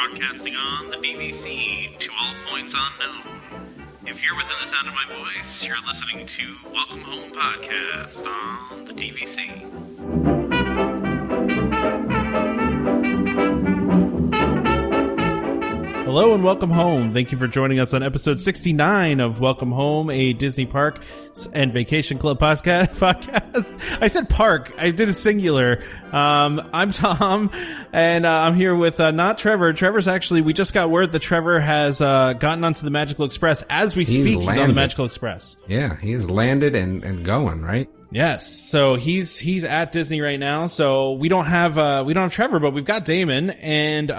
broadcasting on the DVC to all points unknown. If you're within the sound of my voice, you're listening to Welcome Home Podcast on the DVC. Hello and welcome home. Thank you for joining us on episode 69 of Welcome Home, a Disney Park and Vacation Club podcast. I said park. I did a singular. I'm Tom, and I'm here with not Trevor. Trevor's actually, we just got word that Trevor has gotten onto the Magical Express. As we speak, he's on the Magical Express. Yeah, he has landed and going, right? Yes. So he's at Disney right now. So we don't have Trevor, but we've got Damon. And,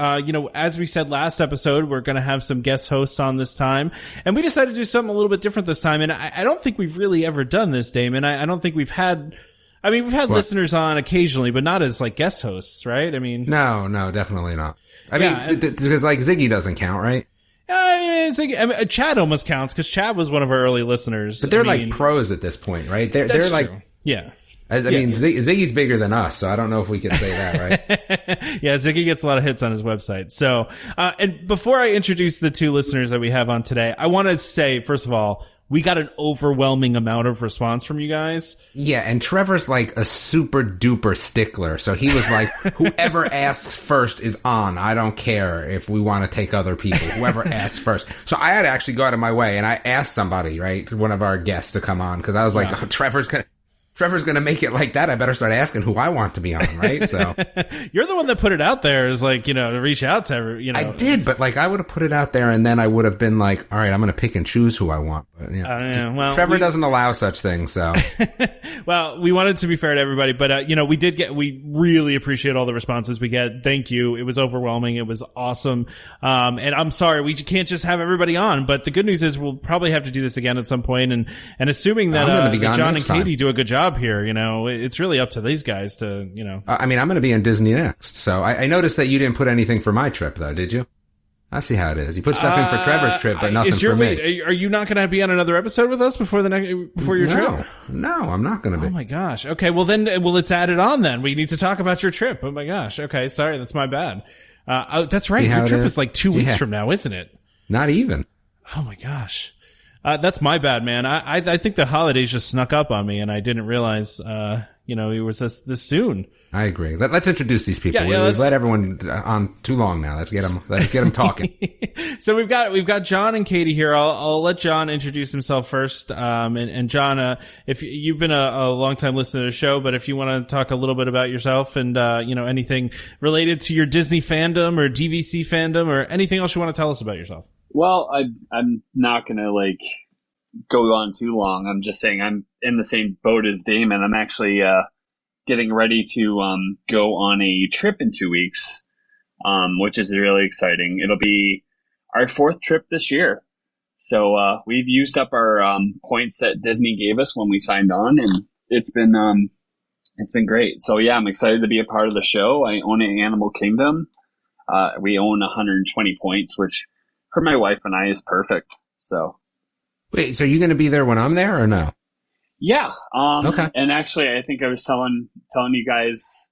as we said last episode, we're going to have some guest hosts on this time. And we decided to do something a little bit different this time. And I don't think we've really ever done this, Damon. I don't think we've had listeners on occasionally, but not as like guest hosts, right? I mean. No, definitely not. I mean, because like Ziggy doesn't count, right? Chad almost counts because Chad was one of our early listeners. But they're like pros at this point, right? They're like, true. Yeah. Ziggy's bigger than us, so I don't know if we can say that, right? Yeah, Ziggy gets a lot of hits on his website. So, and before I introduce the two listeners that we have on today, I want to say, first of all, we got an overwhelming amount of response from you guys. Yeah, and Trevor's like a super duper stickler. So he was like, whoever asks first is on. I don't care if we want to take other people. Whoever asks first. So I had to actually go out of my way and I asked somebody, right, one of our guests to come on because I was like, oh, Trevor's going to make it like that. I better start asking who I want to be on, right? So you're the one that put it out there is like, to reach out to every, I did, but like I would have put it out there and then I would have been like, all right, I'm going to pick and choose who I want. But Trevor doesn't allow such things, so. Well, we wanted to be fair to everybody, but we really appreciate all the responses we get. Thank you. It was overwhelming. It was awesome. And I'm sorry, we can't just have everybody on, but the good news is we'll probably have to do this again at some point and assuming that, that John and Katie do a good job here, it's really up to these guys to, I mean, I'm going to be in Disney next. So I noticed that you didn't put anything for my trip though, did you? I see how it is. You put stuff in for Trevor's trip, but nothing for me. Are you not going to be on another episode with us before your trip? No, I'm not going to be. Oh my gosh. Okay. Well it's added on then. We need to talk about your trip. Oh my gosh. Okay. Sorry. That's my bad. That's right. Your trip is like 2 weeks from now, isn't it? Not even. Oh my gosh. That's my bad, man. I think the holidays just snuck up on me and I didn't realize, it was this soon. I agree. Let's introduce these people. We've let everyone on too long now. Let's get them talking. So we've got John and Katie here. I'll let John introduce himself first. And John, if you've been a long time listener to the show, but if you want to talk a little bit about yourself and, anything related to your Disney fandom or DVC fandom or anything else you want to tell us about yourself. Well, I'm not going to go on too long. I'm just saying I'm in the same boat as Damon. I'm actually, getting ready to, go on a trip in 2 weeks, which is really exciting. It'll be our 4th trip this year. So, we've used up our, points that Disney gave us when we signed on and it's been great. So yeah, I'm excited to be a part of the show. I own an Animal Kingdom. We own 120 points, which for my wife and I is perfect. So. Wait, so you're going to be there when I'm there or no? Yeah. Okay. And actually, I think I was telling you guys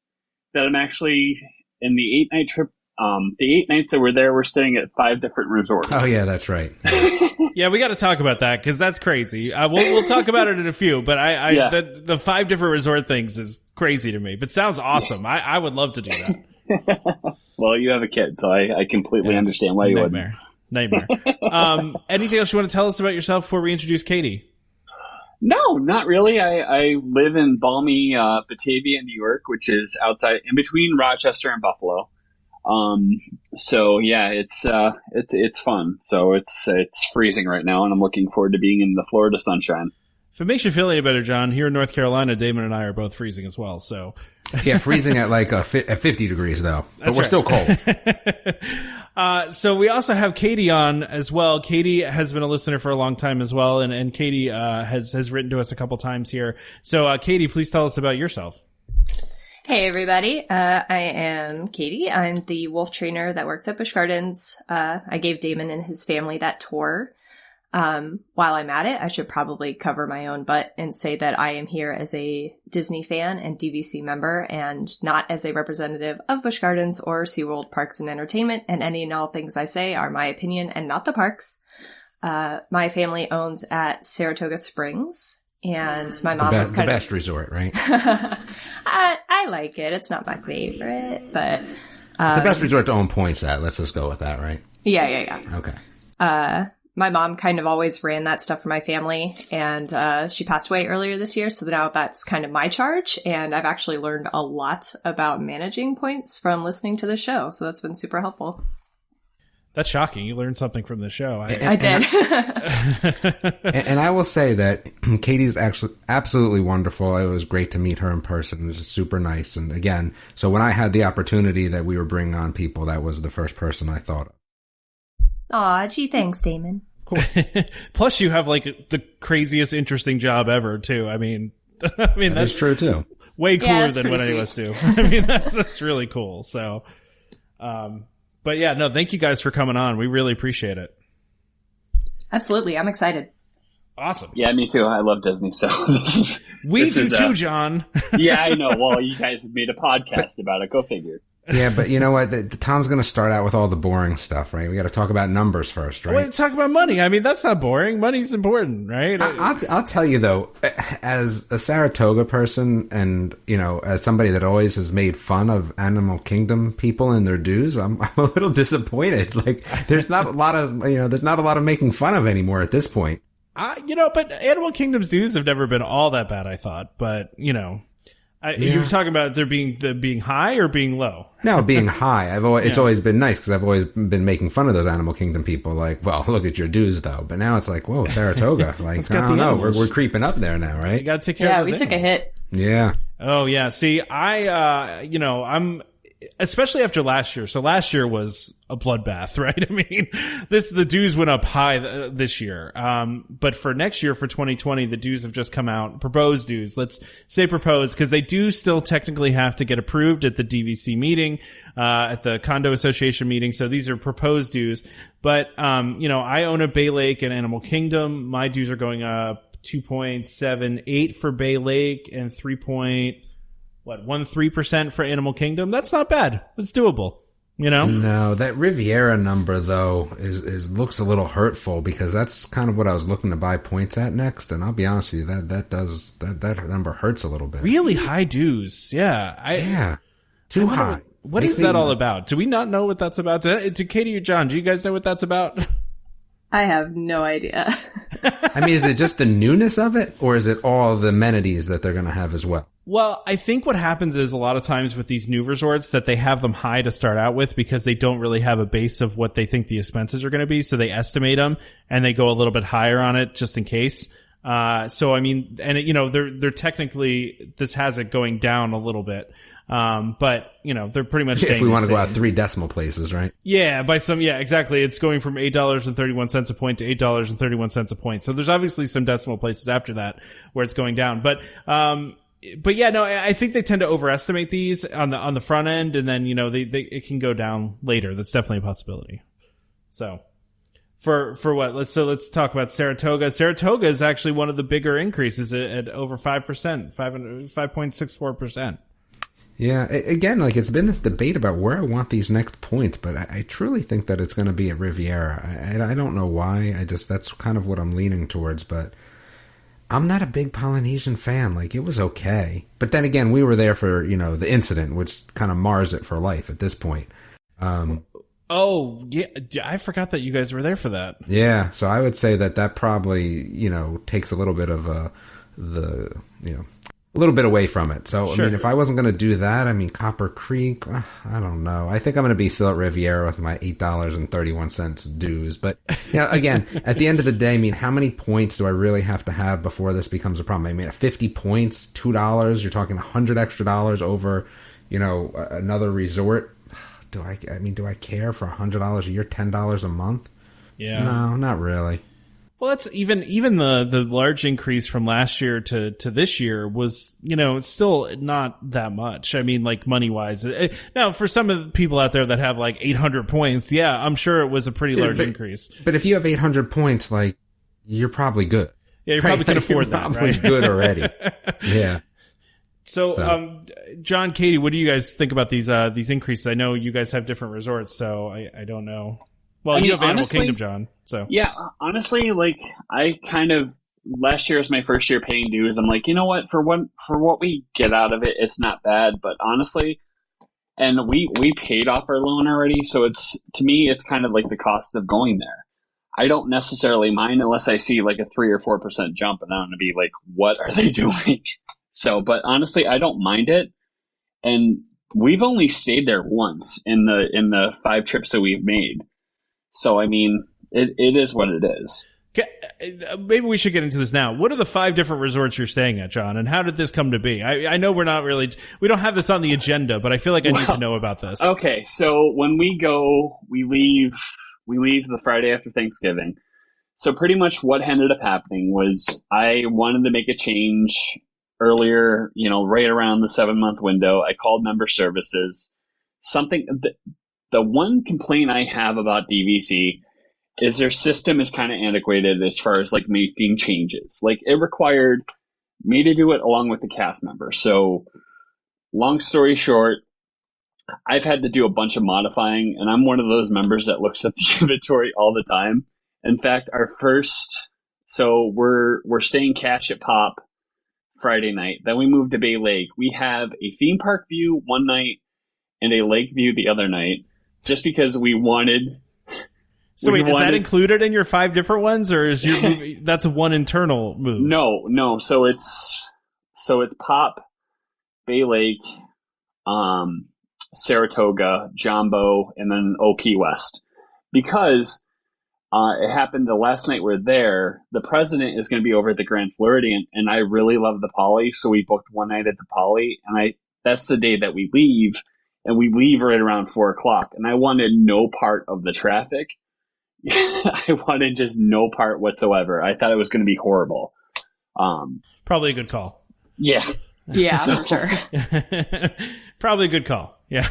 that I'm actually in the 8-night trip. The 8 nights that we're there, we're staying at 5 different resorts. Oh yeah, that's right. Yeah, we got to talk about that because that's crazy. We'll talk about it in a few, but the 5 different resort things is crazy to me, but sounds awesome. Yeah. I would love to do that. Well, you have a kid, so I completely understand why you wouldn't. Nightmare. Anything else you want to tell us about yourself before we introduce Katie? No, not really. I live in balmy Batavia, New York, which is outside in between Rochester and Buffalo. So yeah, it's fun. So it's freezing right now, and I'm looking forward to being in the Florida sunshine. If it makes you feel any better, John, here in North Carolina, Damon and I are both freezing as well. So yeah, freezing at like at 50 degrees though, but we're still cold. So we also have Katie on as well. Katie has been a listener for a long time as well, and Katie has written to us a couple times here. So Katie, please tell us about yourself. Hey everybody, I am Katie. I'm the wolf trainer that works at Busch Gardens. I gave Damon and his family that tour. While I'm at it, I should probably cover my own butt and say that I am here as a Disney fan and DVC member and not as a representative of Busch Gardens or SeaWorld Parks and Entertainment, and any and all things I say are my opinion and not the parks. My family owns at Saratoga Springs, and my mom was kind the of... best resort, right? I like it. It's not my favorite, but... It's the best resort to own points at. Let's just go with that, right? Yeah. Okay. My mom kind of always ran that stuff for my family, and she passed away earlier this year, so now that's kind of my charge, and I've actually learned a lot about managing points from listening to the show, so that's been super helpful. That's shocking. You learned something from the show. I did. And I will say that Katie's actually absolutely wonderful. It was great to meet her in person. It was just super nice. And again, so when I had the opportunity that we were bringing on people, that was the first person I thought of. Aw, gee, thanks, Damon. Cool. Plus, you have like the craziest, interesting job ever, too. I mean, that's true too. Way cooler than what sweet. any of us do. I mean, that's really cool. So, but yeah, no, thank you guys for coming on. We really appreciate it. Absolutely. I'm excited. Awesome. Yeah, me too. I love Disney, so we do too, John. Yeah, I know. Well, you guys have made a podcast about it. Go figure. Yeah, but you know what? Tom's going to start out with all the boring stuff, right? We got to talk about numbers first, right? Well, talk about money. I mean, that's not boring. Money's important, right? I'll tell you though, as a Saratoga person and, you know, as somebody that always has made fun of Animal Kingdom people and their dues, I'm a little disappointed. Like, there's not a lot of making fun of anymore at this point. But Animal Kingdom's dues have never been all that bad, I thought. But, you know, you're talking about there being high or being low? No, being high. It's always been nice because I've always been making fun of those Animal Kingdom people. Like, well, look at your dues though. But now it's like, whoa, Saratoga. Like, I don't know. We're creeping up there now, right? You got to take care of those we took a hit. Yeah. Oh yeah. See, I'm especially after last year. So last year was a bloodbath, right? I mean, the dues went up high this year. But for next year, for 2020, the dues have just come out. Proposed dues. Let's say proposed because they do still technically have to get approved at the DVC meeting, at the condo association meeting. So these are proposed dues. But, I own a Bay Lake and Animal Kingdom. My dues are going up 2.78 for Bay Lake and 13% for Animal Kingdom. That's not bad. It's doable. You know? No, that Riviera number though is looks a little hurtful because that's kind of what I was looking to buy points at next. And I'll be honest with you, that number hurts a little bit. Really high dues. Yeah. Too high. What is that all about? Do we not know what that's about? To Katie or John, do you guys know what that's about? I have no idea. I mean, is it just the newness of it or is it all the amenities that they're going to have as well? Well, I think what happens is a lot of times with these new resorts that they have them high to start out with because they don't really have a base of what they think the expenses are going to be. So they estimate them and they go a little bit higher on it just in case. So I mean, and they're technically, this has it going down a little bit. But they're pretty much if we want to the go out same. 3 decimal places, right? Yeah, exactly. It's going from $8.31 a point to $8.31 a point. So there's obviously some decimal places after that where it's going down. But yeah, no, I think they tend to overestimate these on the front end, and then it can go down later. That's definitely a possibility. So for what? Let's talk about Saratoga. Saratoga is actually one of the bigger increases at over 5%, 5.64%. Yeah, again, like it's been this debate about where I want these next points, but I truly think that it's going to be at Riviera. I don't know why. That's kind of what I'm leaning towards, but I'm not a big Polynesian fan. Like, it was okay. But then again, we were there for, the incident, which kind of mars it for life at this point. Oh, yeah. I forgot that you guys were there for that. Yeah. So I would say that probably, takes a little bit of a little bit away from it. So, sure. I mean, if I wasn't going to do that, Copper Creek, I don't know. I think I'm going to be still at Riviera with my $8.31 dues. But, again, at the end of the day, how many points do I really have to have before this becomes a problem? At 50 points, $2, you're talking $100 extra over, another resort. Do I care for $100 a year, $10 a month? Yeah. No, not really. Well, that's even the large increase from last year to this year was, it's still not that much. I mean, like money wise. Now, for some of the people out there that have like 800 points, yeah, I'm sure it was a pretty large increase. But if you have 800 points, like, you're probably good. Yeah, you probably can afford you're that, probably right? good already. Yeah. So, John, Katie, what do you guys think about these increases? I know you guys have different resorts, so I don't know. Well, you have Animal Kingdom, John. So yeah, honestly, like I kind of last year was my first year paying dues. I'm like, you know what? For what we get out of it, it's not bad. But honestly, and we paid off our loan already, so it's to me, it's kind of like the cost of going there. I don't necessarily mind unless I see like a 3 or 4% jump, and I'm gonna be like, what are they doing? So, but honestly, I don't mind it. And we've only stayed there once in the 5 trips that we've made. So, I mean, it is what it is. Maybe we should get into this now. What are the 5 different resorts you're staying at, John? And how did this come to be? I know we don't have this on the agenda, but I feel like I need to know about this. Okay. So when we go, we leave the Friday after Thanksgiving. So pretty much what ended up happening was I wanted to make a change earlier, right around the 7-month window. I called member services. The one complaint I have about DVC is their system is kind of antiquated as far as like making changes. Like it required me to do it along with the cast member. So long story short, I've had to do a bunch of modifying, and I'm one of those members that looks at the inventory all the time. In fact, so we're staying cash at Pop Friday night. Then we moved to Bay Lake. We have a theme park view one night and a lake view the other night, just because we wanted. So wait, is that included in your 5 different ones, or is your move, that's one internal move? No. So it's Pop, Bay Lake, Saratoga, Jumbo, and then OP West. Because it happened the last night we're there, the president is going to be over at the Grand Floridian, and I really love the Poly, so we booked one night at the Poly, and that's the day that we leave, and we leave right around 4:00, and I wanted no part of the traffic. I wanted just no part whatsoever. I thought it was going to be horrible. Probably a good call. Yeah. Yeah, for sure. Probably a good call. Yeah.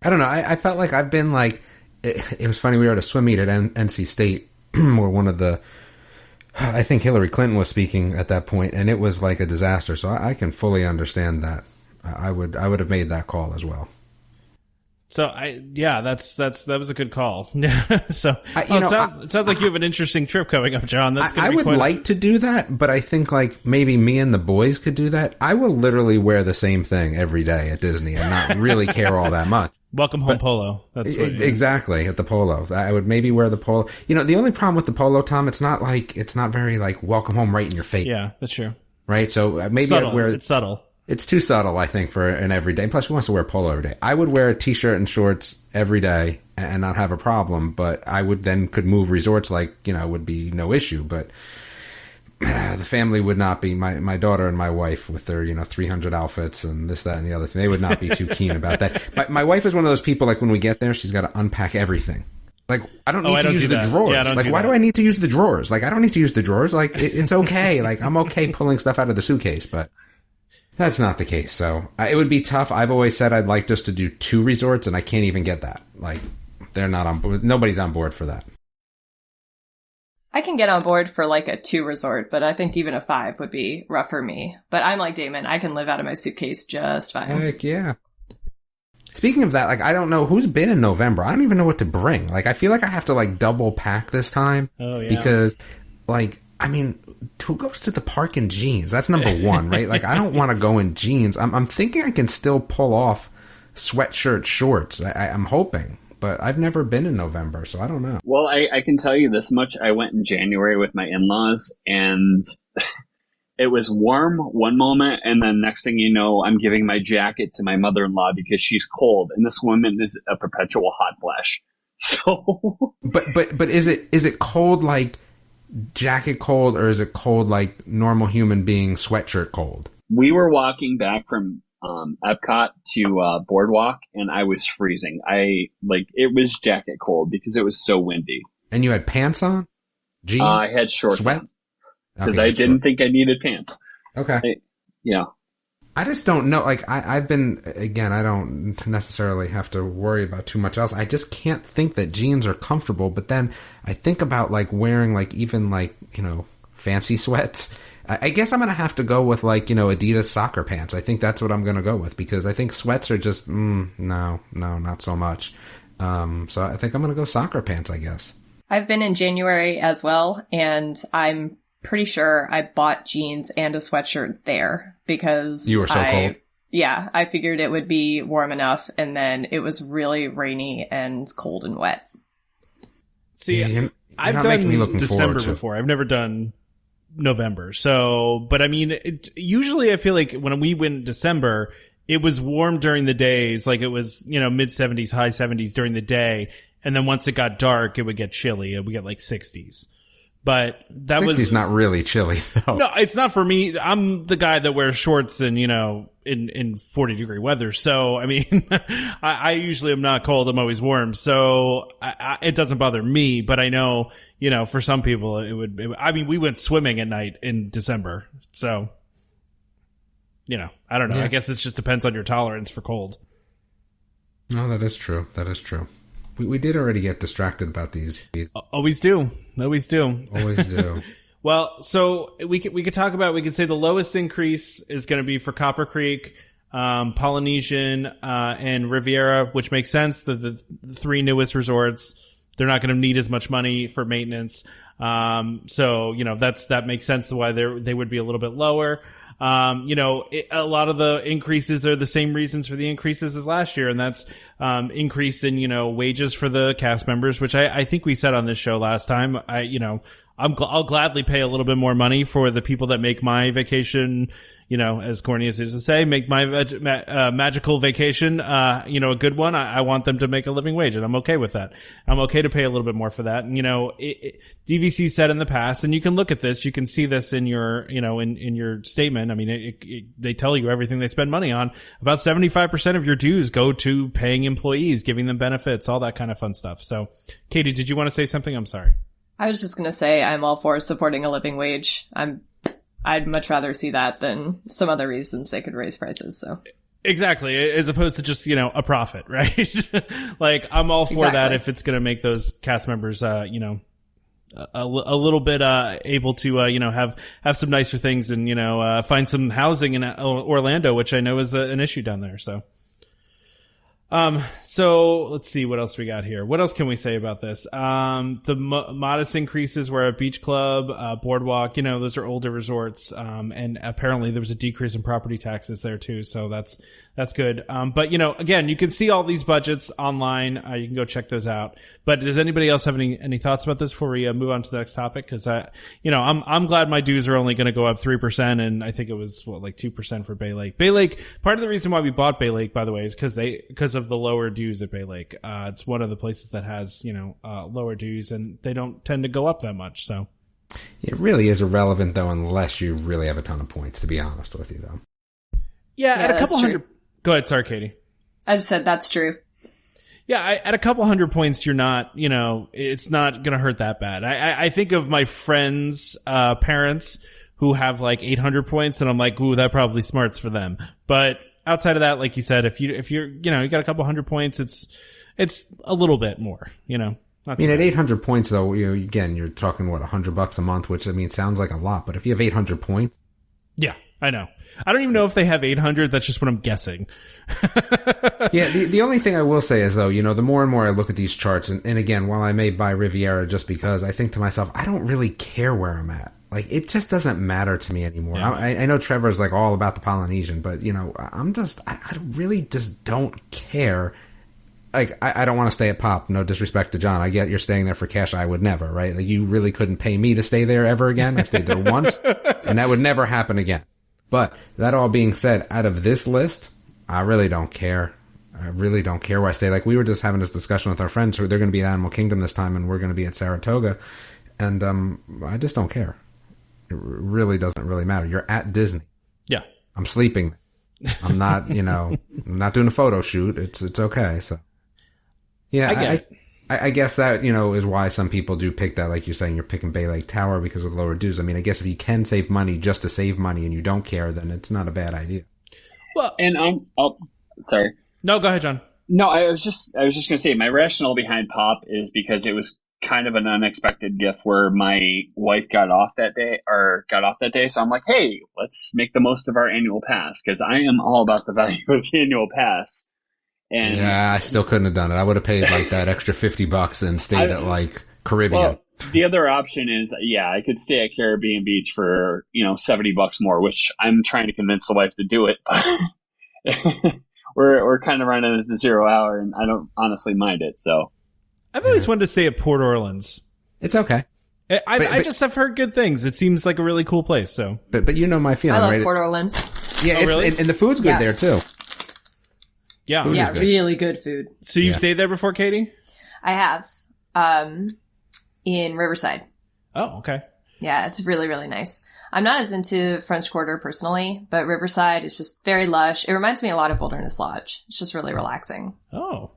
I don't know. I felt like I've been like, it was funny. We were at a swim meet at NC State where I think Hillary Clinton was speaking at that point, and it was like a disaster. So I can fully understand that. I would have made that call as well. So that was a good call. So it sounds like you have an interesting trip coming up, John. That's I would like to do that, but I think like maybe me and the boys could do that. I will literally wear the same thing every day at Disney and not really care all that much. Welcome home polo. That's what, exactly at the polo. I would maybe wear the polo. The only problem with the polo, Tom, it's not very like welcome home right in your face. Yeah, that's true. Right, so maybe I'd wear. It's subtle. It's too subtle, I think, for an everyday. Plus, who wants to wear polo every day? I would wear a t-shirt and shorts every day and not have a problem, but I could move resorts would be no issue. But the family would not be, my daughter and my wife with their, 300 outfits and this, that, and the other thing. They would not be too keen about that. My wife is one of those people, like when we get there, she's got to unpack everything. Like, I don't need to use the drawers. Yeah, why do I need to use the drawers? Like, I don't need to use the drawers. Like, it's okay. Like, I'm okay pulling stuff out of the suitcase, but that's not the case. So it would be tough. I've always said I'd like just to do 2 resorts, and I can't even get that. Like, they're not on board. Nobody's on board for that. I can get on board for like a 2 resort, but I think even a 5 would be rough for me. But I'm like Damon. I can live out of my suitcase just fine. Heck yeah. Speaking of that, like, I don't know who's been in November. I don't even know what to bring. Like, I feel like I have to like double pack this time. Oh, yeah. Because, like, I mean, who goes to the park in jeans? That's number one, right? Like, I don't want to go in jeans. I'm thinking I can still pull off sweatshirt shorts. I'm hoping, but I've never been in November, so I don't know. Well, I can tell you this much. I went in January with my in-laws, and it was warm one moment, and then next thing you know, I'm giving my jacket to my mother-in-law because she's cold, and this woman is a perpetual hot flash. So, but is it cold like jacket cold, or is it cold like normal human being sweatshirt cold? We were walking back from Epcot to Boardwalk, and I was freezing. It was jacket cold because it was so windy. And you had pants on? Jeans? I had shorts Sweat? on because I didn't think I needed pants. Okay. I just don't know. Like, I've been, again, I don't necessarily have to worry about too much else. I just can't think that jeans are comfortable. But then I think about, like, wearing, like, even, like, you know, fancy sweats. I guess I'm going to have to go with, like, you know, Adidas soccer pants. I think that's what I'm going to go with, because I think sweats are just, no, not so much. So I think I'm going to go soccer pants, I guess. I've been in January as well, and I'm pretty sure I bought jeans and a sweatshirt there because you were so cold. Yeah, I figured it would be warm enough, and then it was really rainy and cold and wet. See, you're I've done December before. I've never done November. So, but I mean, usually I feel like when we went December, it was warm during the days, like it was, you know, mid 70s, high 70s during the day. And then once it got dark, it would get chilly. It would get like 60s. But that 60's was not really chilly though. No, it's not for me. I'm the guy that wears shorts and, you know, in 40-degree weather. So, I mean, I usually am not cold. I'm always warm. So it doesn't bother me, but I know, you know, for some people I mean, we went swimming at night in December. So, you know, I don't know. Yeah. I guess it just depends on your tolerance for cold. No, that is true. That is true. We did already get distracted about these. Always do. Always do. Always do. Well, so we could talk about, we could say the lowest increase is going to be for Copper Creek, Polynesian, and Riviera, which makes sense. The three newest resorts, they're not going to need as much money for maintenance. So, you know, that makes sense to why they would be a little bit lower. You know, a lot of the increases are the same reasons for the increases as last year, and that's increase in, you know, wages for the cast members, which I think we said on this show last time. I'll gladly pay a little bit more money for the people that make my vacation, you know, as corny as it is to say, make my magical vacation, you know, a good one. I want them to make a living wage, and I'm okay with that. I'm okay to pay a little bit more for that. And, you know, DVC said in the past, and you can look at this, you can see this in your, you know, in your statement. I mean, they tell you everything they spend money on. About 75% of your dues go to paying employees, giving them benefits, all that kind of fun stuff. So, Katie, did you want to say something? I'm sorry. I was just going to say I'm all for supporting a living wage. I'd much rather see that than some other reasons they could raise prices. So exactly, as opposed to just, you know, a profit, right? Like, I'm all for that if it's going to make those cast members, you know, a little bit able to, you know, have some nicer things and, you know, find some housing in Orlando, which I know is an issue down there. So let's see what else we got here. What else can we say about this? The modest increases were at Beach Club, Boardwalk, you know, those are older resorts. And apparently there was a decrease in property taxes there too. So that's good. But you know, again, you can see all these budgets online. You can go check those out. But does anybody else have any thoughts about this before we move on to the next topic? Cause you know, I'm glad my dues are only going to go up 3%. And I think it was like 2% for Bay Lake. Bay Lake, part of the reason why we bought Bay Lake, by the way, is because of the lower dues at Bay Lake. It's one of the places that has, you know, lower dues, and they don't tend to go up that much. So it really is irrelevant though, unless you really have a ton of points, to be honest with you though. Yeah, at a couple hundred. Go ahead. Sorry, Katie. I just said that's true. Yeah, at a couple hundred points, you're not, you know, it's not going to hurt that bad. I think of my friends' parents who have like 800 points, and I'm like, ooh, that probably smarts for them. But outside of that, like you said, if you're, you know, you got a couple hundred points, it's a little bit more, you know. I mean, at 800 points though, you know, again, you're talking what, $100 a month, which I mean, sounds like a lot, but if you have 800 points. Yeah, I know. I don't even know if they have 800. That's just what I'm guessing. Yeah, the only thing I will say is though, you know, the more and more I look at these charts, and again, while I may buy Riviera just because, I think to myself, I don't really care where I'm at. Like, it just doesn't matter to me anymore. Yeah. I know Trevor's like all about the Polynesian, but you know, I really just don't care. Like, I don't want to stay at Pop. No disrespect to John. I get you're staying there for cash. I would never, right? Like, you really couldn't pay me to stay there ever again. I stayed there once, and that would never happen again. But that all being said, out of this list, I really don't care. I really don't care where I stay. Like, we were just having this discussion with our friends who they're going to be at Animal Kingdom this time, and we're going to be at Saratoga, and I just don't care. It really doesn't really matter. You're at Disney. Yeah. I'm sleeping. I'm not, you know, I'm not doing a photo shoot. It's okay. So, yeah, I guess that, you know, is why some people do pick that, like you're saying, you're picking Bay Lake Tower because of lower dues. I mean, I guess if you can save money just to save money and you don't care, then it's not a bad idea. Well, And sorry. no, go ahead, John. No, I was just going to say my rationale behind Pop is because it was kind of an unexpected gift where my wife got off that day. So I'm like, hey, let's make the most of our annual pass, because I am all about the value of the annual pass. And yeah, I still couldn't have done it. I would have paid like that extra $50 and stayed at like Caribbean. Well, the other option is, I could stay at Caribbean Beach for, $70 more, which I'm trying to convince the wife to do it. We're kind of running at the 0 hour, and I don't honestly mind it. So I've always wanted to stay at Port Orleans. It's okay. I just have heard good things. It seems like a really cool place. So, but you know my feeling, I love right? Port Orleans. Yeah, Oh, really? and the food's good Yeah. there too. yeah. Food Yeah, is good. really good food. So you've Yeah. stayed there before, Katie? I have. In Riverside. Oh, okay. Yeah, it's really, really nice. I'm not as into French Quarter personally, but Riverside is just very lush. It reminds me a lot of Wilderness Lodge. It's just really relaxing. Oh,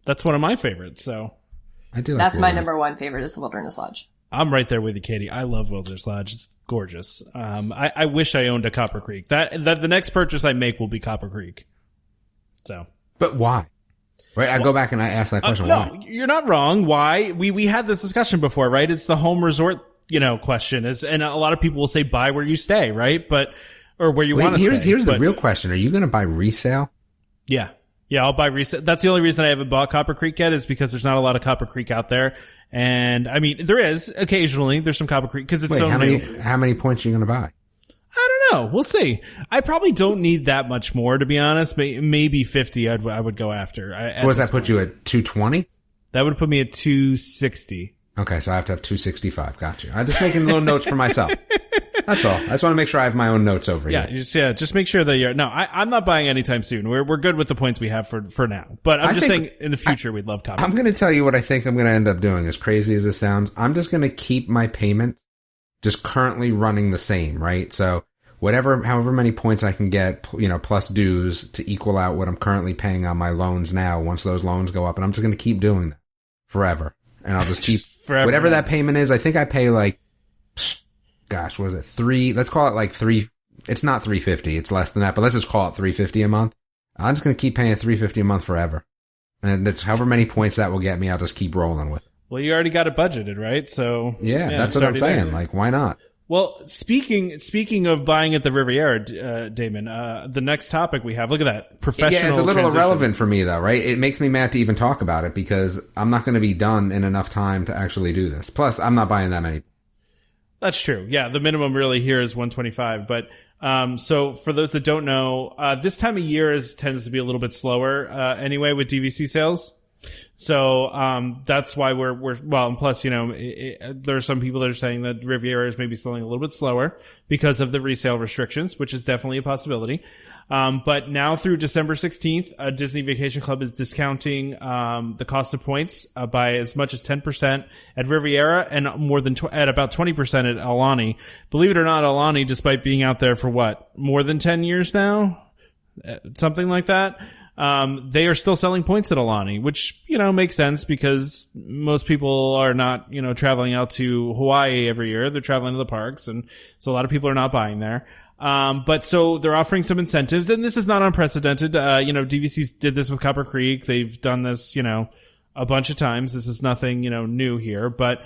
that's one of my favorites. So I do. Like That's my Wilderness. number one favorite is the Wilderness Lodge. I'm right there with you, Katie. I love Wilderness Lodge. It's gorgeous. I wish I owned a Copper Creek. That the next purchase I make will be Copper Creek. So, But why? Right, I go back and I ask that question. no, Why? you're not wrong. Why? We had this discussion before, right? It's the home resort, question is, and a lot of people will say buy where you stay, right? Or where you want to stay. Here's the But- real question: are you going to buy resale? Yeah. Yeah, I'll buy resale. That's the only reason I haven't bought Copper Creek yet, is because there's not a lot of Copper Creek out there. And I mean, there is occasionally, there's some Copper Creek because it's Wait, so how new. many points are you going to buy? I don't know. We'll see. I probably don't need that much more, to be honest. Maybe 50 I would go after. What does that put you at 220? That would put me at 260. Okay, so I have to have 265. Gotcha. I'm just making little notes for myself. That's all. I just want to make sure I have my own notes over Yeah, here. just make sure that you're, no, I'm not buying anytime soon. We're good with the points we have for now. But I'm I just think- saying in the future we'd love Copper I'm Creek. going to tell you what I think I'm going to end up doing, as crazy as it sounds. I'm just going to keep my payment just currently running the same, right? So however many points I can get, plus dues to equal out what I'm currently paying on my loans now once those loans go up. And I'm just going to keep doing that forever. And I'll just keep forever. whatever that payment is. I think I pay like, gosh, what was it? Let's call it like it's not $350. It's less than that, but let's just call it $350 a month. I'm just going to keep paying $350 a month forever. And that's however many points that will get me. I'll just keep rolling with it. Well, you already got it budgeted, right? So Yeah, that's it's what I'm already saying. there. Like, why not? Well, speaking of buying at the Riviera, Damon, the next topic we have, look at that, professional Yeah, it's a little transition. irrelevant for me though, right? It makes me mad to even talk about it because I'm not going to be done in enough time to actually do this. Plus, I'm not buying that many. That's true. Yeah, the minimum really here is 125. But so for those that don't know, this time of year tends to be a little bit slower anyway with DVC sales. So that's why we're well, and plus, there are some people that are saying that Riviera is maybe selling a little bit slower because of the resale restrictions, which is definitely a possibility. But now through December 16th, Disney Vacation Club is discounting the cost of points by as much as 10% at Riviera and more than at about 20% at Aulani. Believe it or not, Aulani, despite being out there for more than 10 years now, something like that. They are still selling points at Aulani, which, makes sense because most people are not, traveling out to Hawaii every year. They're traveling to the parks. And so a lot of people are not buying there. But so they're offering some incentives, and this is not unprecedented. DVC did this with Copper Creek. They've done this, a bunch of times. This is nothing, new here, but,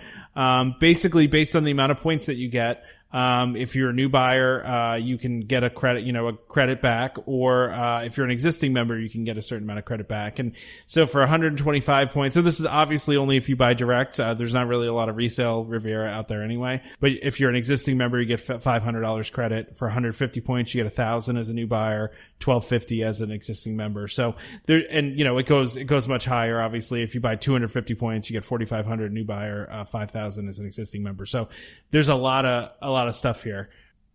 basically based on the amount of points that you get, if you're a new buyer, you can get a credit back, or, if you're an existing member, you can get a certain amount of credit back. And so for 125 points, so this is obviously only if you buy direct, there's not really a lot of resale Riviera out there anyway. But if you're an existing member, you get $500 credit. For 150 points, you get 1,000 as a new buyer, 1,250 as an existing member. So there, and it goes much higher. Obviously, if you buy 250 points, you get 4,500 new buyer, 5,000 as an existing member. So there's a lot of stuff here.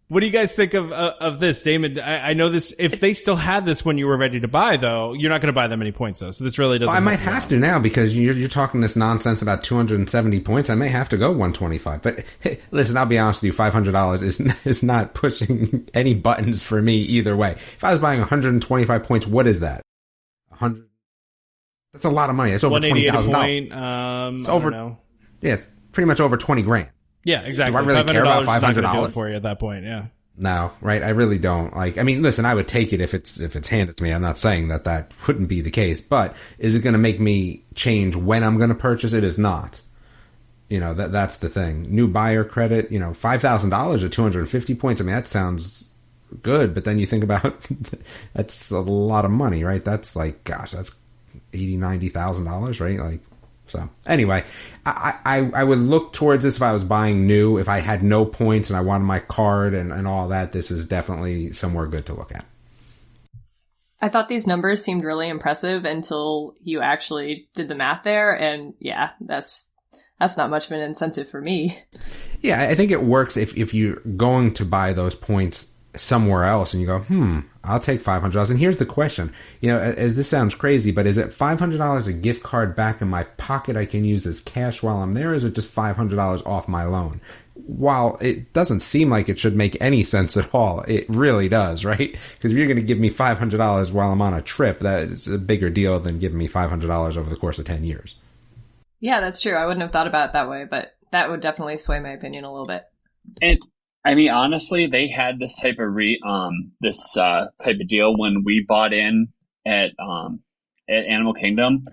What do you guys think of this, Damon? I know this, if they still had this when you were ready to buy, though, you're not going to buy that many points, though. So this really doesn't. Well, I might help you have out. to now because you're talking this nonsense about 270 points. I may have to go 125. But hey, listen, I'll be honest with you, $500 is not pushing any buttons for me either way. If I was buying 125 points, what is that? 100. That's a lot of money. That's over $20,000. point. It's over. I don't know. Yeah, pretty much over 20 grand. Yeah, exactly. Do I really care about $500 is not gonna do $500? it for you at that point? Yeah. No, right? I really don't. Like, I mean, listen, I would take it if it's handed to me. I'm not saying that wouldn't be the case, but is it going to make me change when I'm going to purchase it? Is not. You know, that's the thing. New buyer credit, you know, $5,000 or 250 points. I mean, that sounds good, but then you think about that's a lot of money, right? That's like, gosh, that's $80,000-$90,000, right? Like, so anyway, I would look towards this if I was buying new. If I had no points and I wanted my card and all that, this is definitely somewhere good to look at. I thought these numbers seemed really impressive until you actually did the math there, and yeah, that's not much of an incentive for me. Yeah, I think it works if you're going to buy those points somewhere else and you go, I'll take $500. And here's the question. You know, this sounds crazy, but is it $500 a gift card back in my pocket I can use as cash while I'm there, or is it just $500 off my loan? While it doesn't seem like it should make any sense at all, it really does, right? Because if you're going to give me $500 while I'm on a trip, that is a bigger deal than giving me $500 over the course of 10 years. Yeah, that's true. I wouldn't have thought about it that way, but that would definitely sway my opinion a little bit. And I mean, honestly, they had this type of type of deal when we bought in at Animal Kingdom,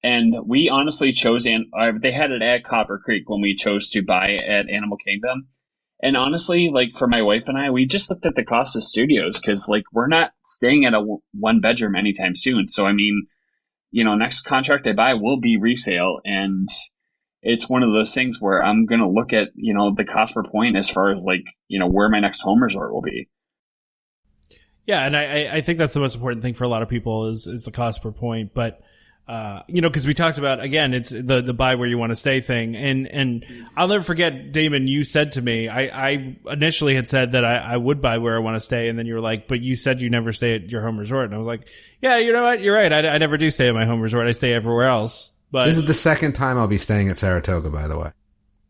and we honestly chose they had it at Copper Creek when we chose to buy at Animal Kingdom. And honestly, like for my wife and I, we just looked at the cost of studios because like we're not staying at a one bedroom anytime soon. So I mean, you know, next contract I buy will be resale, and it's one of those things where I'm going to look at, you know, the cost per point as far as like, you know, where my next home resort will be. Yeah. And I think that's the most important thing for a lot of people is the cost per point. But, you know, cause we talked about, again, it's the buy where you want to stay thing. And I'll never forget, Damon, you said to me, I initially had said that I would buy where I want to stay. And then you were like, but you said you never stay at your home resort. And I was like, yeah, you know what? You're right. I never do stay at my home resort. I stay everywhere else. But this is the second time I'll be staying at Saratoga, by the way.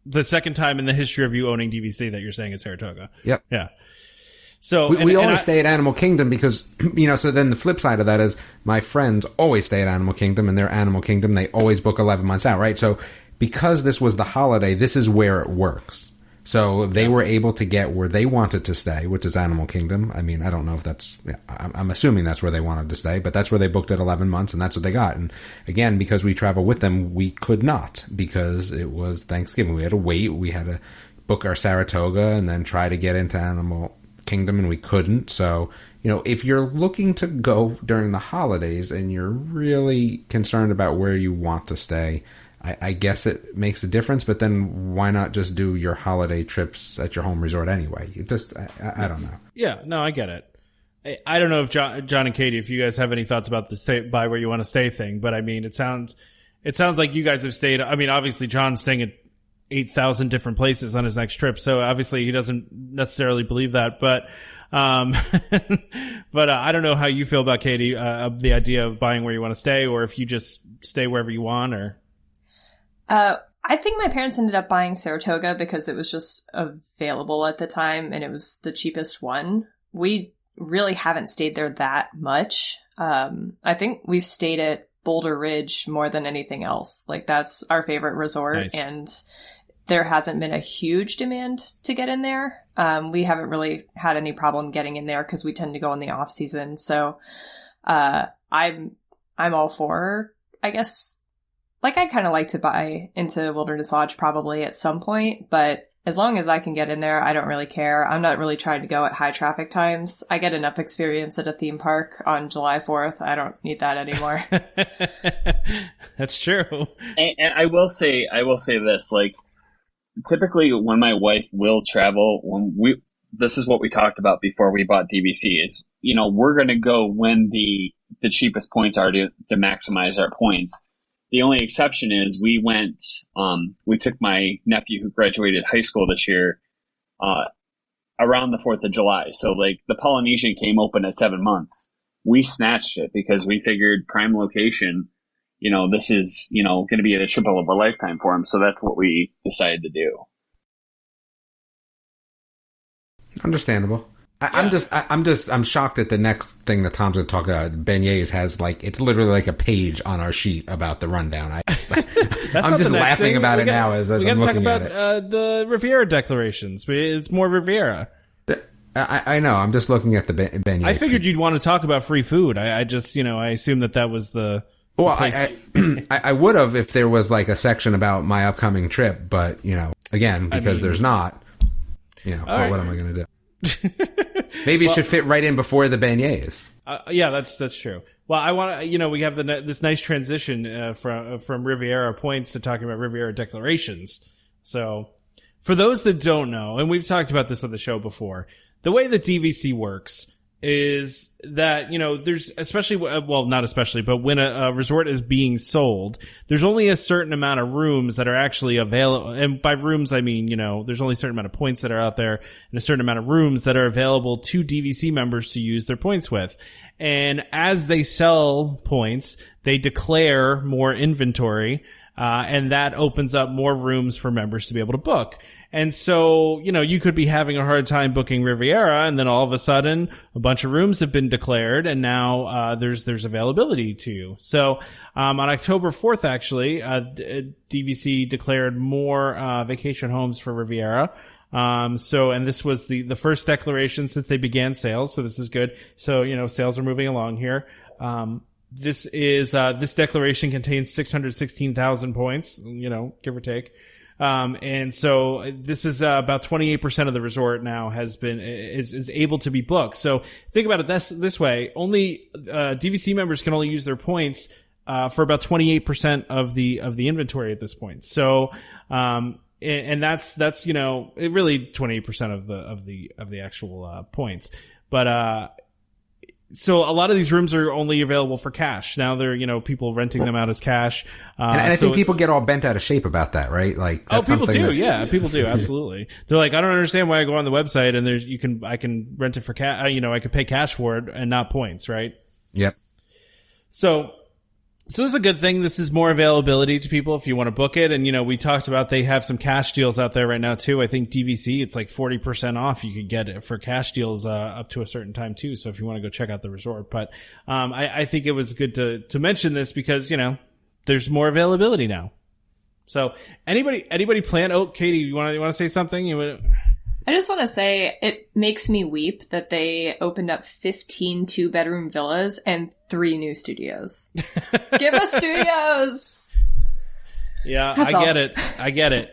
The second time in the history of you owning DVC that you're staying at Saratoga. Yep. Yeah. So we always stay at Animal Kingdom because, you know, so then the flip side of that is my friends always stay at Animal Kingdom, and they're Animal Kingdom. They always book 11 months out, right? So because this was the holiday, this is where it works. So they were able to get where they wanted to stay, which is Animal Kingdom. I mean, I don't know if that's, I'm assuming that's where they wanted to stay, but that's where they booked at 11 months, and that's what they got. And again, because we travel with them, we could not, because it was Thanksgiving. We had to wait. We had to book our Saratoga and then try to get into Animal Kingdom, and we couldn't. So, you know, if you're looking to go during the holidays and you're really concerned about where you want to stay, I guess it makes a difference, but then why not just do your holiday trips at your home resort anyway? You just, I don't know. Yeah, no, I get it. I don't know if John and Katie, if you guys have any thoughts about the stay buy where you want to stay thing, but I mean, it sounds like you guys have stayed. I mean, obviously John's staying at 8,000 different places on his next trip, so obviously he doesn't necessarily believe that, but but I don't know how you feel about, Katie, the idea of buying where you want to stay, or if you just stay wherever you want, or. I think my parents ended up buying Saratoga because it was just available at the time and it was the cheapest one. We really haven't stayed there that much. I think we've stayed at Boulder Ridge more than anything else. Like that's our favorite resort. Nice. And there hasn't been a huge demand to get in there. We haven't really had any problem getting in there because we tend to go in the off season. So, I'm all for, I guess, like I kind of like to buy into Wilderness Lodge probably at some point, but as long as I can get in there, I don't really care. I'm not really trying to go at high traffic times. I get enough experience at a theme park on July 4th. I don't need that anymore. That's true. And I will say this, like typically when my wife will travel, this is what we talked about before we bought DVC is, you know, we're going to go when the cheapest points are to maximize our points. The only exception is we took my nephew who graduated high school this year, around the 4th of July. So like the Polynesian came open at 7 months. We snatched it because we figured prime location, you know, this is, you know, going to be the trip of a lifetime for him. So that's what we decided to do. Understandable. I'm shocked at the next thing that Tom's going to talk about. Beignets has it's literally like a page on our sheet about the rundown. I'm just laughing about it now as I'm looking at it. We got to talk about the Riviera declarations. It's more Riviera. I know. I'm just looking at the beignet. I figured you'd want to talk about free food. I just, I assumed that was the. Well, I would have if there was like a section about my upcoming trip, but again, because there's not, what am I going to do? Maybe it should fit right in before the beignets. Yeah, that's true. Well, I want to, we have this nice transition from Riviera points to talking about Riviera declarations. So, for those that don't know, and we've talked about this on the show before, the way that DVC works is that, there's especially, well, not especially, but when a resort is being sold, there's only a certain amount of rooms that are actually available. And by rooms, I mean, there's only a certain amount of points that are out there and a certain amount of rooms that are available to DVC members to use their points with. And as they sell points, they declare more inventory, and that opens up more rooms for members to be able to book. And so, you could be having a hard time booking Riviera, and then all of a sudden a bunch of rooms have been declared, and now there's availability to you. So on October 4th, actually, DVC declared more vacation homes for Riviera. And this was the first declaration since they began sales, so this is good. So, sales are moving along here. This declaration contains 616,000 points, give or take. And so this is about 28% of the resort now is able to be booked. So think about it this way. Only, DVC members can only use their points, for about 28% of the inventory at this point. So, and that's, it really 28% of the actual, points. But, so a lot of these rooms are only available for cash. Now they're, people renting them out as cash. And I think people get all bent out of shape about that, right? Like, that's people do. Yeah, people do. Absolutely. They're like, I don't understand why I go on the website and I can rent it for cash, I could pay cash for it and not points, right? Yep. So this is a good thing. This is more availability to people if you want to book it. And, we talked about they have some cash deals out there right now too. I think DVC, it's like 40% off. You could get it for cash deals, up to a certain time too. So if you want to go check out the resort, but, I think it was good to mention this because, there's more availability now. So anybody plan? Oh, Katie, you want to say something? I just want to say it makes me weep that they opened up 15 two-bedroom villas and 3 new studios. Give us studios! Yeah, I get it.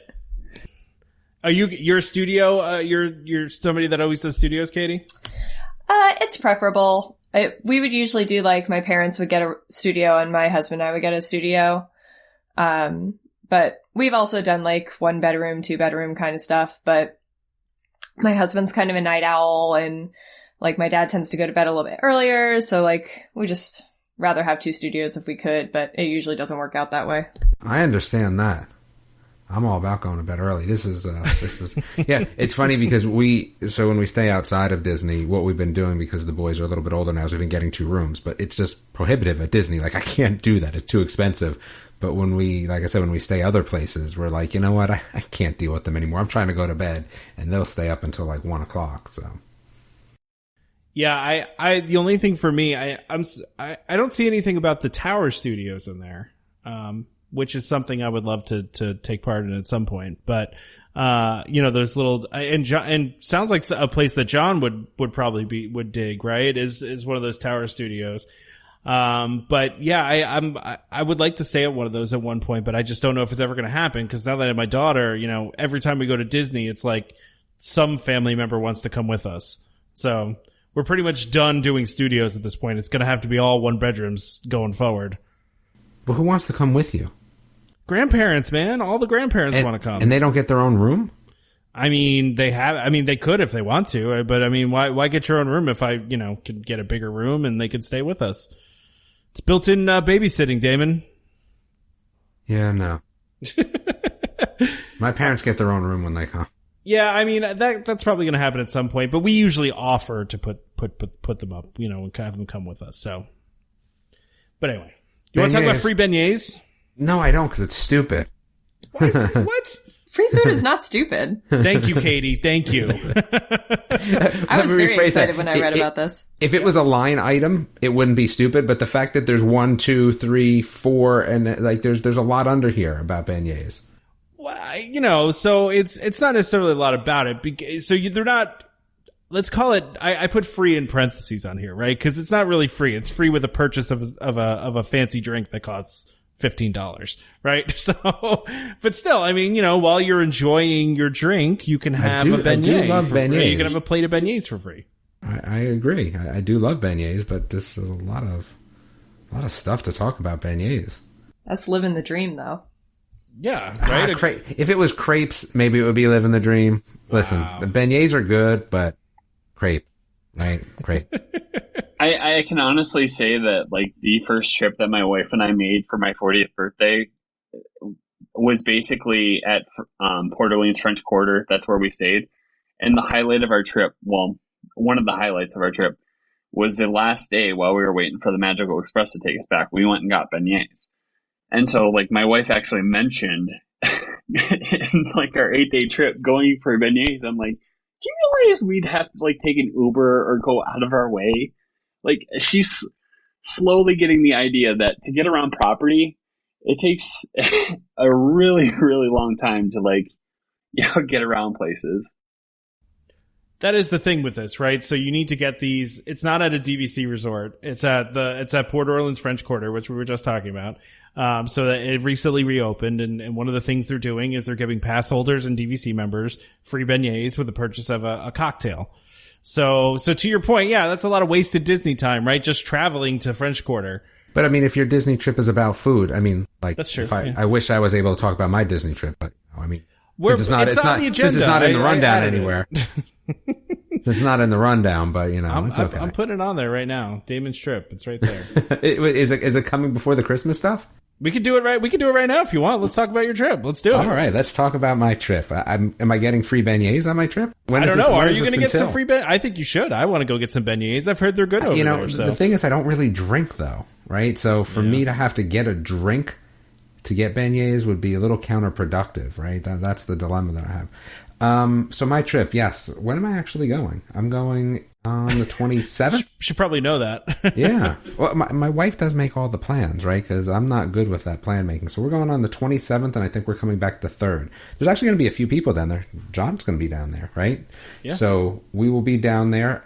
Are you're a studio, you're somebody that always does studios, Katie? It's preferable. We would usually do my parents would get a studio and my husband and I would get a studio. But we've also done 1 bedroom, 2 bedroom kind of stuff, but my husband's kind of a night owl and my dad tends to go to bed a little bit earlier. So we just rather have 2 studios if we could, but it usually doesn't work out that way. I understand that. I'm all about going to bed early. This is, yeah, it's funny because so when we stay outside of Disney, what we've been doing because the boys are a little bit older now is we've been getting 2 rooms, but it's just prohibitive at Disney. I can't do that. It's too expensive. But when like I said, when we stay other places, we're like, you know what? I can't deal with them anymore. I'm trying to go to bed and they'll stay up until 1 o'clock. So. Yeah, the only thing for me, I don't see anything about the tower studios in there, which is something I would love to take part in at some point. But, those little, and sounds like a place that John would probably would dig, right? Is one of those tower studios. But yeah, I would like to stay at one of those at one point, but I just don't know if it's ever going to happen because now that I have my daughter, every time we go to Disney, it's like some family member wants to come with us. So we're pretty much done doing studios at this point. It's going to have to be all 1 bedrooms going forward. Well, who wants to come with you? Grandparents, man. All the grandparents want to come. And they don't get their own room? They could if they want to, but why get your own room if I, could get a bigger room and they could stay with us? It's built-in babysitting, Damon. Yeah, no. My parents get their own room when they come. Yeah, that's probably going to happen at some point, but we usually offer to put them up, and have them come with us. So, but anyway, you want to talk about free beignets? No, I don't, because it's stupid. What? Free food is not stupid. Thank you, Katie. Thank you. I was very excited when I read about this. If it was a line item, it wouldn't be stupid. But the fact that there's 1, 2, 3, 4, and there's a lot under here about beignets. Well, so it's not necessarily a lot about it. So they're not. let's call it, I put free in parentheses on here, right? Cause it's not really free. It's free with a purchase of a fancy drink that costs $15, right? So, but still, I mean, while you're enjoying your drink, you can have a beignet. I do love beignets. You can have a plate of beignets for free. I agree. I do love beignets, but there's a lot of stuff to talk about beignets. That's living the dream, though. Yeah, right? If it was crepes, maybe it would be living the dream. Listen, the beignets are good, but crepe, right? Crepe. I can honestly say that, like, the first trip that my wife and I made for my 40th birthday was basically at Port Orleans French Quarter. That's where we stayed. And the highlight of our trip, well, one of the highlights of our trip was the last day while we were waiting for the Magical Express to take us back. We went and got beignets. And so, like, my wife actually mentioned in, like, our 8-day trip going for beignets. I'm like, do you realize we'd have to, like, take an Uber or go out of our way? Like, she's slowly getting the idea that to get around property, it takes a really, really long time to, like, get around places. That is the thing with this, right? So you need to get these. It's not at a DVC resort. It's at Port Orleans French Quarter, which we were just talking about. So that it recently reopened, and one of the things they're doing is they're giving pass holders and DVC members free beignets with the purchase of a cocktail. So to your point, yeah, that's a lot of wasted Disney time, right? Just traveling to French Quarter. But I mean, if your Disney trip is about food, I mean, like, that's true. I wish I was able to talk about my Disney trip, but I mean, it's not on the agenda. Since it's not in the rundown anywhere. It's not in the rundown, but it's okay. I'm putting it on there right now. Damon's trip. It's right there. Is it coming before the Christmas stuff? We could do it right. We could do it right now if you want. Let's talk about your trip. Let's do it. All right, let's talk about my trip. Am I getting free beignets on my trip? I don't know. Are you going to get some free beignets? I think you should. I want to go get some beignets. I've heard they're good over there. So. The thing is, I don't really drink though, right? So for me to have to get a drink to get beignets would be a little counterproductive, right? That's the dilemma that I have. So my trip, yes. When am I actually going? I'm going on the 27th. Should probably know that. Yeah. Well, my wife does make all the plans, right? Because I'm not good with that plan making. So we're going on the 27th, and I think we're coming back the 3rd. There's actually going to be a few people down there. John's going to be down there, right? Yeah. So we will be down there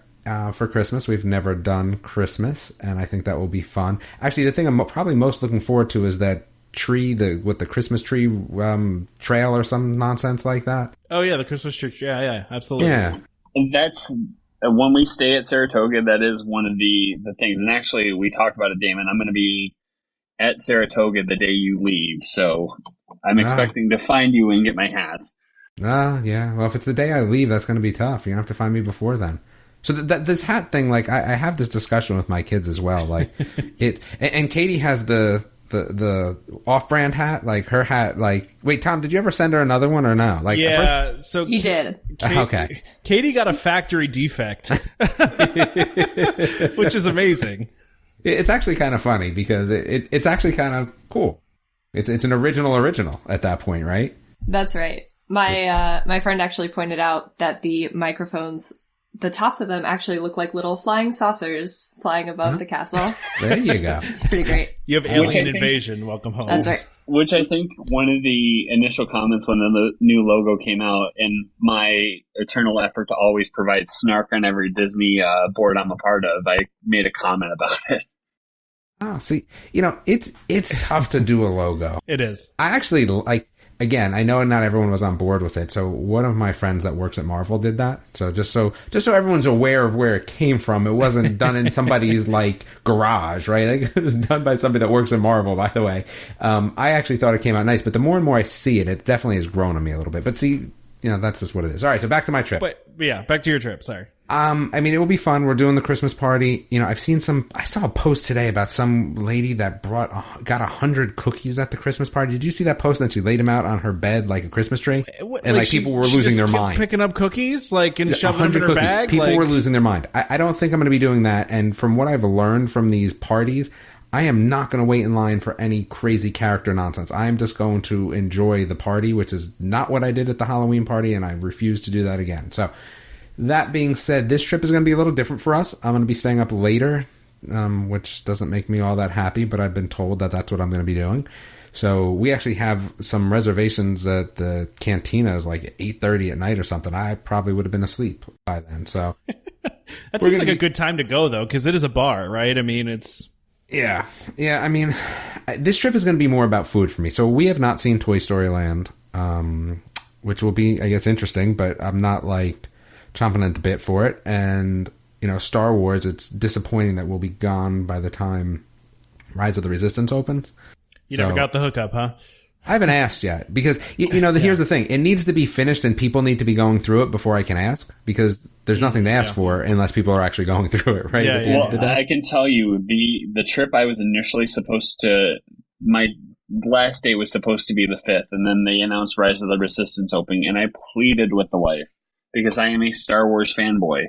for Christmas. We've never done Christmas, and I think that will be fun. Actually, the thing I'm probably most looking forward to is that tree, with the Christmas tree trail or some nonsense like that. Oh yeah, the Christmas tree. Yeah, absolutely. Yeah, and that's when we stay at Saratoga. That is one of the things. And actually, we talked about it, Damon. I'm going to be at Saratoga the day you leave, so I'm expecting to find you and get my hat. Yeah. Well, if it's the day I leave, that's going to be tough. You're going to have to find me before then. So this hat thing, like I have this discussion with my kids as well. Like and Katie has the off-brand hat, like her hat, like, wait, Tom, did you ever send her another one or no? Like, yeah, so he did. Okay. Katie got a factory defect, which is amazing. It's actually kind of funny because it's actually kind of cool. It's an original at that point, right? That's right. My friend actually pointed out that the microphones, the tops of them actually look like little flying saucers flying above the castle. There you go. It's pretty great. You have alien invasion. Welcome home. That's right. Which I think one of the initial comments when the new logo came out, in my eternal effort to always provide snark on every Disney board I'm a part of, I made a comment about it. Oh, see, it's tough to do a logo. It is. I actually again, I know not everyone was on board with it. So one of my friends that works at Marvel did that. So just so everyone's aware of where it came from, it wasn't done in somebody's like garage, right? Like, it was done by somebody that works at Marvel, by the way. I actually thought it came out nice, but the more and more I see it, it definitely has grown on me a little bit. But see, that's just what it is. All right, so back to my trip. But yeah, back to your trip. Sorry. I mean, it will be fun. We're doing the Christmas party. I saw a post today about some lady that got 100 cookies at the Christmas party. Did you see that post? And she laid them out on her bed like a Christmas tree? And like people were losing their mind. Picking up cookies, like, and shoving them in her bag? People were losing their mind. I don't think I'm going to be doing that. And from what I've learned from these parties, I am not going to wait in line for any crazy character nonsense. I am just going to enjoy the party, which is not what I did at the Halloween party, and I refuse to do that again. So, that being said, this trip is going to be a little different for us. I'm going to be staying up later, which doesn't make me all that happy, but I've been told that that's what I'm going to be doing. So we actually have some reservations at the cantina is like 8:30 at night or something. I probably would have been asleep by then. So that seems like a good time to go though, because it is a bar, right? I mean, it's yeah. I mean, this trip is going to be more about food for me. So we have not seen Toy Story Land, which will be, I guess, interesting. But I'm not like chomping at the bit for it. And Star Wars. It's disappointing that we'll be gone by the time Rise of the Resistance opens. You never got the hookup, huh? I haven't asked yet because, here's the thing. It needs to be finished and people need to be going through it before I can ask because there's nothing to ask for unless people are actually going through it, right? Well, I can tell you the trip I was initially supposed to, my last day was supposed to be the 5th, and then they announced Rise of the Resistance opening, and I pleaded with the wife because I am a Star Wars fanboy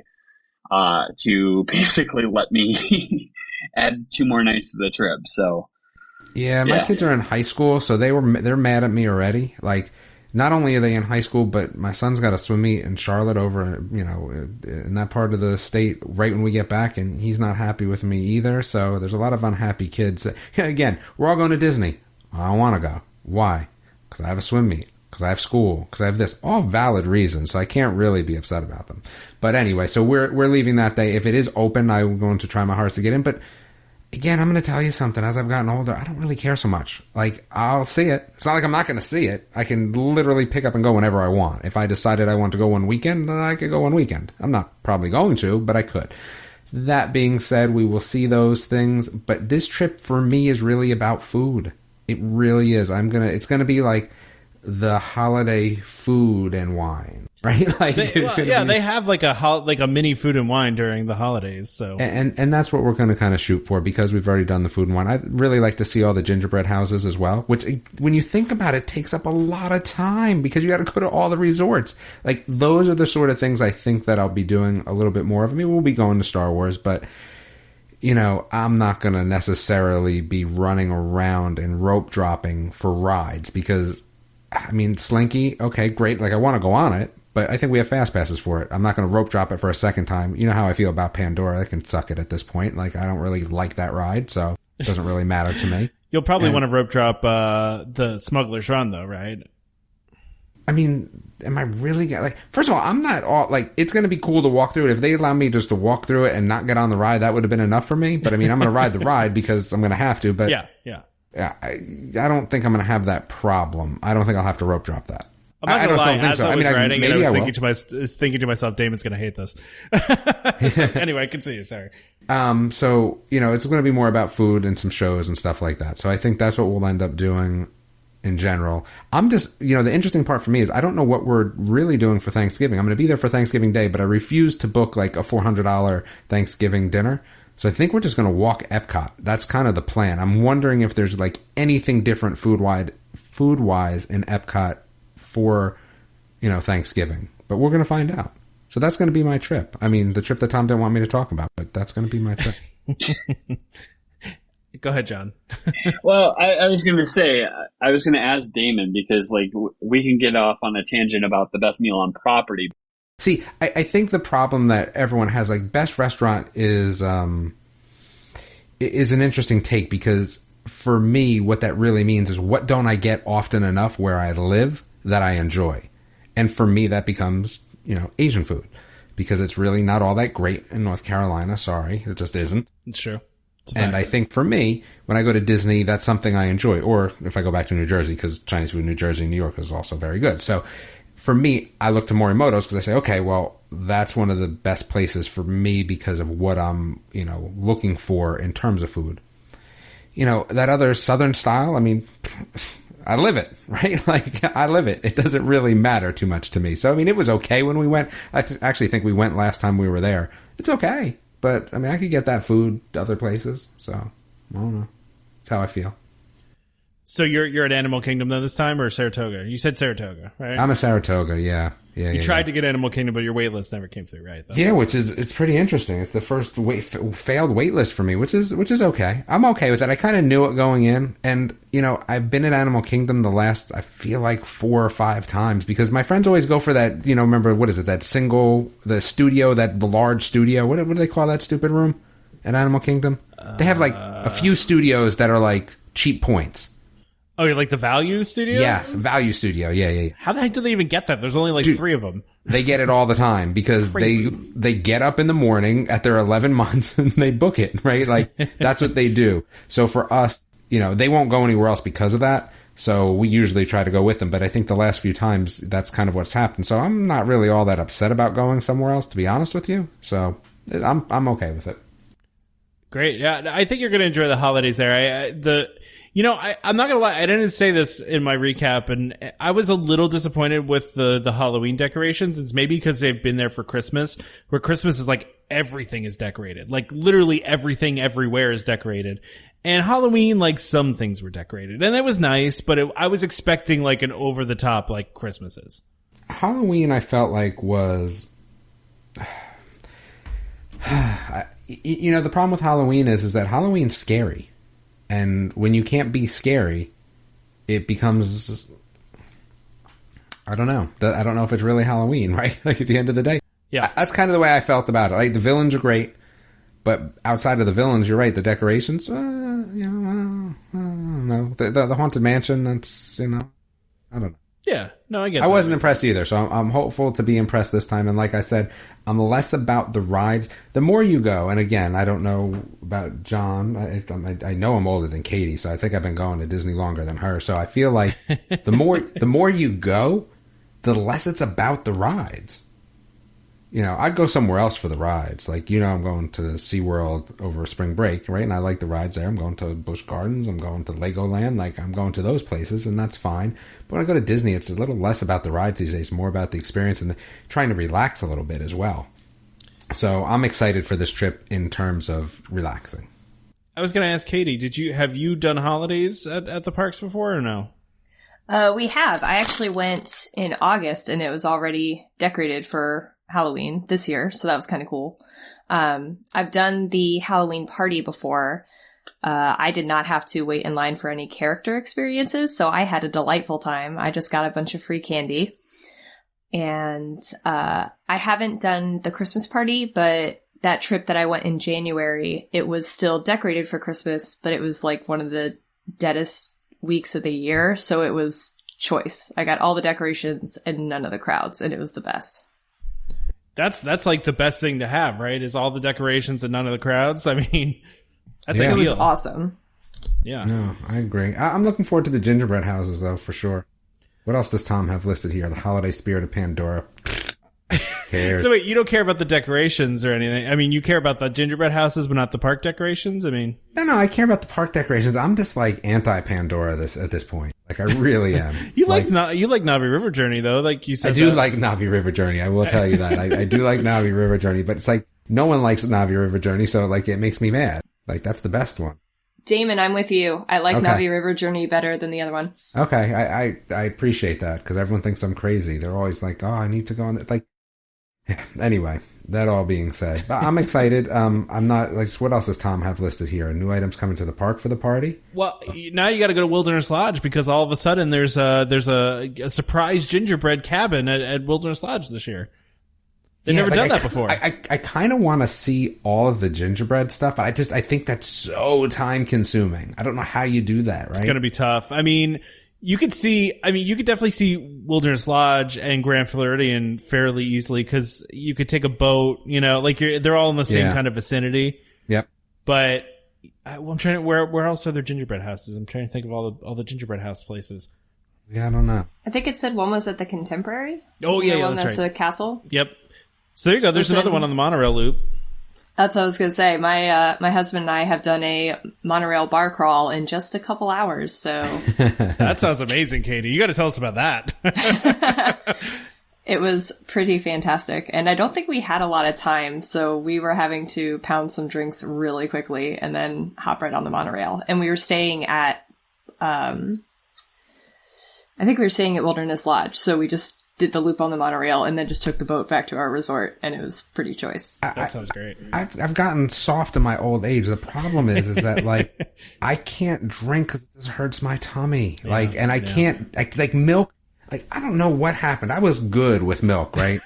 to basically let me add 2 more nights to the trip. So. Yeah, my kids are in high school, so they're mad at me already. Like, not only are they in high school, but my son's got a swim meet in Charlotte over, in that part of the state right when we get back, and he's not happy with me either. So there's a lot of unhappy kids. Again, we're all going to Disney. I don't want to go. Why? Because I have a swim meet. Because I have school. Because I have this. All valid reasons, so I can't really be upset about them. But anyway, so we're leaving that day. If it is open, I'm going to try my hardest to get in, but again, I'm going to tell you something. As I've gotten older, I don't really care so much. Like, I'll see it. It's not like I'm not going to see it. I can literally pick up and go whenever I want. If I decided I want to go one weekend, then I could go one weekend. I'm not probably going to, but I could. That being said, we will see those things. But this trip for me is really about food. It really is. It's going to be like the holiday food and wine, right? Like, they have like a mini food and wine during the holidays. So, and that's what we're going to kind of shoot for because we've already done the food and wine. I'd really like to see all the gingerbread houses as well, which when you think about it, takes up a lot of time because you got to go to all the resorts. Like, those are the sort of things I think that I'll be doing a little bit more of. I mean, we'll be going to Star Wars, but I'm not going to necessarily be running around and rope dropping for rides because, I mean, Slinky, okay, great. Like, I want to go on it, but I think we have fast passes for it. I'm not going to rope drop it for a second time. You know how I feel about Pandora. I can suck it at this point. Like, I don't really like that ride, so it doesn't really matter to me. You'll probably want to rope drop the Smuggler's Run, though, right? I mean, am I really like? First of all, I'm not all like. It's going to be cool to walk through it. If they allow me just to walk through it and not get on the ride, that would have been enough for me. But I mean, I'm going to ride the ride because I'm going to have to. But yeah. I don't think I'm going to have that problem. I don't think I'll have to rope drop that. I'm not going to lie. As I was writing it, I was thinking to myself, Damon's going to hate this. Anyway, I can see you. Sorry. So, it's going to be more about food and some shows and stuff like that. So I think that's what we'll end up doing in general. I'm just, the interesting part for me is I don't know what we're really doing for Thanksgiving. I'm going to be there for Thanksgiving Day, but I refuse to book like a $400 Thanksgiving dinner. So I think we're just going to walk Epcot. That's kind of the plan. I'm wondering if there's like anything different food-wise in Epcot for, Thanksgiving. But we're going to find out. So that's going to be my trip. I mean, the trip that Tom didn't want me to talk about, but that's going to be my trip. Go ahead, John. Well, I was going to say, I was going to ask Damon because like we can get off on a tangent about the best meal on property. See, I think the problem that everyone has, like, best restaurant is an interesting take because for me, what that really means is what don't I get often enough where I live that I enjoy? And for me, that becomes, Asian food because it's really not all that great in North Carolina. Sorry, it just isn't. It's true. And I think for me, when I go to Disney, that's something I enjoy. Or if I go back to New Jersey, because Chinese food in New Jersey and New York is also very good. So for me, I look to Morimoto's because I say, okay, well, that's one of the best places for me because of what I'm, looking for in terms of food. That other Southern style, I mean, I live it, right? Like, I live it. It doesn't really matter too much to me. So, I mean, it was okay when we went. I actually think we went last time we were there. It's okay. But, I mean, I could get that food other places. So, I don't know. That's how I feel. So you're at Animal Kingdom though this time, or Saratoga? You said Saratoga, right? I'm at Saratoga, yeah. You tried to get Animal Kingdom, but your wait list never came through, right? Yeah, it's pretty interesting. It's the first failed wait list for me, which is okay. I'm okay with that. I kind of knew it going in, and I've been at Animal Kingdom the last, I feel like 4 or 5 times because my friends always go for that. Remember what is it? The studio, the large studio. What do they call that stupid room at Animal Kingdom? They have like a few studios that are like cheap points. Oh, you're like the Value Studio? Yes, Value Studio. Yeah. How the heck do they even get that? There's only like 3 of them. They get it all the time because they get up in the morning at their 11 months and they book it, right? Like, that's what they do. So for us, they won't go anywhere else because of that. So we usually try to go with them. But I think the last few times, that's kind of what's happened. So I'm not really all that upset about going somewhere else, to be honest with you. So I'm okay with it. Great. Yeah, I think you're going to enjoy the holidays there. I'm not going to lie. I didn't say this in my recap, and I was a little disappointed with the Halloween decorations. It's maybe because they've been there for Christmas, where Christmas is like everything is decorated. Like literally everything everywhere is decorated. And Halloween, like some things were decorated. And it was nice, but I was expecting like an over the top like Christmas is. Halloween, I felt like was... the problem with Halloween is that Halloween's scary. And when you can't be scary, it becomes... I don't know. I don't know if it's really Halloween, right? Like at the end of the day. Yeah. That's kind of the way I felt about it. Like the villains are great, but outside of the villains, you're right. The decorations, I don't know. The Haunted Mansion, that's, I don't know. Yeah. No, I get it. I wasn't impressed either, so I'm hopeful to be impressed this time. And like I said, I'm less about the rides. The more you go, and again, I don't know about John. I know I'm older than Katie, so I think I've been going to Disney longer than her. So I feel like the more you go, the less it's about the rides. I'd go somewhere else for the rides. Like, I'm going to SeaWorld over spring break, right? And I like the rides there. I'm going to Busch Gardens. I'm going to Legoland. Like, I'm going to those places, and that's fine. But when I go to Disney, it's a little less about the rides these days, more about the experience and trying to relax a little bit as well. So I'm excited for this trip in terms of relaxing. I was going to ask Katie, have you done holidays at the parks before or no? We have. I actually went in August, and it was already decorated for Halloween this year, so that was kind of cool. I've done the Halloween party before. I did not have to wait in line for any character experiences, so I had a delightful time. I just got a bunch of free candy. And I haven't done the Christmas party, but that trip that I went in January, it was still decorated for Christmas, but it was like one of the deadest weeks of the year, so it was choice. I got all the decorations and none of the crowds, and it was the best. That's like the best thing to have, right? Is all the decorations and none of the crowds. I mean, that's It was ideal. awesome. Yeah. No, I agree. I'm looking forward to the gingerbread houses, though, for sure. What else does Tom have listed here? The Holiday Spirit of Pandora. So wait, you don't care about the decorations or anything? I mean, you care about the gingerbread houses, but not the park decorations? I mean... No, I care about the park decorations. I'm just like anti-Pandora at this point. Like, I really am. You like Navi River Journey, though, like you said. I do like Navi River Journey. I will tell you that. I do like Navi River Journey, but it's like, no one likes Navi River Journey, so like, it makes me mad. Like, that's the best one. Damon, I'm with you. I like Navi River Journey better than the other one. Okay, I appreciate that, because everyone thinks I'm crazy. They're always like, oh, I need to go on it. Like, anyway, that all being said, but I'm excited. I'm not like, what else does Tom have listed here? New items coming to the park for the party? Well, now you got to go to Wilderness Lodge because all of a sudden there's a surprise gingerbread cabin at Wilderness Lodge this year. They've never done that before. I kind of want to see all of the gingerbread stuff. I think that's so time consuming. I don't know how you do that, right? It's going to be tough. I mean, you could definitely see Wilderness Lodge and Grand Floridian fairly easily because you could take a boat, like they're all in the same kind of vicinity. Yep. But I'm trying to, where else are there gingerbread houses? I'm trying to think of all the gingerbread house places. Yeah, I don't know. I think it said one was at the Contemporary. Oh, Isn't yeah, there one that's a castle. Yep. So there you go. There's another one on the monorail loop. That's what I was going to say. My husband and I have done a monorail bar crawl in just a couple hours, so... That sounds amazing, Katie. You got to tell us about that. It was pretty fantastic, and I don't think we had a lot of time, so we were having to pound some drinks really quickly and then hop right on the monorail. And we were staying at... I think we were staying at Wilderness Lodge, so we just did the loop on the monorail and then just took the boat back to our resort, and it was pretty choice. That sounds great. I've gotten soft in my old age. The problem is that like I can't drink because this hurts my tummy. Yeah, like, and I can't like milk. Like, I don't know what happened. I was good with milk, right?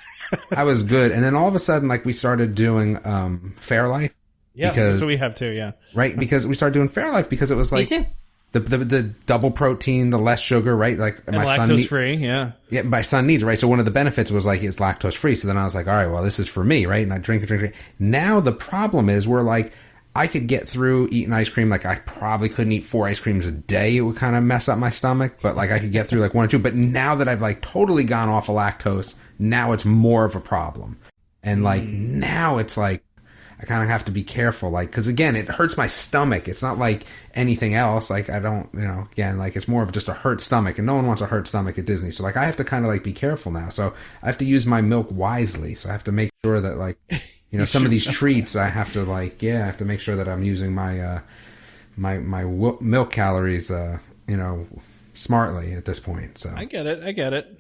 I was good, and then all of a sudden, like, we started doing Fairlife. Yeah, that's what we have too. Yeah, right. Because we started doing Fairlife because it was like, me too. The double protein, the less sugar, right? Like And my son lactose free, yeah. Yeah, my son needs it, right? So one of the benefits was like it's lactose free. So then I was like, all right, well, this is for me, right? And I drink it. Now the problem is we're like, I could get through eating ice cream. Like I probably couldn't eat 4 ice creams a day. It would kind of mess up my stomach, but like I could get through like 1 or 2. But now that I've like totally gone off of lactose, now it's more of a problem. And like now it's like, I kind of have to be careful, like, cause again, it hurts my stomach. It's not like anything else. Like, I don't, again, like, it's more of just a hurt stomach, and no one wants a hurt stomach at Disney. So, like, I have to kind of, like, be careful now. So, I have to use my milk wisely. So, I have to make sure that, like, some of these treats, I have to, like, I have to make sure that I'm using my, my milk calories, smartly at this point. So, I get it.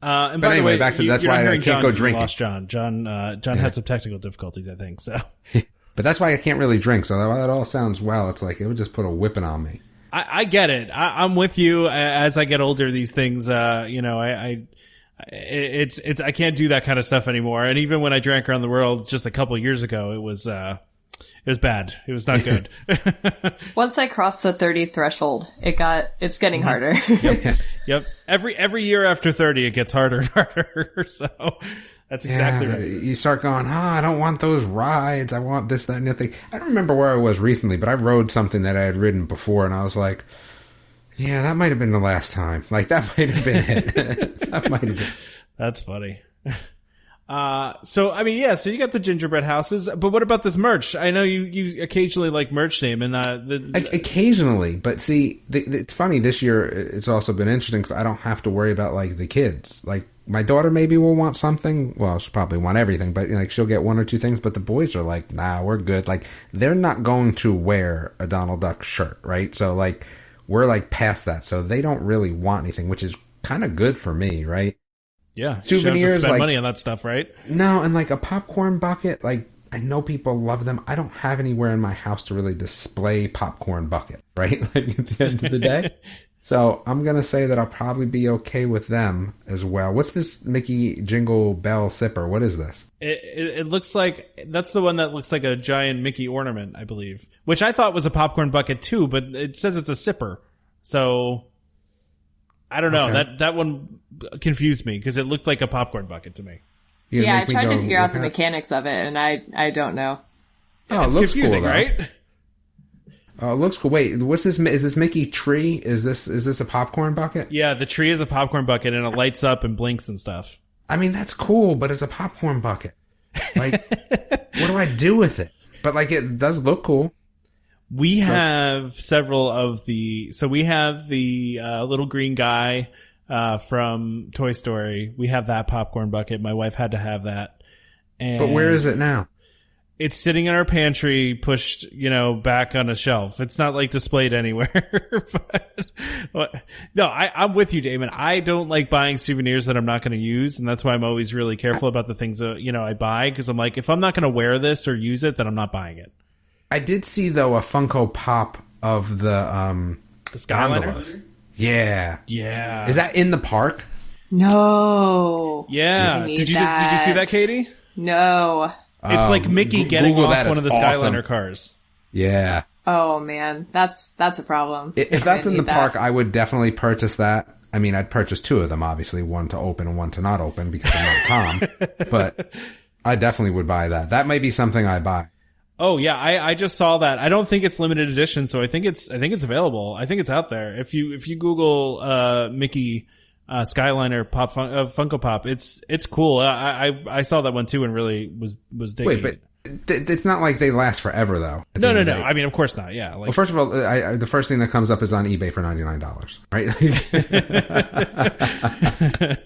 And but by anyway, the way, back to that's why I can't go drinking. Lost John. John had some technical difficulties, I think. So, but that's why I can't really drink. So that all sounds it's like it would just put a whipping on me. I get it. I'm with you. As I get older, these things, I can't do that kind of stuff anymore. And even when I drank around the world just a couple years ago, it was bad. It was not good. Once I crossed the 30 threshold, it's getting harder. Yep. Every year after 30, it gets harder and harder. So that's exactly right. You start going, I don't want those rides. I want this, that, and the other thing. I don't remember where I was recently, but I rode something that I had ridden before, and I was like, yeah, that might have been the last time. Like, that might have been it. That might have been. That's funny. So you got the gingerbread houses, but what about this merch? I know you occasionally like merch, Damon. Occasionally, but see, it's funny this year. It's also been interesting because I don't have to worry about like the kids. Like my daughter maybe will want something. Well, she'll probably want everything, but like she'll get 1 or 2 things. But the boys are like, nah, we're good. Like they're not going to wear a Donald Duck shirt, right? So like we're like past that. So they don't really want anything, which is kind of good for me, right? Yeah, souvenirs, you don't have to spend like, money on that stuff, right? No, and like a popcorn bucket, like I know people love them. I don't have anywhere in my house to really display popcorn bucket, right? Like at the end of the day. So I'm gonna say that I'll probably be okay with them as well. What's this Mickey Jingle Bell Sipper? What is this? It looks like that's the one that looks like a giant Mickey ornament, I believe, which I thought was a popcorn bucket too, but it says it's a sipper, so. I don't know. Okay. That one confused me because it looked like a popcorn bucket to me. Yeah, I tried to figure out the mechanics of it, and I don't know. Oh, it's it looks confusing, cool, right? Oh, it looks cool. Wait, what's this? Is this Mickey tree? Is this a popcorn bucket? Yeah, the tree is a popcorn bucket, and it lights up and blinks and stuff. I mean, that's cool, but it's a popcorn bucket. Like, what do I do with it? But like, it does look cool. We have several of so we have the little green guy from Toy Story. We have that popcorn bucket. My wife had to have that. But where is it now? It's sitting in our pantry, pushed, back on a shelf. It's not like displayed anywhere. But no, I'm with you, Damon. I don't like buying souvenirs that I'm not going to use, and that's why I'm always really careful about the things that I buy, because I'm like, if I'm not going to wear this or use it, then I'm not buying it. I did see though a Funko Pop of the Skyliner. Yeah. Yeah. Is that in the park? No. Yeah. Did you see that, Katie? No. It's like Mickey getting Google off one of the awesome. Skyliner cars. Yeah. Oh man, that's a problem. If that's in the park, I would definitely purchase that. I mean, I'd purchase 2 of them, obviously, one to open and one to not open because I'm not Tom. But I definitely would buy that. That might be something I buy. Oh yeah, I just saw that. I don't think it's limited edition, so I think it's available. I think it's out there. If you Google Mickey Skyliner Pop Funko Pop, it's cool. I saw that one too and really was digging. Wait, but it's not like they last forever though. No. I mean, of course not. Yeah. Well, first of all, the first thing that comes up is on eBay for $99, right?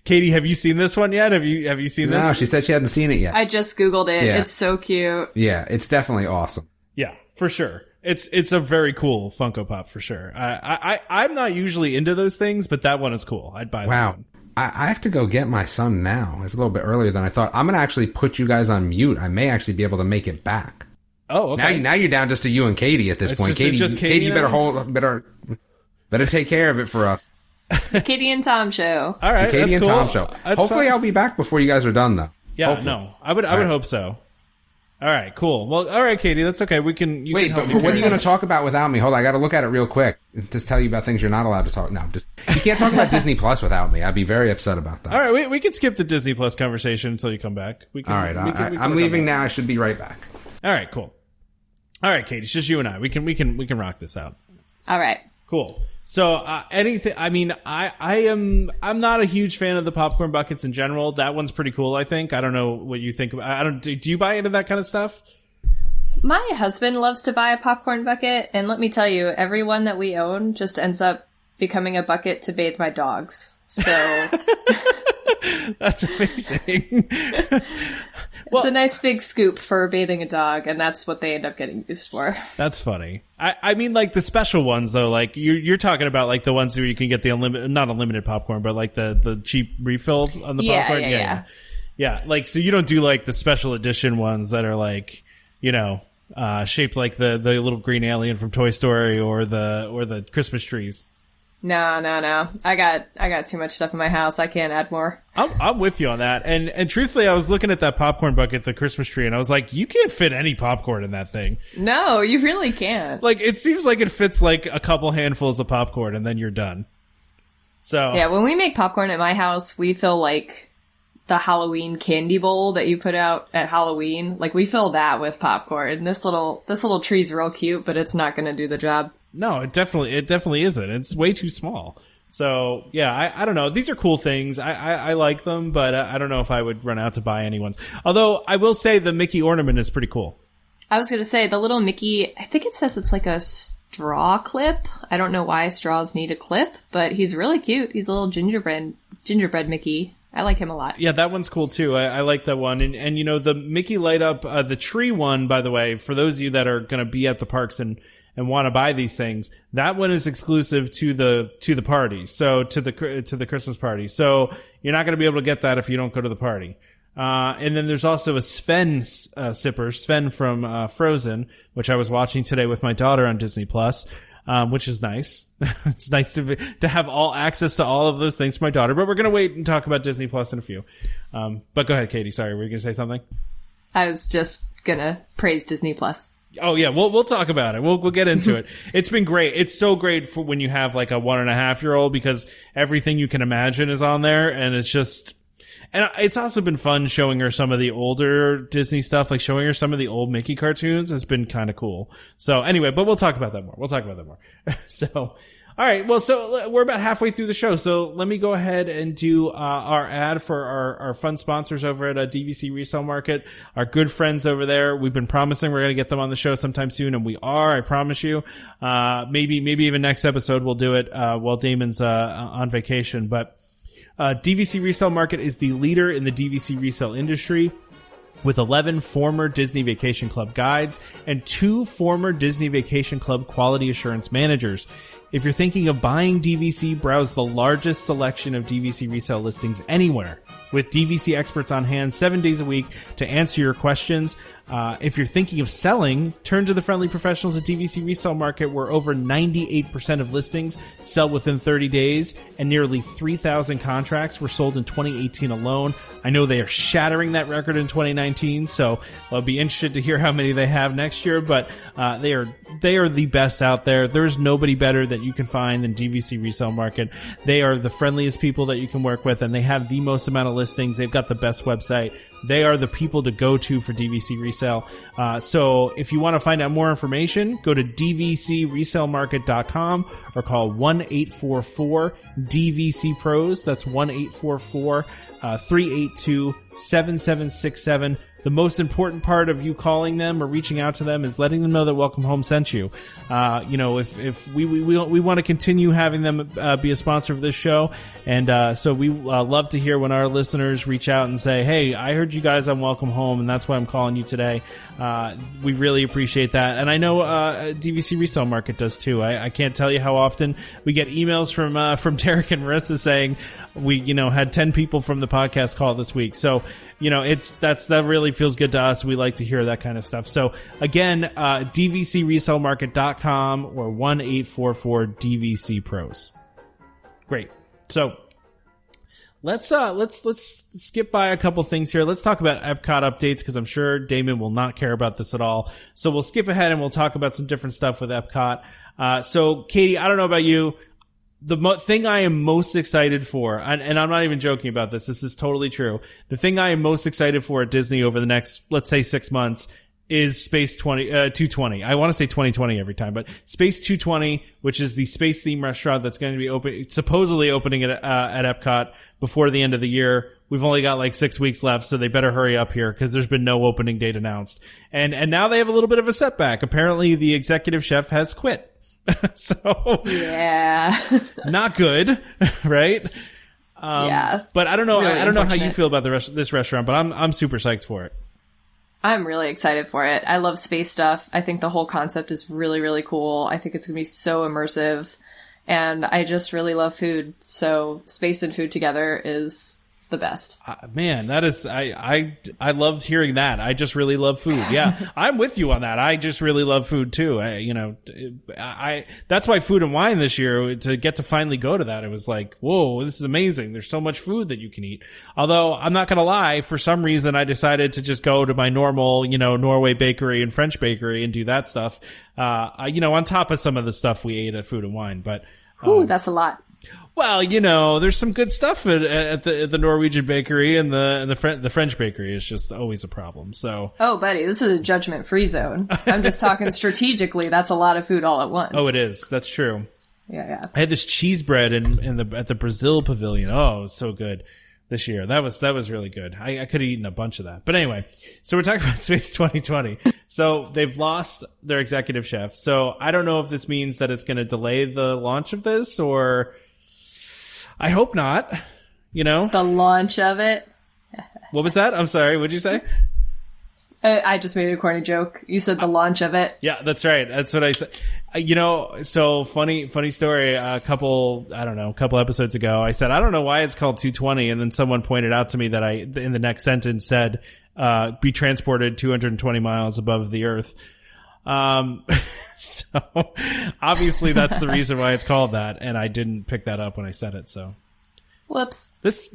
Katie, have you seen this one yet? Have you seen this? No, she said she hadn't seen it yet. I just Googled it. Yeah. It's so cute. Yeah, it's definitely awesome. Yeah, for sure. It's a very cool Funko Pop for sure. I'm not usually into those things, but that one is cool. I'd buy that one. I have to go get my son now. It's a little bit earlier than I thought. I'm going to actually put you guys on mute. I may actually be able to make it back. Oh, okay. Now you're down just to you and Katie at this point. Katie, you better take care of it for us. The Katie and Tom show. All right, the Katie and cool. Tom show. That's Hopefully fine. I'll be back before you guys are done though. Yeah, Hopefully. no. I would hope so. All right, cool. Well, all right, Katie, that's okay. Wait, but what are you going to talk about without me? Hold on, I got to look at it real quick. Just tell you about things you're not allowed to talk. No, you can't talk about Disney Plus without me. I'd be very upset about that. All right, we can skip the Disney Plus conversation until you come back. All right, I'm leaving now. I should be right back. All right, cool. All right, Katie, it's just you and I. We can rock this out. All right. Cool. So, anything, I mean, I'm not a huge fan of the popcorn buckets in general. That one's pretty cool, I think. I don't know what you think about, do you buy into that kind of stuff? My husband loves to buy a popcorn bucket, and let me tell you, every one that we own just ends up becoming a bucket to bathe my dogs. So. That's amazing. It's a nice big scoop for bathing a dog, and that's what they end up getting used for. That's funny. I mean, like the special ones though, like you're talking about like the ones where you can get the not unlimited popcorn, but like the cheap refill on the popcorn. Yeah. Like, so you don't do like the special edition ones that are like, shaped like the little green alien from Toy Story or the Christmas trees. No. I got too much stuff in my house. I can't add more. I'm with you on that. And truthfully, I was looking at that popcorn bucket, the Christmas tree, and I was like, you can't fit any popcorn in that thing. No, you really can't. Like, it seems like it fits like a couple handfuls of popcorn and then you're done. So. Yeah, when we make popcorn at my house, we fill like the Halloween candy bowl that you put out at Halloween. Like, we fill that with popcorn. This little tree's real cute, but it's not gonna do the job. No, it definitely isn't. It's way too small. So, yeah, I don't know. These are cool things. I like them, but I don't know if I would run out to buy any ones. Although, I will say the Mickey ornament is pretty cool. I was gonna say, the little Mickey, I think it says it's like a straw clip. I don't know why straws need a clip, but he's really cute. He's a little gingerbread Mickey. I like him a lot. Yeah, that one's cool too. I like that one. And the Mickey light up, the tree one, by the way, for those of you that are gonna be at the parks and want to buy these things, that one is exclusive to the party. So to the Christmas party. So you're not going to be able to get that if you don't go to the party. And then there's also a Sven sipper, Sven from Frozen, which I was watching today with my daughter on Disney Plus, which is nice. It's nice to have all access to all of those things for my daughter. But we're going to wait and talk about Disney Plus in a few. But go ahead, Katie. Sorry, were you going to say something? I was just going to praise Disney Plus. Oh yeah, we'll talk about it. We'll get into it. It's been great. It's so great for when you have like a 1.5-year-old because everything you can imagine is on there, and it's also been fun showing her some of the older Disney stuff, like showing her some of the old Mickey cartoons has been kind of cool. So anyway, but we'll talk about that more. So. All right. Well, so we're about halfway through the show. So let me go ahead and do our ad for our fun sponsors over at DVC Resale Market, our good friends over there. We've been promising we're going to get them on the show sometime soon, and we are. I promise you. Maybe even next episode we'll do it while Damon's on vacation. But DVC Resale Market is the leader in the DVC resale industry, with 11 former Disney Vacation Club guides and 2 former Disney Vacation Club quality assurance managers. If you're thinking of buying DVC, browse the largest selection of DVC resale listings anywhere, with DVC experts on hand 7 days a week to answer your questions. If you're thinking of selling, turn to the friendly professionals at DVC Resale Market, where over 98% of listings sell within 30 days, and nearly 3,000 contracts were sold in 2018 alone. I know they are shattering that record in 2019, so I'll be interested to hear how many they have next year, but they are the best out there. There's nobody better that you can find than DVC Resale Market. They are the friendliest people that you can work with, and they have the most amount of listings. They've got the best website. They are the people to go to for DVC resale. So if you want to find out more information, go to dvcresalemarket.com or call 1-844-DVC-PROS. That's 1-844-382-7767. The most important part of you calling them or reaching out to them is letting them know that Welcome Home sent you. If we want to continue having them be a sponsor of this show, and so we love to hear when our listeners reach out and say, "Hey, I heard you guys on Welcome Home, and that's why I'm calling you today." We really appreciate that, and I know DVC Resale Market does too. I can't tell you how often we get emails from Derek and Marissa saying we had 10 people from the podcast call this week. So that really feels good to us. We like to hear that kind of stuff. So again, dvcresalemarket.com or 1-844-DVC-PROS. Great. So Let's skip by a couple things here. Let's talk about Epcot updates because I'm sure Damon will not care about this at all. So we'll skip ahead and we'll talk about some different stuff with Epcot. So Katie, I don't know about you. The thing I am most excited for, and I'm not even joking about this. This is totally true. The thing I am most excited for at Disney over the next, let's say 6 months is Space 220. I want to say 2020 every time, but Space 220, which is the space theme restaurant that's going to be supposedly opening at Epcot before the end of the year. We've only got like 6 weeks left, so they better hurry up here because there's been no opening date announced. And now they have a little bit of a setback. Apparently the executive chef has quit. So yeah, not good, right? Yeah, but I don't know. Really I don't know how you feel about this restaurant, but I'm super psyched for it. I'm really excited for it. I love space stuff. I think the whole concept is really, really cool. I think it's going to be so immersive. And I just really love food. So space and food together is the best. Man, that is, I loved hearing that. I just really love food. Yeah, I'm with you on that. I just really love food too. That's why Food and Wine this year, to get to finally go to that, it was like, whoa, this is amazing. There's so much food that you can eat. Although I'm not going to lie, for some reason I decided to just go to my normal, Norway bakery and French bakery and do that stuff. On top of some of the stuff we ate at Food and Wine, but. Ooh, that's a lot. Well, there's some good stuff at the Norwegian bakery and the French bakery is just always a problem. So. Oh, buddy, this is a judgment-free zone. I'm just talking strategically. That's a lot of food all at once. Oh, it is. That's true. Yeah. I had this cheese bread at the Brazil Pavilion. Oh, it was so good this year. That was really good. I could have eaten a bunch of that. But anyway, so we're talking about Space 2020. So they've lost their executive chef. So I don't know if this means that it's going to delay the launch of this or. I hope not, The launch of it. What was that? I'm sorry. What'd you say? I just made a corny joke. You said the launch of it. Yeah, that's right. That's what I said. So funny story. A couple episodes ago, I said, I don't know why it's called 220. And then someone pointed out to me that in the next sentence said, be transported 220 miles above the earth. So obviously that's the reason why it's called that, and I didn't pick that up when I said it, so. Whoops. This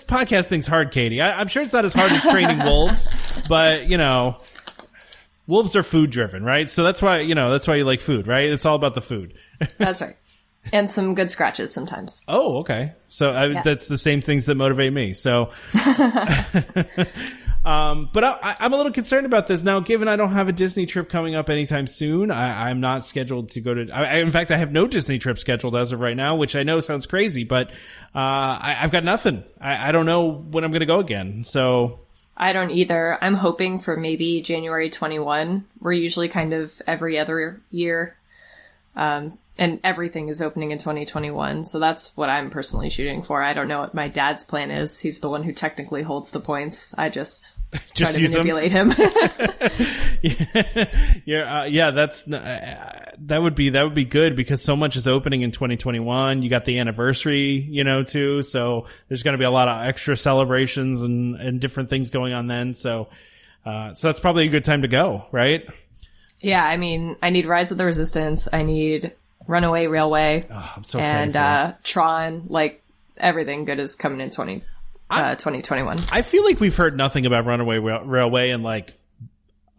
podcast thing's hard, Katie. I'm sure it's not as hard as training wolves, but wolves are food driven, right? So that's why you like food, right? It's all about the food. That's right. And some good scratches sometimes. Oh, okay. So that's the same things that motivate me. So, but I'm a little concerned about this now, given I don't have a Disney trip coming up anytime soon. I'm not scheduled to go to, in fact, I have no Disney trip scheduled as of right now, which I know sounds crazy, but, I've got nothing. I don't know when I'm going to go again. So. I don't either. I'm hoping for maybe January 21. We're usually kind of every other year. And everything is opening in 2021. So that's what I'm personally shooting for. I don't know what my dad's plan is. He's the one who technically holds the points. I just try to manipulate him. Yeah, that would be good because so much is opening in 2021. You got the anniversary, too. So there's going to be a lot of extra celebrations and different things going on then. So that's probably a good time to go, right? Yeah. I mean, I need Rise of the Resistance. I need Runaway Railway. Oh, I'm so excited and Tron, like everything good is coming in 2021. I feel like we've heard nothing about Runaway Railway in like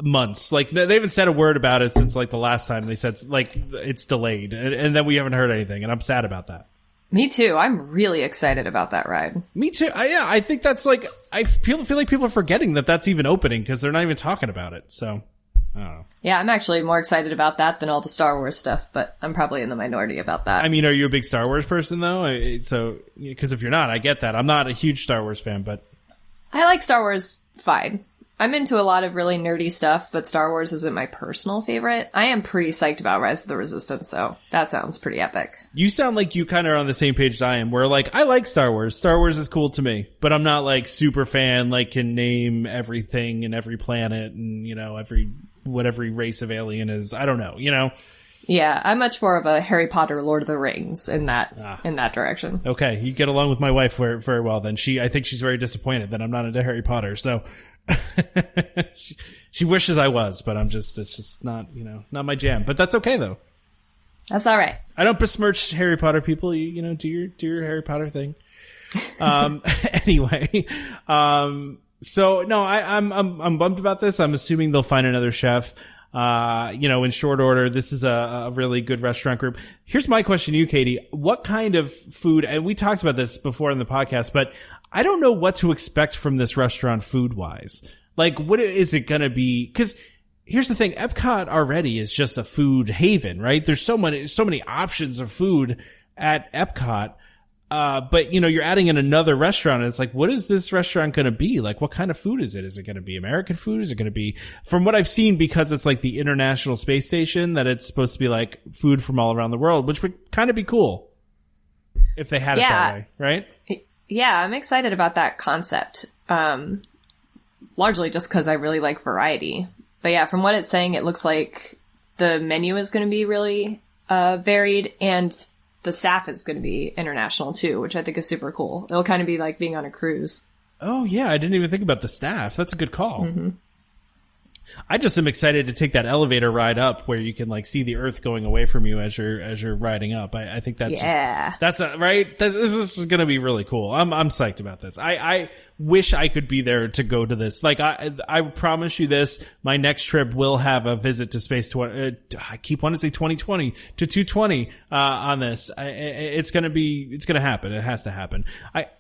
months. Like they haven't said a word about it since like the last time they said like it's delayed, and then we haven't heard anything, and I'm sad about that. Me too. I'm really excited about that ride. Me too. I think that's like I feel like people are forgetting that that's even opening because they're not even talking about it. So. Oh. Yeah, I'm actually more excited about that than all the Star Wars stuff, but I'm probably in the minority about that. I mean, are you a big Star Wars person though? So, because if you're not, I get that. I'm not a huge Star Wars fan, but I like Star Wars fine. I'm into a lot of really nerdy stuff, but Star Wars isn't my personal favorite. I am pretty psyched about Rise of the Resistance though. That sounds pretty epic. You sound like you kind of are on the same page as I am, where like, I like Star Wars. Star Wars is cool to me, but I'm not like super fan, like can name everything and every planet and, what every race of alien is. I don't know, Yeah, I'm much more of a Harry Potter, Lord of the Rings in that direction. Okay, you get along with my wife very well then. I think she's very disappointed that I'm not into Harry Potter, so she wishes I was, but it's just not, not my jam. But that's okay though. That's all right. I don't besmirch Harry Potter people. Do your Harry Potter thing. Anyway, so no, I'm bummed about this. I'm assuming they'll find another chef, in short order. This is a really good restaurant group. Here's my question to you, Katie. What kind of food, and we talked about this before in the podcast, but I don't know what to expect from this restaurant food wise. Like, what is it going to be? Cause here's the thing. Epcot already is just a food haven, right? There's so many options of food at Epcot. But you're adding in another restaurant and it's like, what is this restaurant going to be? Like, what kind of food is it? Is it going to be American food? Is it going to be, from what I've seen, because it's like the International Space Station, that it's supposed to be like food from all around the world, which would kind of be cool if they had it that way, right? Yeah, I'm excited about that concept. Largely just because I really like variety. But yeah, from what it's saying, it looks like the menu is going to be really varied, and the staff is going to be international too, which I think is super cool. It'll kind of be like being on a cruise. Oh yeah, I didn't even think about the staff. That's a good call. Mm-hmm. I just am excited to take that elevator ride up where you can like see the Earth going away from you as you're riding up. I think that's right. This is going to be really cool. I'm psyched about this. I wish I could be there to go to this. Like I promise you this, my next trip will have a visit to space. I keep wanting to say 2020 to 220 on this. It's going to happen. It has to happen.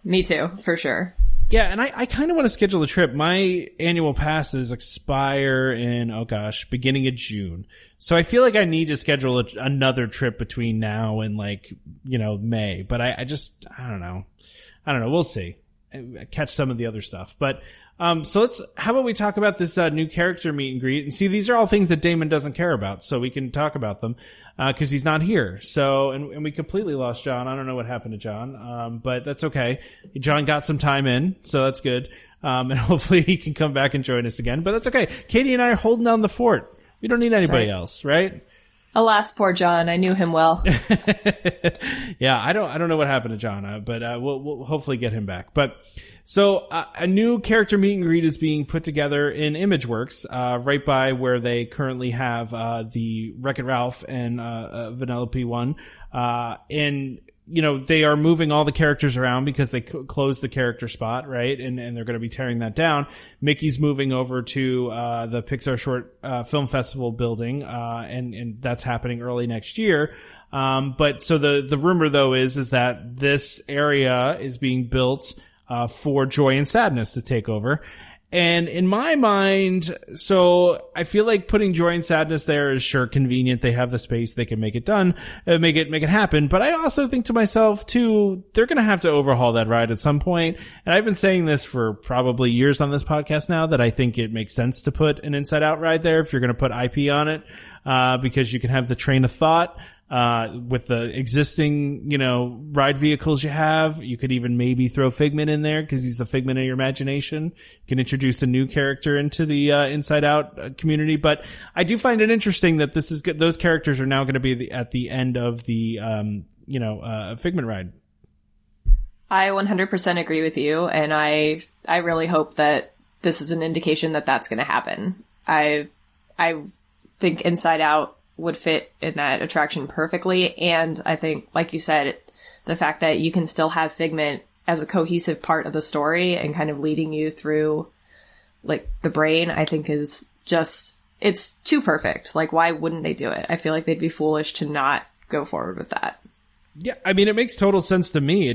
Me too, for sure. Yeah, and I kind of want to schedule a trip. My annual passes expire in, beginning of June. So I feel like I need to schedule another trip between now and May. But I don't know. We'll see. Catch some of the other stuff. But, so how about we talk about this, new character meet and greet? And see, these are all things that Damon doesn't care about, so we can talk about them, cause he's not here. So, and we completely lost John. I don't know what happened to John, but that's okay. John got some time in, so that's good. And hopefully he can come back and join us again, but that's okay. Katie and I are holding down the fort. We don't need anybody else, right? Alas, poor John. I knew him well. Yeah, I don't know what happened to John, but we'll hopefully get him back. But so a new character meet and greet is being put together in ImageWorks, right by where they currently have the Wreck-It Ralph and Vanellope one, and they are moving all the characters around because they closed the character spot, right? And they're going to be tearing that down. Mickey's moving over to the Pixar Short Film Festival building, and that's happening early next year. But so the rumor though is that this area is being built for Joy and Sadness to take over. And in my mind, so I feel like putting Joy and Sadness there is sure convenient. They have the space. They can make it done, make it happen. But I also think to myself too, they're going to have to overhaul that ride at some point. And I've been saying this for probably years on this podcast now, that I think it makes sense to put an Inside Out ride there if you're going to put IP on it, because you can have the train of thought. With the existing, ride vehicles you have. You could even maybe throw Figment in there because he's the figment of your imagination. You can introduce a new character into the Inside Out community. But I do find it interesting that this is good. Those characters are now going to be at the end of the Figment ride. I 100% agree with you, and I really hope that this is an indication that that's going to happen. I think Inside Out would fit in that attraction perfectly. And I think, like you said, the fact that you can still have Figment as a cohesive part of the story and kind of leading you through like the brain, I think is just, it's too perfect. Like, why wouldn't they do it? I feel like they'd be foolish to not go forward with that. Yeah. I mean, it makes total sense to me.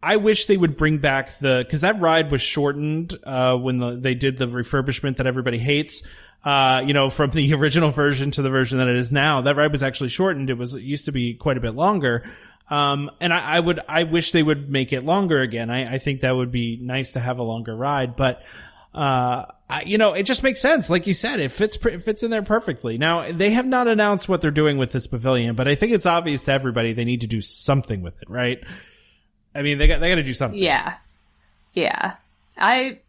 I wish they would bring back cause that ride was shortened, when they did the refurbishment that everybody hates. From the original version to the version that it is now, that ride was actually shortened. It used to be quite a bit longer. And I wish they would make it longer again. I think that would be nice to have a longer ride, but, it just makes sense. Like you said, it fits in there perfectly. Now, they have not announced what they're doing with this pavilion, but I think it's obvious to everybody they need to do something with it, right? I mean, they got to do something. Yeah. Yeah. I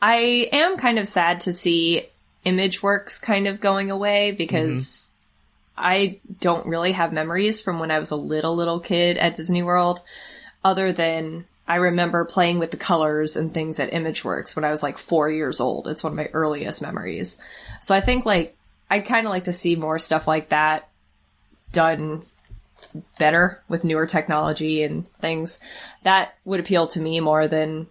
am kind of sad to see ImageWorks kind of going away because I don't really have memories from when I was a little kid at Disney World, other than I remember playing with the colors and things at ImageWorks when I was like 4 years old. It's one of my earliest memories. So I think I'd kind of like to see more stuff like that done better with newer technology and things, that would appeal to me more than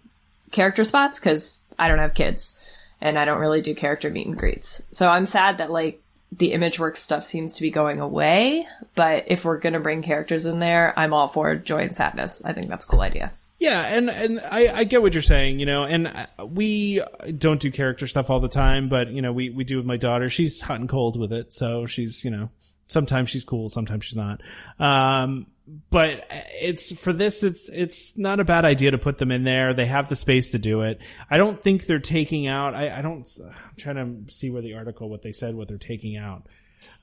character spots, because I don't have kids and I don't really do character meet and greets. So I'm sad that like the ImageWorks stuff seems to be going away, but if we're going to bring characters in there, I'm all for joy and sadness. I think that's a cool idea. Yeah, and I get what you're saying, you know, and we don't do character stuff all the time, but, you know, we do with my daughter. She's hot and cold with it, so she's, you know, sometimes she's cool, sometimes she's not. But it's not a bad idea to put them in there. They have the space to do it. I don't think they're taking out, I'm trying to see where the article, what they said, what they're taking out,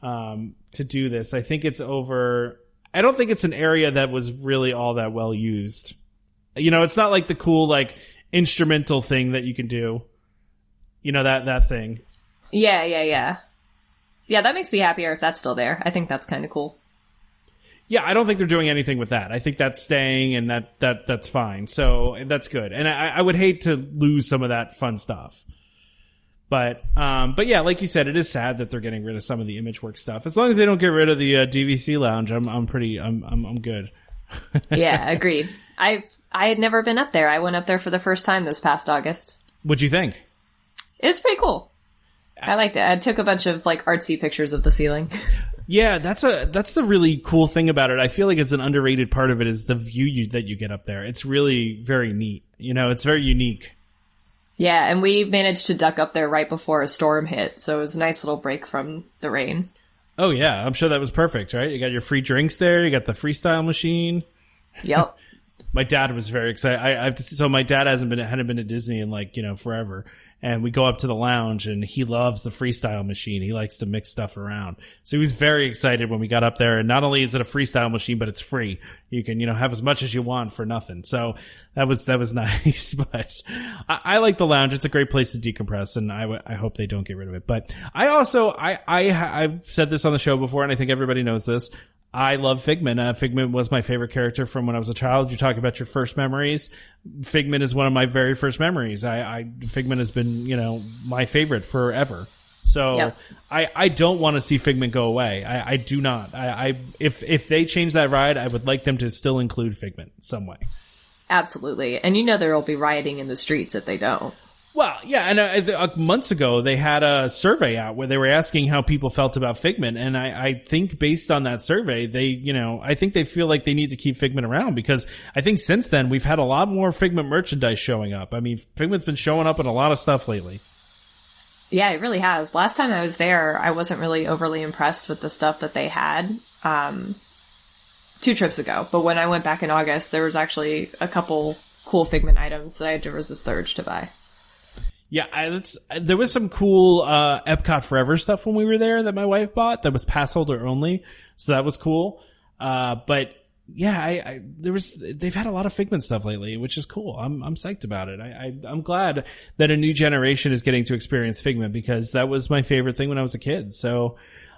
to do this. I think it's over, I don't think it's an area that was really all that well used. You know, it's not like the cool, like, instrumental thing that you can do. You know, that thing. Yeah. Yeah, that makes me happier if that's still there. I think that's kind of cool. Yeah, I don't think they're doing anything with that. I think that's staying, and that's fine. So that's good. And I would hate to lose some of that fun stuff. But yeah, like you said, it is sad that they're getting rid of some of the ImageWorks stuff. As long as they don't get rid of the DVC lounge, I'm good. Yeah, agreed. I had never been up there. I went up there for the first time this past August. What'd you think? It's pretty cool. I liked it. I took a bunch of like artsy pictures of the ceiling. Yeah, that's the really cool thing about it. I feel like it's an underrated part of it is the view that you get up there. It's really very neat. You know, it's very unique. Yeah, and we managed to duck up there right before a storm hit, so it was a nice little break from the rain. Oh yeah, I'm sure that was perfect, right? You got your free drinks there, you got the freestyle machine. Yep. My dad was very excited. So my dad hadn't been to Disney in like, you know, forever. And we go up to the lounge and he loves the freestyle machine. He likes to mix stuff around. So he was very excited when we got up there. And not only is it a freestyle machine, but it's free. You can, you know, have as much as you want for nothing. So that was nice. But I like the lounge. It's a great place to decompress, and I hope they don't get rid of it. But I also, I've said this on the show before, and I think everybody knows this. I love Figment. Figment was my favorite character from when I was a child. You talk about your first memories. Figment is one of my very first memories. Figment has been, you know, my favorite forever. So yep. I don't want to see Figment go away. I do not. If they change that ride, I would like them to still include Figment some way. Absolutely. And you know there will be rioting in the streets if they don't. Well, yeah, and months ago they had a survey out where they were asking how people felt about Figment, and I think based on that survey, I think they feel like they need to keep Figment around, because I think since then we've had a lot more Figment merchandise showing up. I mean, Figment's been showing up in a lot of stuff lately. Yeah, it really has. Last time I was there, I wasn't really overly impressed with the stuff that they had 2 trips ago, but when I went back in August, there was actually a couple cool Figment items that I had to resist the urge to buy. Yeah, there was some cool Epcot Forever stuff when we were there that my wife bought that was pass holder only, so that was cool. But yeah, they've had a lot of Figment stuff lately, which is cool. I'm psyched about it. I'm glad that a new generation is getting to experience Figment, because that was my favorite thing when I was a kid. So,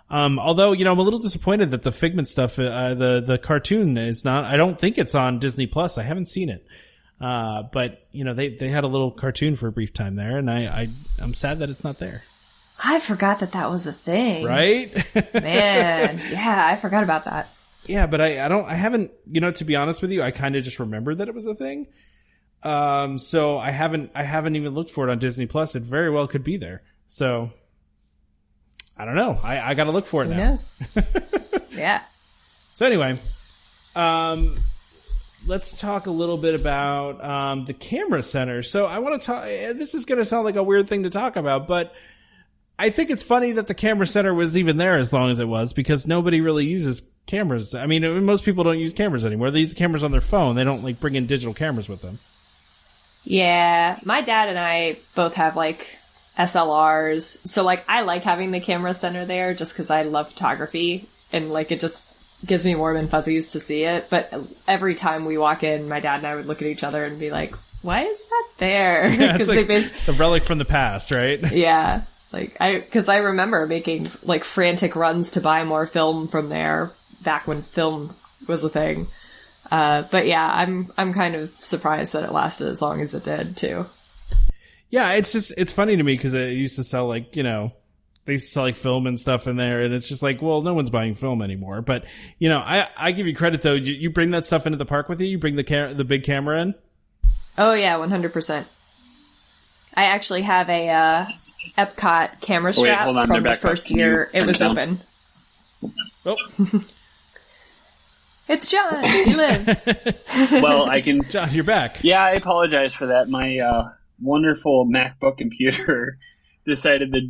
although, you know, I'm a little disappointed that the Figment stuff, the cartoon is not, I don't think it's on Disney Plus. I haven't seen it. But you know, they had a little cartoon for a brief time there, and I'm sad that it's not there. I forgot that was a thing. Right? Man. Yeah, I forgot about that. Yeah, but I haven't, you know, to be honest with you, I kind of just remembered that it was a thing. So I haven't even looked for it on Disney Plus. It very well could be there. So I don't know. I gotta look for it now. Who knows? Yeah. So anyway, let's talk a little bit about the camera center. So I want to talk, this is going to sound like a weird thing to talk about, but I think it's funny that the camera center was even there as long as it was, because nobody really uses cameras. I mean, most people don't use cameras anymore. They use cameras on their phone. They don't like bring in digital cameras with them. Yeah, my dad and I both have like SLRs. So like I like having the camera center there just because I love photography, and like it just gives me warm and fuzzies to see it. But every time we walk in, my dad and I would look at each other and be like, why is that there? Yeah, it's like a relic from the past, right? Yeah. Like cause I remember making like frantic runs to buy more film from there back when film was a thing. But yeah, I'm kind of surprised that it lasted as long as it did too. Yeah, it's funny to me because it used to sell like, you know, they used to sell like film and stuff in there, and it's just like, well, no one's buying film anymore. But you know, I give you credit though. You bring that stuff into the park with you. You bring the big camera in. Oh yeah, 100%. I actually have a Epcot camera strap from the first year it was open. Oh. It's John. He lives. Well, I can. John, you're back. Yeah, I apologize for that. My wonderful MacBook computer decided to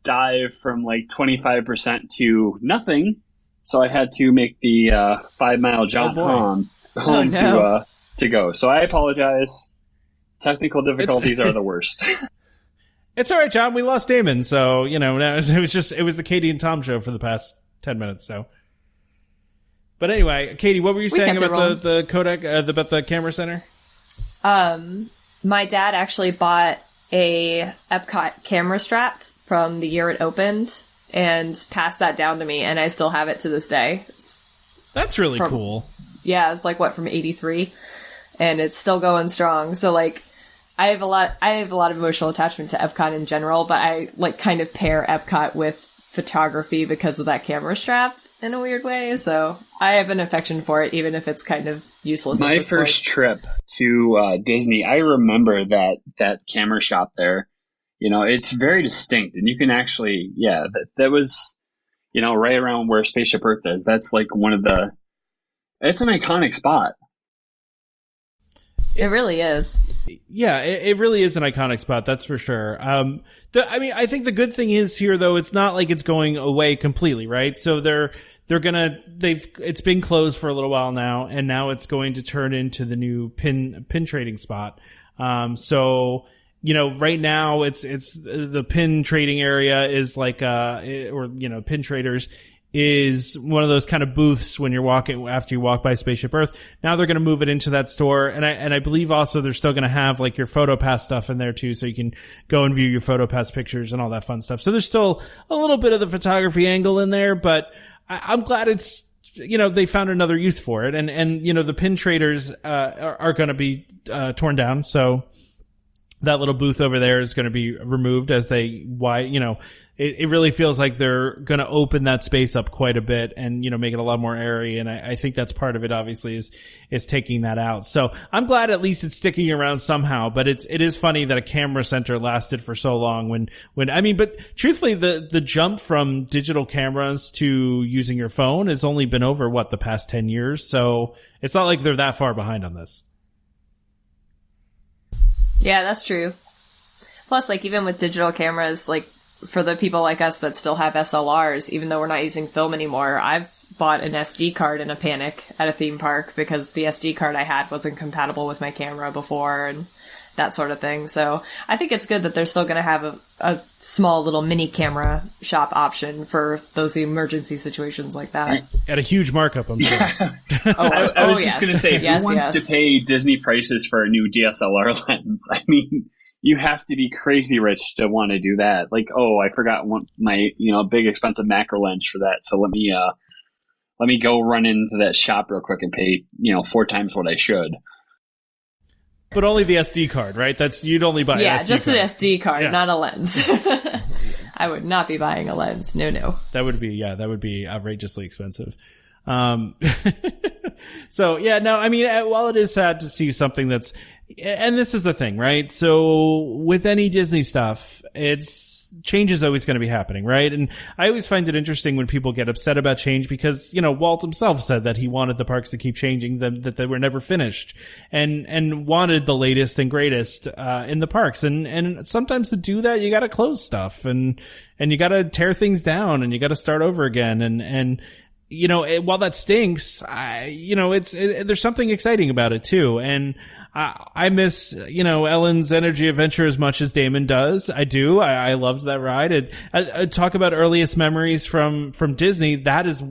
dive from like 25% to nothing, so I had to make the 5-mile jaunt home to go. So I apologize. Technical difficulties are the worst. It's all right, John. We lost Damon, so you know it was the Katie and Tom show for the past 10 minutes. So, but anyway, Katie, what were you saying about the Kodak about the camera center? My dad actually bought a Epcot camera strap from the year it opened and passed that down to me, and I still have it to this day. That's really cool. Yeah, it's like from 83, and it's still going strong. So like, I have a lot of emotional attachment to Epcot in general, but I like kind of pair Epcot with photography because of that camera strap in a weird way. So I have an affection for it, even if it's kind of useless. My first trip to Disney, I remember that camera shop there. You know, it's very distinct, and you can actually, that was, you know, right around where Spaceship Earth is. That's like it's an iconic spot. It really is. Yeah, it really is an iconic spot. That's for sure. I think the good thing is here though, it's not like it's going away completely, right? So it's been closed for a little while now, and now it's going to turn into the new pin trading spot. So, you know, right now it's the pin trading area is like, pin traders is one of those kind of booths when you're walking, after you walk by Spaceship Earth. Now they're going to move it into that store. And I believe also they're still going to have like your PhotoPass stuff in there too. So you can go and view your PhotoPass pictures and all that fun stuff. So there's still a little bit of the photography angle in there, but I'm glad it's, you know, they found another use for it. And, you know, the pin traders, are going to be, torn down. So that little booth over there is going to be removed as it really feels like they're going to open that space up quite a bit and, you know, make it a lot more airy. And I think that's part of it, obviously, is taking that out. So I'm glad at least it's sticking around somehow, but it is funny that a camera center lasted for so long but truthfully, the jump from digital cameras to using your phone has only been over the past 10 years. So it's not like they're that far behind on this. Yeah, that's true. Plus, like, even with digital cameras, like, for the people like us that still have SLRs, even though we're not using film anymore, I've bought an SD card in a panic at a theme park because the SD card I had wasn't compatible with my camera before and that sort of thing. So I think it's good that they're still going to have a small little mini camera shop option for those emergency situations like that. At a huge markup, I'm sure. I was just going to say, who wants to pay Disney prices for a new DSLR lens? I mean, you have to be crazy rich to want to do that. Like, I forgot my, big expensive macro lens for that. So let me go run into that shop real quick and pay, 4 times what I should. But only the SD card, right? You'd only buy an SD card. Yeah, just an SD card, not a lens. I would not be buying a lens. No. That would be outrageously expensive. So while it is sad to see something and this is the thing, right? So with any Disney stuff, change is always going to be happening, right? And I always find it interesting when people get upset about change because, Walt himself said that he wanted the parks to keep changing, that they were never finished and wanted the latest and greatest, in the parks. And sometimes to do that, you got to close stuff and you got to tear things down and you got to start over again. And while that stinks, there's something exciting about it too. And I miss, Ellen's Energy Adventure as much as Damon does. I do. I loved that ride. I talk about earliest memories from Disney. That is,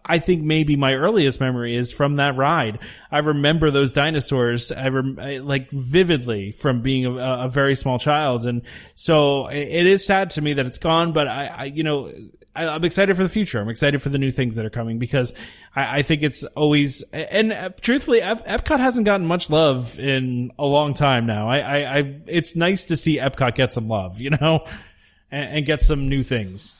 I think maybe my earliest memory is from that ride. I remember those dinosaurs, vividly from being a very small child. And so it is sad to me that it's gone, but I'm excited for the future. I'm excited for the new things that are coming because I think it's always, and truthfully, Epcot hasn't gotten much love in a long time now. It's nice to see Epcot get some love, and get some new things.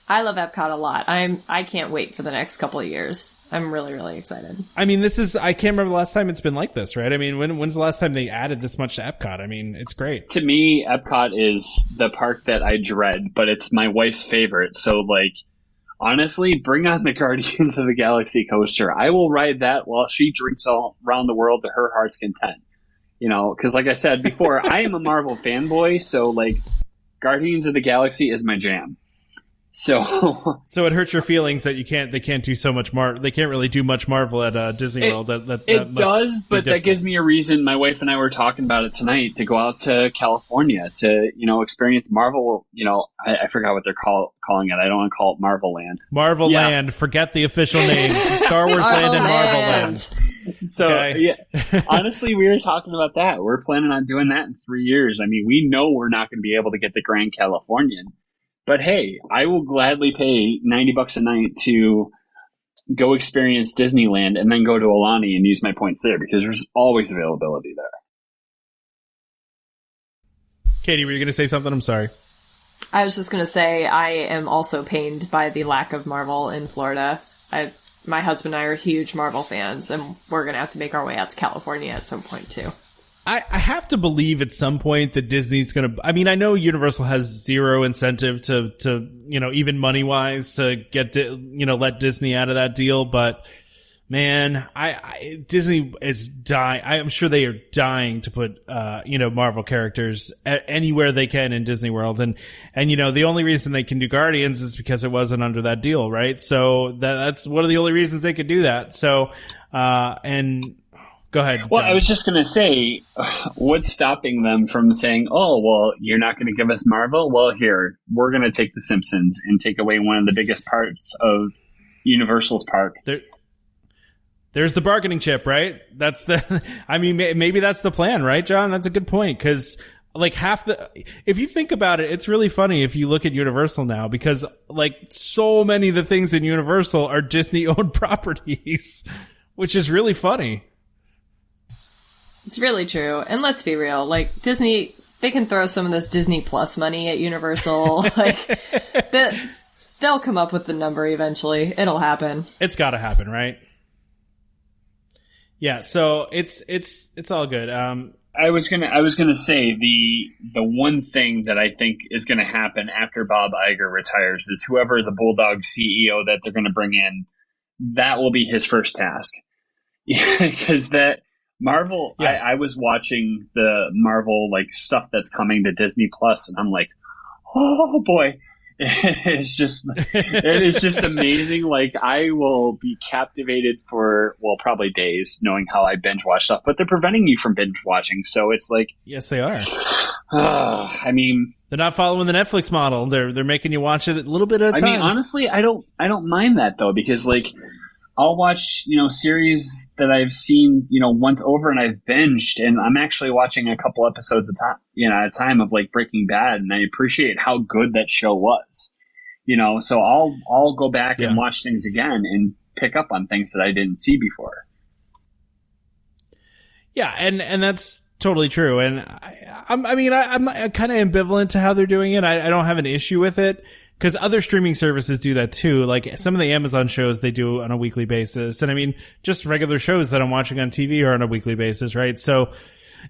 I love Epcot a lot. I can't wait for the next couple of years. I'm really, really excited. I mean, I can't remember the last time it's been like this, right? I mean, when's the last time they added this much to Epcot? I mean, it's great. To me, Epcot is the park that I dread, but it's my wife's favorite. So, like, honestly, bring on the Guardians of the Galaxy coaster. I will ride that while she drinks all around the world to her heart's content. You know, because like I said before, I am a Marvel fanboy, so, like, Guardians of the Galaxy is my jam. So it hurts your feelings that they can't do so much they can't really do much Marvel at Disney World. It does, but that gives me a reason. My wife and I were talking about it tonight to go out to California to, you know, experience Marvel. You know, I forgot what they're calling it. I don't want to call it Marvel Land. Marvel Land. Forget the official names. Star Wars Land and Marvel Land. So okay. Yeah, honestly, we were talking about that. We're planning on doing that in 3 years. I mean, we know we're not going to be able to get the Grand Californian. But hey, I will gladly pay $90 a night to go experience Disneyland and then go to Alani and use my points there because there's always availability there. Katie, were you going to say something? I'm sorry. I was just going to say I am also pained by the lack of Marvel in Florida. My husband and I are huge Marvel fans, and we're going to have to make our way out to California at some point too. I have to believe at some point that Disney's going to, I mean, I know Universal has zero incentive to, you know, even money wise to get, let Disney out of that deal. But man, Disney is dying. I'm sure they are dying to put, Marvel characters anywhere they can in Disney World. And, the only reason they can do Guardians is because it wasn't under that deal, right? So that's one of the only reasons they could do that. So, go ahead, John. Well, I was just going to say, what's stopping them from saying, oh, well, you're not going to give us Marvel? Well, here, we're going to take The Simpsons and take away one of the biggest parts of Universal's park. There's the bargaining chip, right? Maybe that's the plan, right, John? That's a good point. Cause like if you think about it, it's really funny if you look at Universal now because like so many of the things in Universal are Disney owned properties, which is really funny. It's really true. And let's be real, like Disney, they can throw some of this Disney Plus money at Universal. Like they'll come up with the number eventually. It'll happen. It's got to happen, right? Yeah, so it's all good. I was gonna say the one thing that I think is gonna happen after Bob Iger retires is whoever the Bulldog CEO that they're gonna bring in, that will be his first task. Because that Marvel, yeah. I was watching the Marvel like stuff that's coming to Disney Plus, and I'm like, oh boy, it is just amazing. Like I will be captivated for probably days, knowing how I binge watch stuff. But they're preventing you from binge watching, so it's like, yes, they are. I mean, they're not following the Netflix model. They're making you watch it a little bit at a time. I mean, honestly, I don't mind that though, because like. I'll watch, series that I've seen, once over and I've binged, and I'm actually watching a couple episodes at a time of like Breaking Bad, and I appreciate how good that show was, so I'll go back and watch things again and pick up on things that I didn't see before. Yeah. And that's totally true. And I'm kind of ambivalent to how they're doing it. I don't have an issue with it. Because other streaming services do that too. Like some of the Amazon shows they do on a weekly basis. And I mean, just regular shows that I'm watching on TV are on a weekly basis, right? So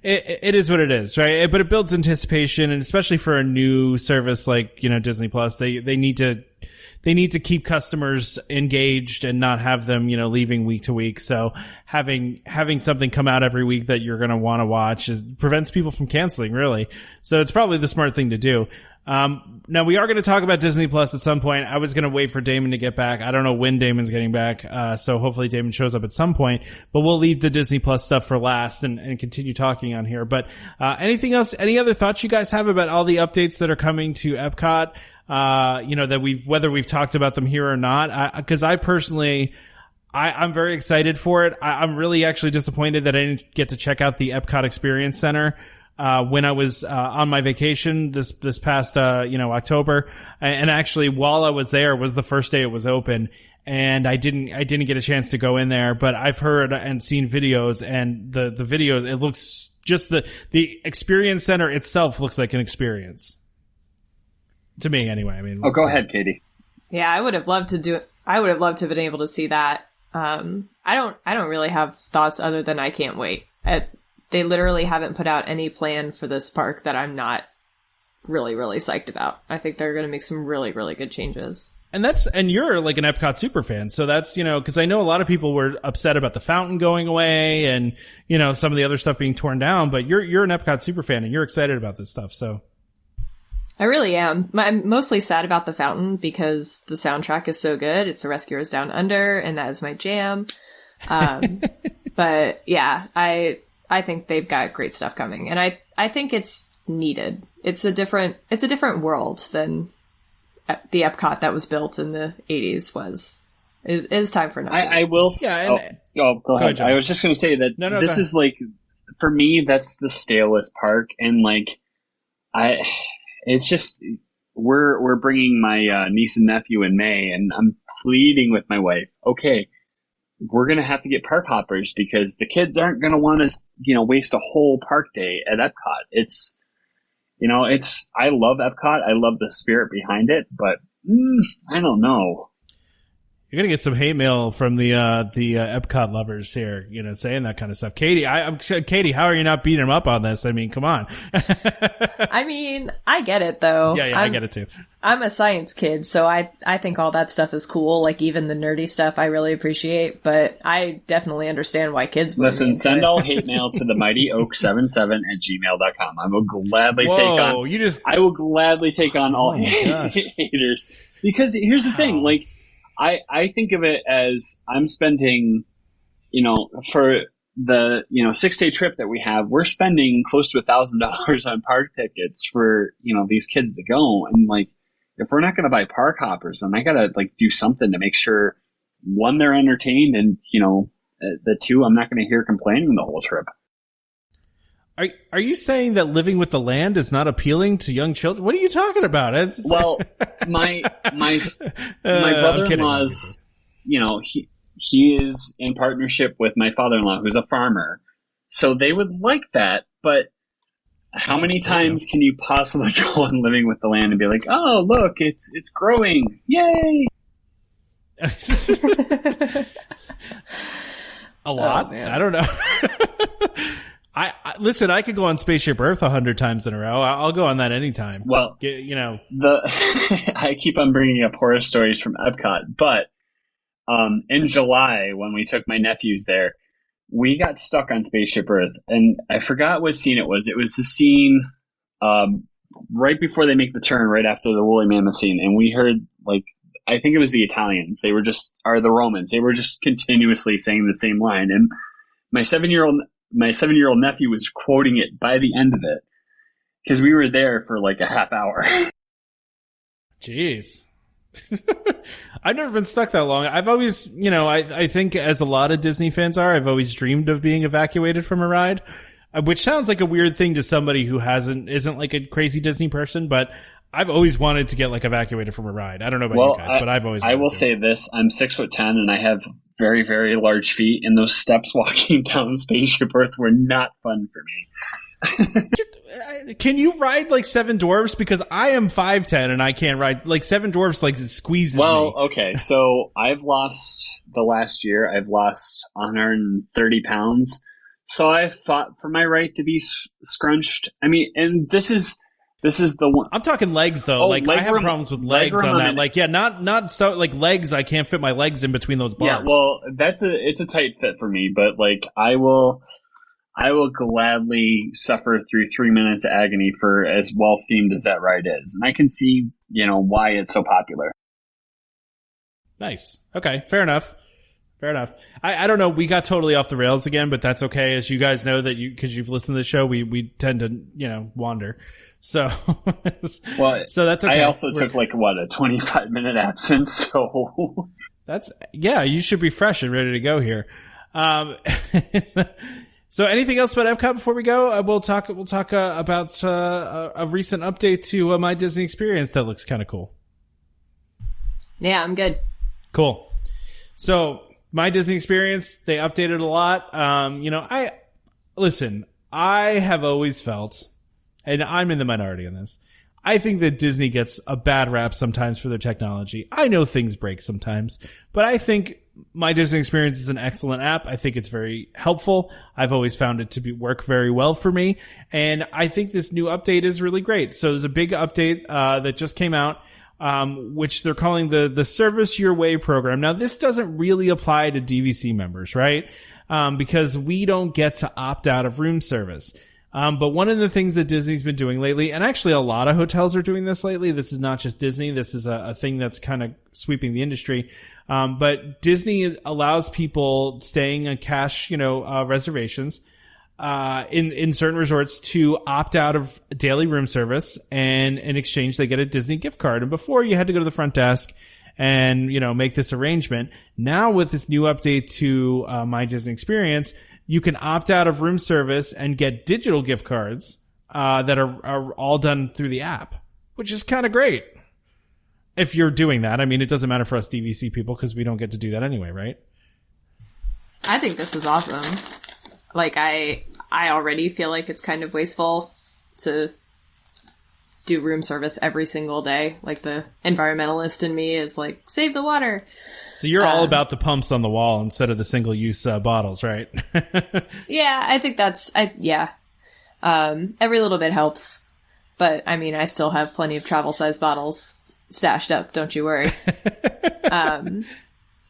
it is what it is, right? But it builds anticipation, and especially for a new service like, Disney Plus, they need to keep customers engaged and not have them, leaving week to week. So having something come out every week that you're going to want to watch prevents people from canceling, really. So it's probably the smart thing to do. Now we are going to talk about Disney Plus at some point. I was going to wait for Damon to get back. I don't know when Damon's getting back. So hopefully Damon shows up at some point, but we'll leave the Disney Plus stuff for last and continue talking on here. But, anything else, any other thoughts you guys have about all the updates that are coming to Epcot? That whether we've talked about them here or not. Cause I personally, I'm very excited for it. I'm really actually disappointed that I didn't get to check out the Epcot Experience Center. When I was, on my vacation this past, October. And actually while I was there was the first day it was open, and I didn't get a chance to go in there, but I've heard and seen videos, and the videos, it looks just the experience center itself looks like an experience. To me anyway. I mean, go ahead, Katie. Yeah, I would have loved to have been able to see that. I don't really have thoughts other than I can't wait. They literally haven't put out any plan for this park that I'm not really, really psyched about. I think they're going to make some really, really good changes. And you're like an Epcot super fan. So that's, cause I know a lot of people were upset about the fountain going away and, some of the other stuff being torn down, but you're an Epcot super fan and you're excited about this stuff. So I really am. I'm mostly sad about the fountain because the soundtrack is so good. It's The Rescuers Down Under, and that is my jam. But yeah, I think they've got great stuff coming, and I think it's needed. It's a different world than the Epcot that was built in the 80s was. It is time for another. I will. Yeah. Go ahead. I was just going to say that this is like, for me, that's the stalest park, and like, it's just, we're bringing my niece and nephew in May, and I'm pleading with my wife, okay, we're going to have to get park hoppers because the kids aren't going to want to, waste a whole park day at Epcot. I love Epcot. I love the spirit behind it, but I don't know. You're going to get some hate mail from the Epcot lovers here, saying that kind of stuff. Katie, Katie, how are you not beating them up on this? I mean, come on. I mean, I get it though. Yeah, I get it too. I'm a science kid, so I think all that stuff is cool. Like even the nerdy stuff I really appreciate, but I definitely understand why kids would. Listen, send all hate mail to the mightyoak77@gmail.com. I will gladly I will gladly take on all haters. Because here's the thing, like, I think of it as I'm spending, for the, 6-day trip that we have, we're spending close to $1,000 on park tickets for, these kids to go. And like, if we're not going to buy park hoppers, then I got to like do something to make sure, one, they're entertained, and, the two, I'm not going to hear complaining the whole trip. Are you saying that living with the land is not appealing to young children? What are you talking about? Well, my brother-in-law's, he is in partnership with my father-in-law, who's a farmer. So they would like that, but how many times can you possibly go on living with the land and be like, oh, look, it's growing. Yay. A lot? Oh, I don't know. Listen, I could go on Spaceship Earth 100 times in a row. I'll go on that anytime. Well, I keep on bringing up horror stories from Epcot, but in July, when we took my nephews there, we got stuck on Spaceship Earth, and I forgot what scene it was. It was the scene right before they make the turn, right after the woolly mammoth scene, and we heard, like, I think it was the Italians. They were or the Romans. They were just continuously saying the same line, and my 7-year-old nephew was quoting it by the end of it because we were there for like a half hour. Jeez. I've never been stuck that long. I've always, I think as a lot of Disney fans are, I've always dreamed of being evacuated from a ride, which sounds like a weird thing to somebody who isn't like a crazy Disney person, but I've always wanted to get like evacuated from a ride. I don't know about you guys, but I've always wanted I will say this. I'm 6'10" and I have very, very large feet, and those steps walking down Spaceship Earth were not fun for me. Can you ride like Seven Dwarfs? Because I am 5'10" and I can't ride like Seven Dwarfs. Like it squeezes me. Well, okay. So I've lost 130 pounds. So I fought for my right to be scrunched. I mean, and this is the one. I'm talking legs though. Like I have problems with legs on that. Like, yeah, not stuff like legs. I can't fit my legs in between those bars. Yeah, well, it's a tight fit for me, but like I will gladly suffer through 3 minutes of agony for as well themed as that ride is. And I can see, why it's so popular. Nice. Okay. Fair enough. I don't know. We got totally off the rails again, but that's okay. As you guys know because you've listened to the show, we tend to, wander. So, so that's okay. I also took like a 25-minute absence. So you should be fresh and ready to go here. So anything else about Epcot before we go? We'll talk about a recent update to My Disney Experience that looks kind of cool. Yeah, I'm good. Cool. So My Disney Experience, they updated a lot. I have always felt, and I'm in the minority on this, I think that Disney gets a bad rap sometimes for their technology. I know things break sometimes, but I think My Disney Experience is an excellent app. I think it's very helpful. I've always found it to work very well for me. And I think this new update is really great. So there's a big update, that just came out, which they're calling the Service Your Way program. Now, this doesn't really apply to DVC members, right? Because we don't get to opt out of room service. But one of the things that Disney's been doing lately, and actually a lot of hotels are doing this lately. This is not just Disney. This is a thing that's kind of sweeping the industry. But Disney allows people staying on cash, reservations, in certain resorts to opt out of daily room service, and in exchange they get a Disney gift card. And before you had to go to the front desk and, make this arrangement. Now with this new update to, My Disney Experience, you can opt out of room service and get digital gift cards, that are all done through the app, which is kind of great. If you're doing that, I mean, it doesn't matter for us DVC people because we don't get to do that anyway, right? I think this is awesome. Like, I already feel like it's kind of wasteful to do room service every single day. Like, the environmentalist in me is like, save the water. So you're all about the pumps on the wall instead of the single-use bottles, right? Yeah, I think every little bit helps. But, I mean, I still have plenty of travel-size bottles stashed up, don't you worry. But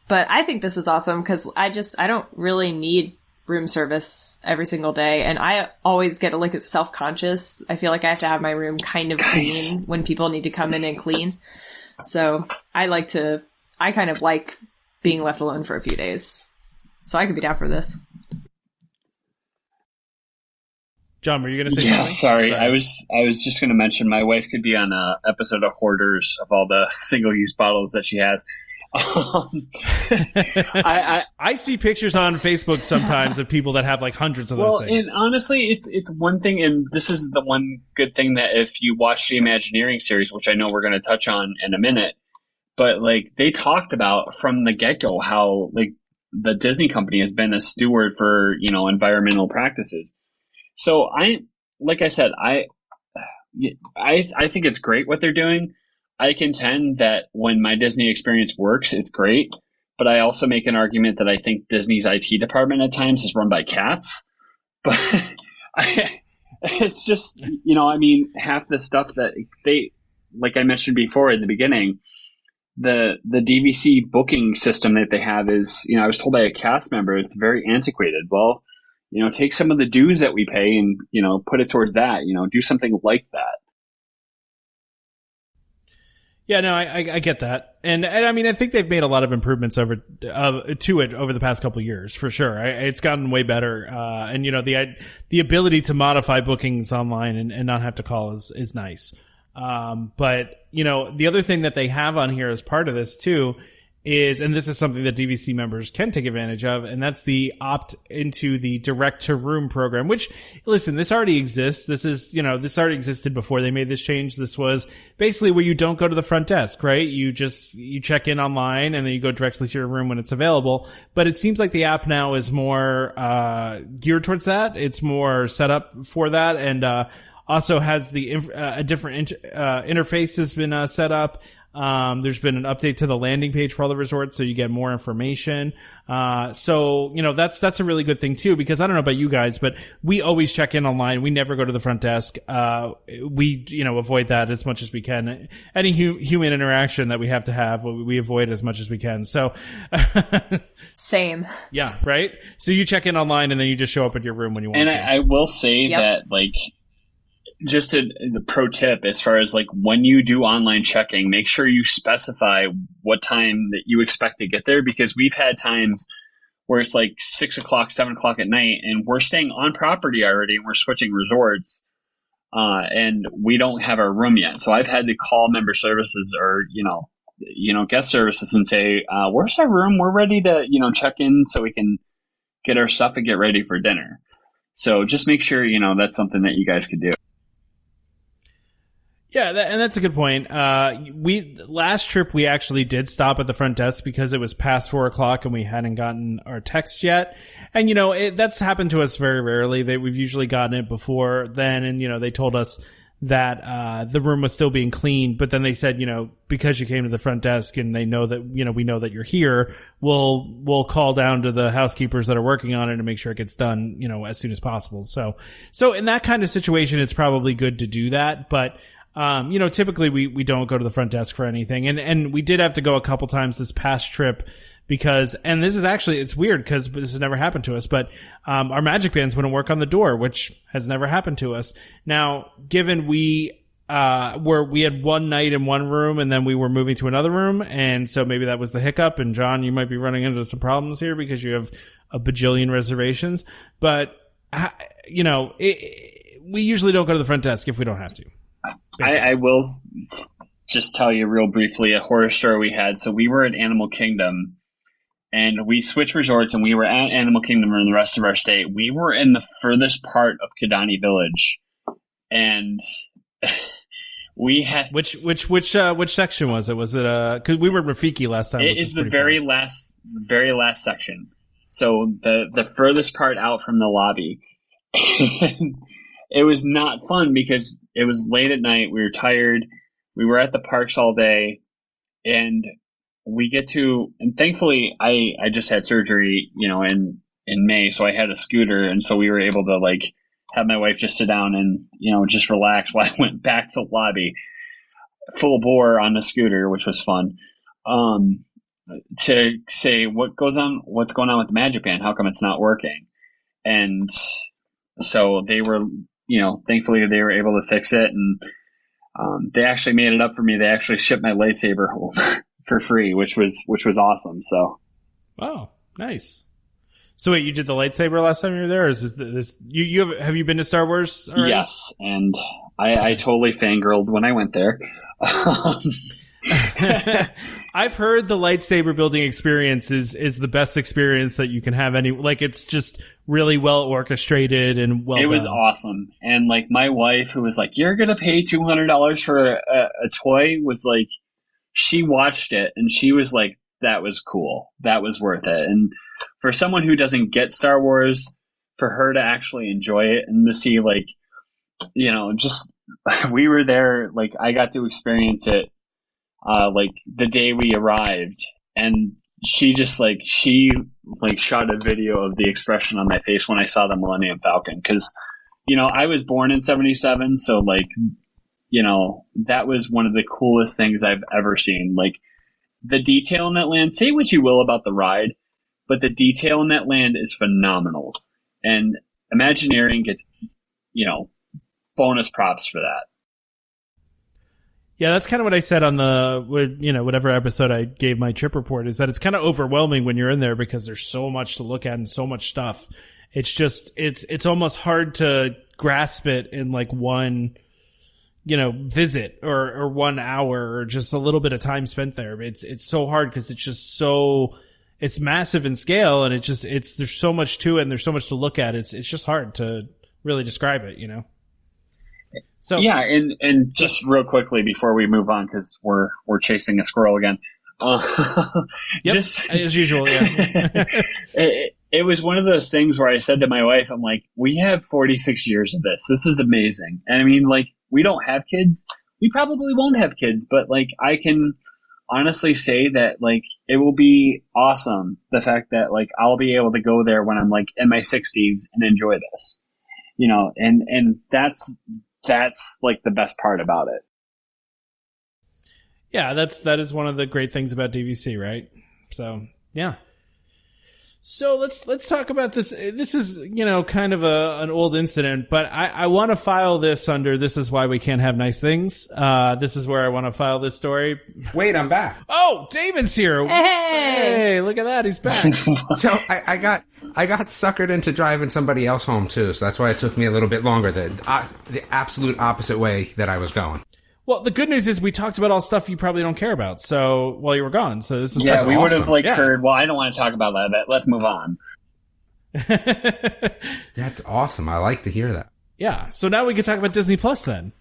I think this is awesome because I don't really need room service every single day. And I always get self-conscious. I feel like I have to have my room kind of clean when people need to come in and clean. So I kind of like being left alone for a few days. So I could be down for this. John, were you going to say something? Sorry. I was just going to mention my wife could be on a episode of Hoarders of all the single-use bottles that she has. I see pictures on Facebook sometimes of people that have like hundreds of those things. And honestly, it's one thing, and this is the one good thing that if you watch the Imagineering series, which I know we're going to touch on in a minute, but like they talked about from the get-go how like the Disney company has been a steward for, environmental practices. So I think it's great what they're doing. I contend that when My Disney Experience works, it's great. But I also make an argument that I think Disney's IT department at times is run by cats. But it's just, half the stuff that they, like I mentioned before at the beginning, the DVC booking system that they have is, I was told by a cast member, it's very antiquated. Well, take some of the dues that we pay and, put it towards that, do something like that. Yeah, no, I get that. And I mean, I think they've made a lot of improvements to it over the past couple of years, for sure. It's gotten way better. And the ability to modify bookings online and not have to call is nice. But the other thing that they have on here as part of this too is, and this is something that DVC members can take advantage of, and that's the opt into the direct to room program, which, listen, this already exists. This already existed before they made this change. This was basically where you don't go to the front desk, right? You check in online and then you go directly to your room when it's available. But it seems like the app now is more, geared towards that. It's more set up for that, and, also has a different interface has been set up. There's been an update to the landing page for all the resorts, so you get more information. So that's a really good thing too, because I don't know about you guys, but we always check in online. We never go to the front desk. We avoid that as much as we can. Any human interaction that we have to have, we avoid as much as we can. So same. Yeah, right? So you check in online and then you just show up at your room when you want and to. I will say that, like, just the pro tip as far as like when you do online checking, make sure you specify what time that you expect to get there, because we've had times where it's like 6 o'clock, 7 o'clock at night and we're staying on property already and we're switching resorts, and we don't have our room yet. So I've had to call member services or, guest services and say, where's our room? We're ready to, check in so we can get our stuff and get ready for dinner. So just make sure, that's something that you guys could do. Yeah, and that's a good point. Last trip we actually did stop at the front desk because it was past 4 o'clock and we hadn't gotten our text yet. And that's happened to us very rarely. We've usually gotten it before then, and they told us that the room was still being cleaned, but then they said, you know, because you came to the front desk and they know that, you know, we know that you're here, we'll call down to the housekeepers that are working on it and make sure it gets done, you know, as soon as possible. So in that kind of situation, it's probably good to do that. But, you know, typically we don't go to the front desk for anything. And we did have to go a couple times this past trip because, and this is actually, it's weird because this has never happened to us, but, our magic bands wouldn't work on the door, which has never happened to us. Now, given we had one night in one room and then we were moving to another room. And so maybe that was the hiccup. And John, you might be running into some problems here because you have a bajillion reservations, but, you know, we usually don't go to the front desk if we don't have to. I will just tell you real briefly a horror story we had. So we were at Animal Kingdom. And we switched resorts and we were at Animal Kingdom and the rest of our stay. We were in the furthest part of Kidani Village. And we had... Which section was it? Was it, cause we were at Rafiki last time. It is the very last section. So the furthest part out from the lobby. And it was not fun because it was late at night. We were tired. We were at the parks all day and we get to, and thankfully I just had surgery, you know, in May. So I had a scooter. And so we were able to like have my wife just sit down and, you know, just relax while I went back to the lobby full bore on the scooter, which was fun. To say what's going on with the Magic Band? How come it's not working? And so they were, you know, thankfully they were able to fix it. And, they actually made it up for me. They actually shipped my lightsaber home. For free, which was awesome. So, oh, nice. So wait, you did the lightsaber last time you were there? Or is this have you been to Star Wars already? Yes, and I totally fangirled when I went there. I've heard the lightsaber building experience is the best experience that you can have. It's just really well orchestrated and well done. It was awesome. And like my wife, who was like, "You're gonna pay $200 for a toy," was like. She watched it and she was like, that was cool. That was worth it. And for someone who doesn't get Star Wars, for her to actually enjoy it and to see like, you know, just we were there, like I got to experience it, like the day we arrived and she shot a video of the expression on my face when I saw the Millennium Falcon. Cause, you know, I was born in 1977. So like, you know, that was one of the coolest things I've ever seen. Like the detail in that land, say what you will about the ride, but the detail in that land is phenomenal. And Imagineering gets, you know, bonus props for that. Yeah, that's kind of what I said on whatever episode I gave my trip report is that it's kind of overwhelming when you're in there because there's so much to look at and so much stuff. It's just, it's almost hard to grasp it in like one, you know, visit or 1 hour or just a little bit of time spent there. It's so hard because it's just it's massive in scale and there's so much to it and there's so much to look at. It's just hard to really describe it, you know? So yeah. And just real quickly before we move on, cause we're chasing a squirrel again. Yep, just as usual. Yeah. It was one of those things where I said to my wife, I'm like, we have 46 years of this. This is amazing. And I mean, like, we don't have kids. We probably won't have kids, but like, I can honestly say that like, it will be awesome. The fact that like, I'll be able to go there when I'm like in my 60s and enjoy this, you know, and that's like the best part about it. Yeah, that is one of the great things about DVC, right? So, yeah. So let's talk about this. This is, you know, kind of an old incident, but I want to file this under this is why we can't have nice things. This is where I want to file this story. Wait, I'm back. Oh, Damon's here. Hey, look at that. He's back. So I got suckered into driving somebody else home too. So that's why it took me a little bit longer. The absolute opposite way that I was going. Well, the good news is we talked about all stuff you probably don't care about. So while you were gone, so this is we awesome. would have heard. Well, I don't want to talk about that. Let's move on. That's awesome. I like to hear that. Yeah. So now we can talk about Disney Plus then.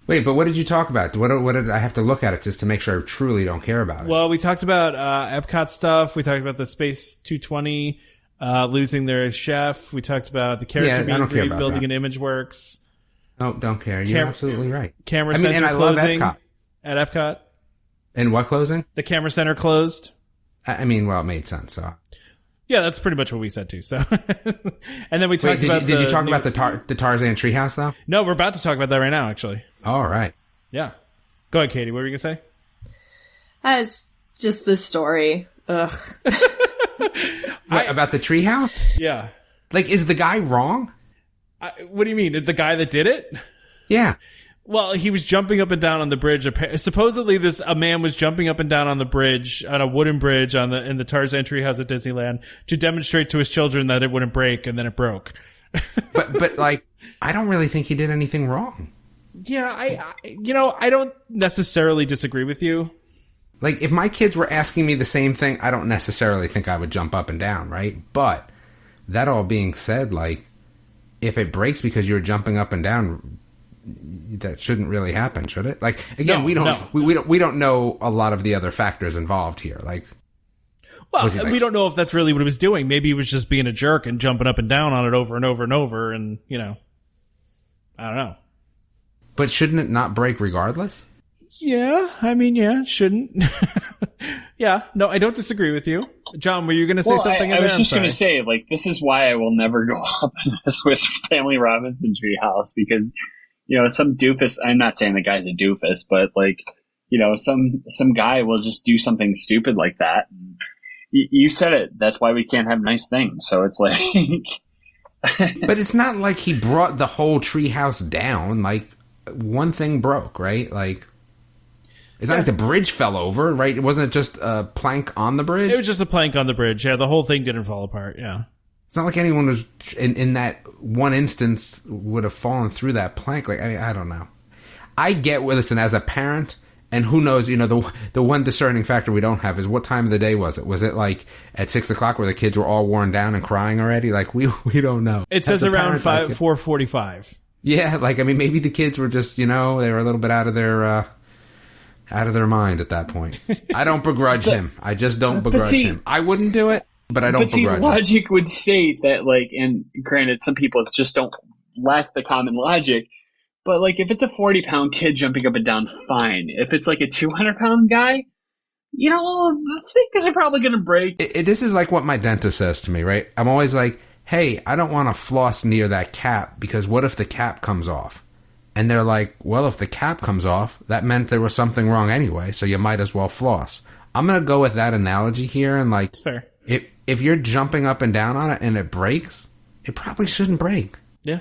Wait, but what did you talk about? What did I have to look at it just to make sure I truly don't care about it? Well, we talked about Epcot stuff. We talked about the Space 220 losing their chef. We talked about the character being rebuilding in ImageWorks. Oh, don't care. You're absolutely right. Camera I mean, center and I love closing Epcot. at Epcot. And what closing? The camera center closed. I mean, well, it made sense. So. Yeah, that's pretty much what we said too. So, and then we talked about. Did you talk about the Tarzan treehouse though? No, we're about to talk about that right now. Actually. All right. Yeah. Go ahead, Katie. What were you gonna say? It's just the story. Ugh. About the treehouse? Yeah. Like, is the guy wrong? What do you mean? The guy that did it? Yeah. Well, he was jumping up and down on the bridge. Supposedly, a man was jumping up and down on the bridge, on a wooden bridge in the Tarzan treehouse at Disneyland, to demonstrate to his children that it wouldn't break, and then it broke. but like, I don't really think he did anything wrong. Yeah, I don't necessarily disagree with you. Like, if my kids were asking me the same thing, I don't necessarily think I would jump up and down, right? But that all being said, like, if it breaks because you're jumping up and down, that shouldn't really happen, should it? Like, again, we don't know a lot of the other factors involved here. Like, well, we don't know if that's really what he was doing. Maybe he was just being a jerk and jumping up and down on it over and over and over, and I don't know. But shouldn't it not break regardless? Yeah, I mean, yeah, it shouldn't. Yeah, no, I don't disagree with you. John, were you going to say something? I was just going to say, like, this is why I will never go up in the Swiss Family Robinson treehouse, because, some doofus, I'm not saying the guy's a doofus, but, like, some guy will just do something stupid like that. You said it. That's why we can't have nice things. So it's like... But it's not like he brought the whole treehouse down. Like, one thing broke, right? Like, it's not like the bridge fell over, right? It wasn't just a plank on the bridge. It was just a plank on the bridge. Yeah, the whole thing didn't fall apart. Yeah. It's not like anyone was in that one instance would have fallen through that plank. Like, I don't know. I get, listen, as a parent, and who knows, the one discerning factor we don't have is what time of the day was it? Was it like at 6:00 where the kids were all worn down and crying already? Like, we don't know. It says around 4:45. Yeah, like, I mean, maybe the kids were just, they were a little bit out of their mind at that point. I don't begrudge him. I just don't begrudge him. I wouldn't do it, but I don't begrudge him. Logic would state that, like, and granted, some people just don't lack the common logic, but, like, if it's a 40-pound kid jumping up and down, fine. If it's, like, a 200-pound guy, things are probably going to break. This is like what my dentist says to me, right? I'm always like, hey, I don't want to floss near that cap because what if the cap comes off? And they're like, well, if the cap comes off, that meant there was something wrong anyway, so you might as well floss. I'm going to go with that analogy here, and like, it's fair. If you're jumping up and down on it and it breaks, it probably shouldn't break. Yeah.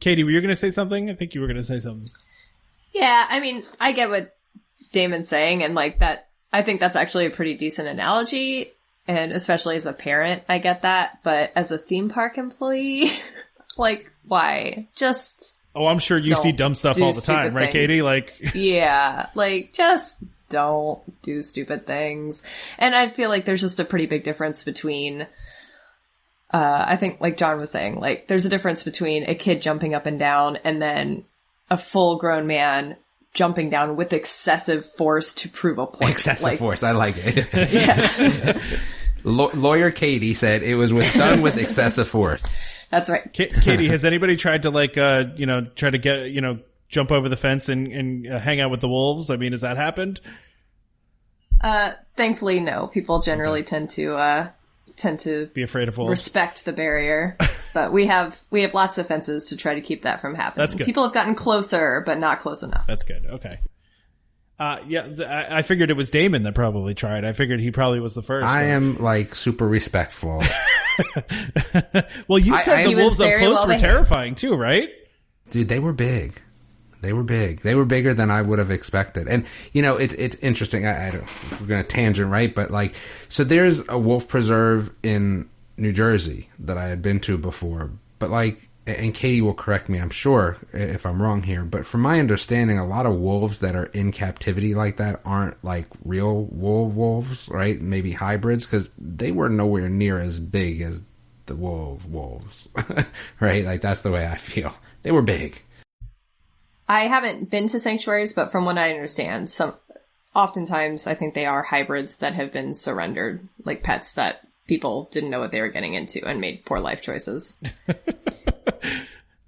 Katie, were you going to say something? I think you were going to say something. Yeah, I mean, I get what Damon's saying, and like that, I think that's actually a pretty decent analogy, and especially as a parent, I get that, but as a theme park employee, like, why? Just... Oh, I'm sure you see dumb stuff all the time, right, Katie? Like, yeah, like, just don't do stupid things. And I feel like there's just a pretty big difference between, I think, like John was saying, like, there's a difference between a kid jumping up and down and then a full-grown man jumping down with excessive force to prove a point. Excessive force, I like it. Yeah. Lawyer Katie said it was done with excessive force. That's right. Katie, has anybody tried to try to get, jump over the fence and hang out with the wolves? I mean, has that happened? Thankfully, no. People generally tend to be afraid of wolves. Respect the barrier. But we have lots of fences to try to keep that from happening. That's good. People have gotten closer, but not close enough. That's good. Okay. Yeah, I figured it was Damon that probably tried. I figured he probably was the first. I am like super respectful. Well, you said the wolves up close were terrifying too, right? Dude, they were big. They were big. They were bigger than I would have expected. And, it's interesting. We're going to tangent, right? But like, so there's a wolf preserve in New Jersey that I had been to before. But like, and Katie will correct me, I'm sure, if I'm wrong here, but from my understanding, a lot of wolves that are in captivity like that aren't like real wolves, right? Maybe hybrids, because they were nowhere near as big as the wolves, right? Like, that's the way I feel. They were big. I haven't been to sanctuaries, but from what I understand, oftentimes I think they are hybrids that have been surrendered, like pets that people didn't know what they were getting into and made poor life choices.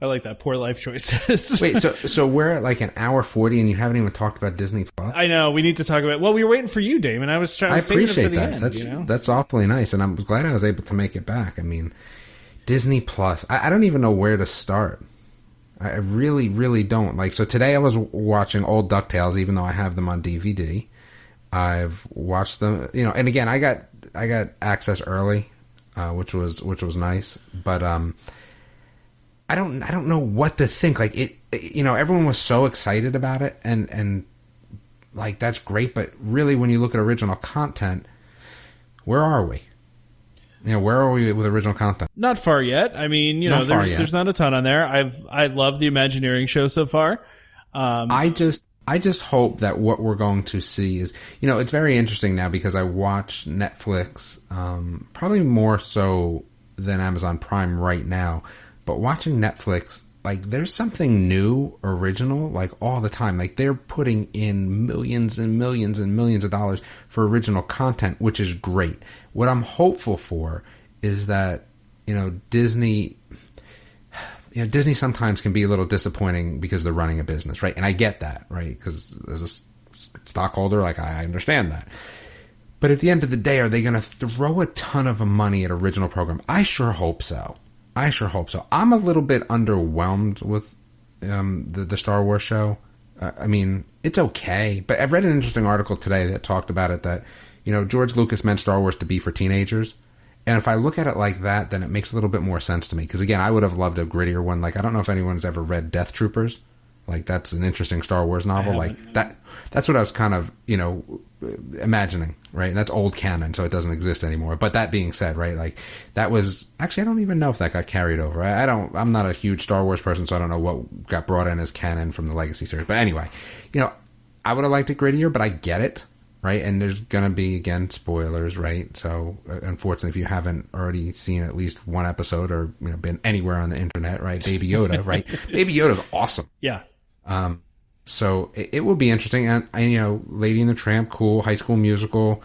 I like that. Poor life choices. Wait, so we're at like an hour 40 and you haven't even talked about Disney Plus? I know. We need to talk about. Well, we were waiting for you, Damon. I was trying. I saving it appreciate for the that. end, That's awfully nice, and I'm glad I was able to make it back. I mean, Disney Plus. I don't even know where to start. I really, really don't. Like, so today I was watching old DuckTales, even though I have them on DVD. I've watched them, and again, I got access early, which was nice, but I don't know what to think. Like everyone was so excited about it, and like that's great, but really, when you look at original content, where are we? Where are we with original content? Not far yet. I mean, there's not a ton on there. I love the Imagineering show so far. I just hope that what we're going to see is, it's very interesting now because I watch Netflix, probably more so than Amazon Prime right now, but watching Netflix, like, there's something new, original, like, all the time. Like, they're putting in millions and millions and millions of dollars for original content, which is great. What I'm hopeful for is that, Disney sometimes can be a little disappointing because they're running a business, right? And I get that, right? Because as a stockholder, like, I understand that. But at the end of the day, are they going to throw a ton of money at original program? I sure hope so. I'm a little bit underwhelmed with the Star Wars show. I mean, it's okay, but I've read an interesting article today that talked about it that, George Lucas meant Star Wars to be for teenagers. And if I look at it like that, then it makes a little bit more sense to me. Because again, I would have loved a grittier one. Like, I don't know if anyone's ever read Death Troopers. Like, that's an interesting Star Wars novel. Like, that's what I was kind of, imagining, right? And that's old canon, so it doesn't exist anymore. But that being said, right, like, that was, actually, I don't even know if that got carried over. I'm not a huge Star Wars person, so I don't know what got brought in as canon from the Legacy series. But anyway, I would have liked it grittier, but I get it, right? And there's gonna be, again, spoilers, right? So, unfortunately, if you haven't already seen at least one episode or, been anywhere on the internet, right? Baby Yoda, right? Baby Yoda's awesome. Yeah. So it will be interesting. And, Lady and the Tramp, cool. High School Musical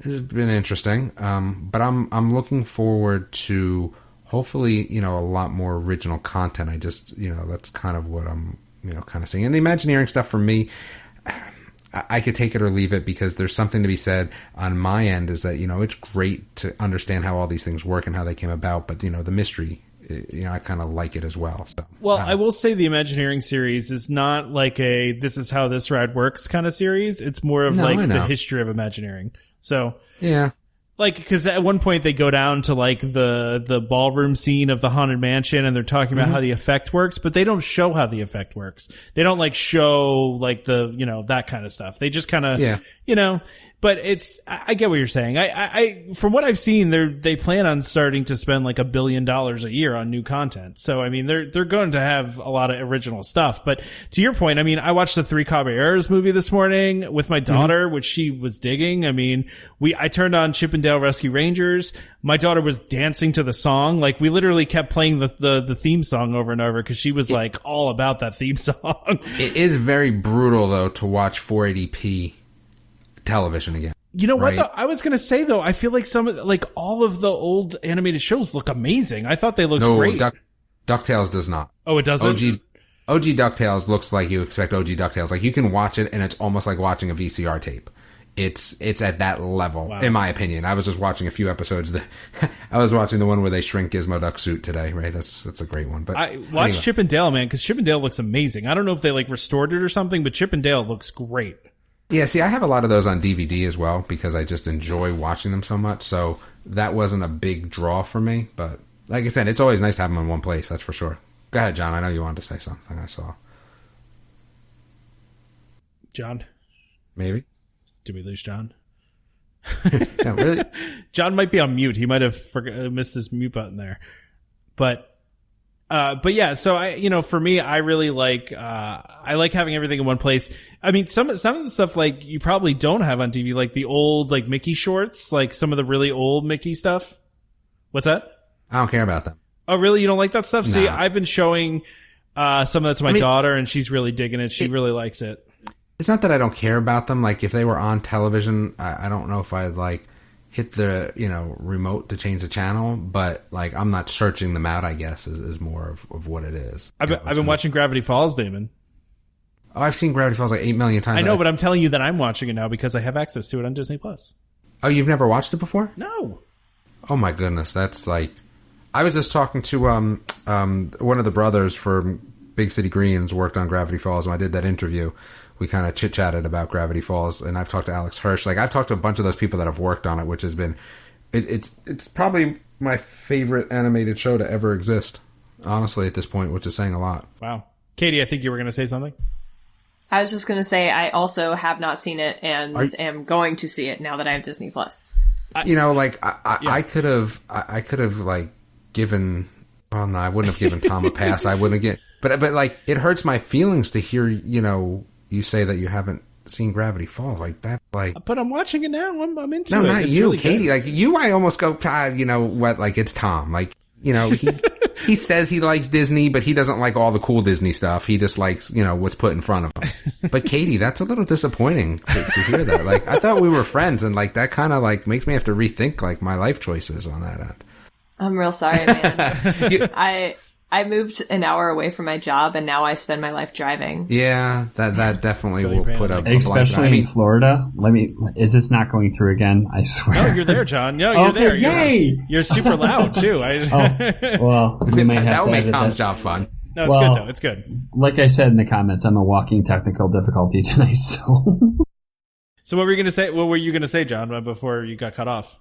has been interesting. But I'm looking forward to hopefully, a lot more original content. I just, that's kind of what I'm, kind of seeing. And the Imagineering stuff for me, I could take it or leave it because there's something to be said on my end is that, it's great to understand how all these things work and how they came about. But, the mystery, I kind of like it as well. So, well, I will say the Imagineering series is not like a this is how this ride works kind of series. It's more of the history of Imagineering. So, yeah. Like, because at one point they go down to like the ballroom scene of the Haunted Mansion and they're talking about how the effect works, but they don't show how the effect works. They don't like show like the, that kind of stuff. They just kind of, but I get what you're saying. I from what I've seen, they plan on starting to spend like $1 billion a year on new content. So, I mean, they're going to have a lot of original stuff. But to your point, I mean, I watched the Three Caballeros movie this morning with my daughter, which she was digging. I mean, I turned on Chip and Dale Rescue Rangers. My daughter was dancing to the song. Like, we literally kept playing the theme song over and over because she was like all about that theme song. It is very brutal though to watch 480p television again. You know what, though? I was going to say, though, I feel like all of the old animated shows look amazing. I thought they looked great. DuckTales does not. Oh, it doesn't? OG DuckTales looks like you expect OG DuckTales. Like, you can watch it and it's almost like watching a VCR tape. It's at that level, in my opinion. I was just watching a few episodes. I was watching the one where they shrink Gizmo Duck's suit today, right? That's a great one. But I watched Chip and Dale, man, because Chip and Dale looks amazing. I don't know if they restored it or something, but Chip and Dale looks great. Yeah, see, I have a lot of those on DVD as well because I just enjoy watching them so much. So that wasn't a big draw for me. But like I said, it's always nice to have them in one place, that's for sure. Go ahead, John. I know you wanted to say something. I saw. John? Maybe? Did we lose John? No, really? John might be on mute. He might have missed his mute button there. But yeah, so for me, I really I like having everything in one place. I mean, some of the stuff you probably don't have on TV, like the old Mickey shorts, like some of the really old Mickey stuff. What's that? I don't care about them. Oh, really? You don't like that stuff? Nah. See, I've been showing some of that to my daughter, and she's really digging it. She really likes it. It's not that I don't care about them. Like, if they were on television, I don't know if I'd hit the, remote to change the channel, but like I'm not searching them out, I guess is more of what it is. I've been watching Gravity Falls, Damon. Oh, I've seen Gravity Falls like 8 million times. I know, but I'm telling you that I'm watching it now because I have access to it on Disney Plus. Oh, you've never watched it before? No. Oh my goodness, that's like, I was just talking to one of the brothers for Big City Greens worked on Gravity Falls. When I did that interview, we kind of chit-chatted about Gravity Falls, and I've talked to Alex Hirsch. Like, I've talked to a bunch of those people that have worked on it, which has been, it's probably my favorite animated show to ever exist, honestly, at this point, which is saying a lot. Wow. Katie, I think you were going to say something? I was just going to say I also have not seen it and am going to see it now that I have Disney Plus. I could have like given, well, no, I wouldn't have given Tom a pass. I wouldn't have get, but like, it hurts my feelings to hear, you say that you haven't seen Gravity Falls like that. Like, but I'm watching it now. I'm into it. No, not it's you, really Katie. good. Like you, I almost go, God, you know what? Like, it's Tom. like he says he likes Disney, but he doesn't like all the cool Disney stuff. He just likes, what's put in front of him. But Katie, that's a little disappointing to hear that. Like, I thought we were friends, and like that kind of like makes me have to rethink like my life choices on that end. I'm real sorry, man. I moved an hour away from my job, and now I spend my life driving. Yeah, that definitely Really will put random. a Especially in Florida. Is this not going through again? I swear. No, you're there, John. No, you're okay, there. Yay! You're super loud too. Well, we might have that will to make edit Tom's that. job fun. No, it's good though. It's good. Like I said in the comments, I'm a walking technical difficulty tonight, so. So what were you going to say? What were you going to say, John, before you got cut off?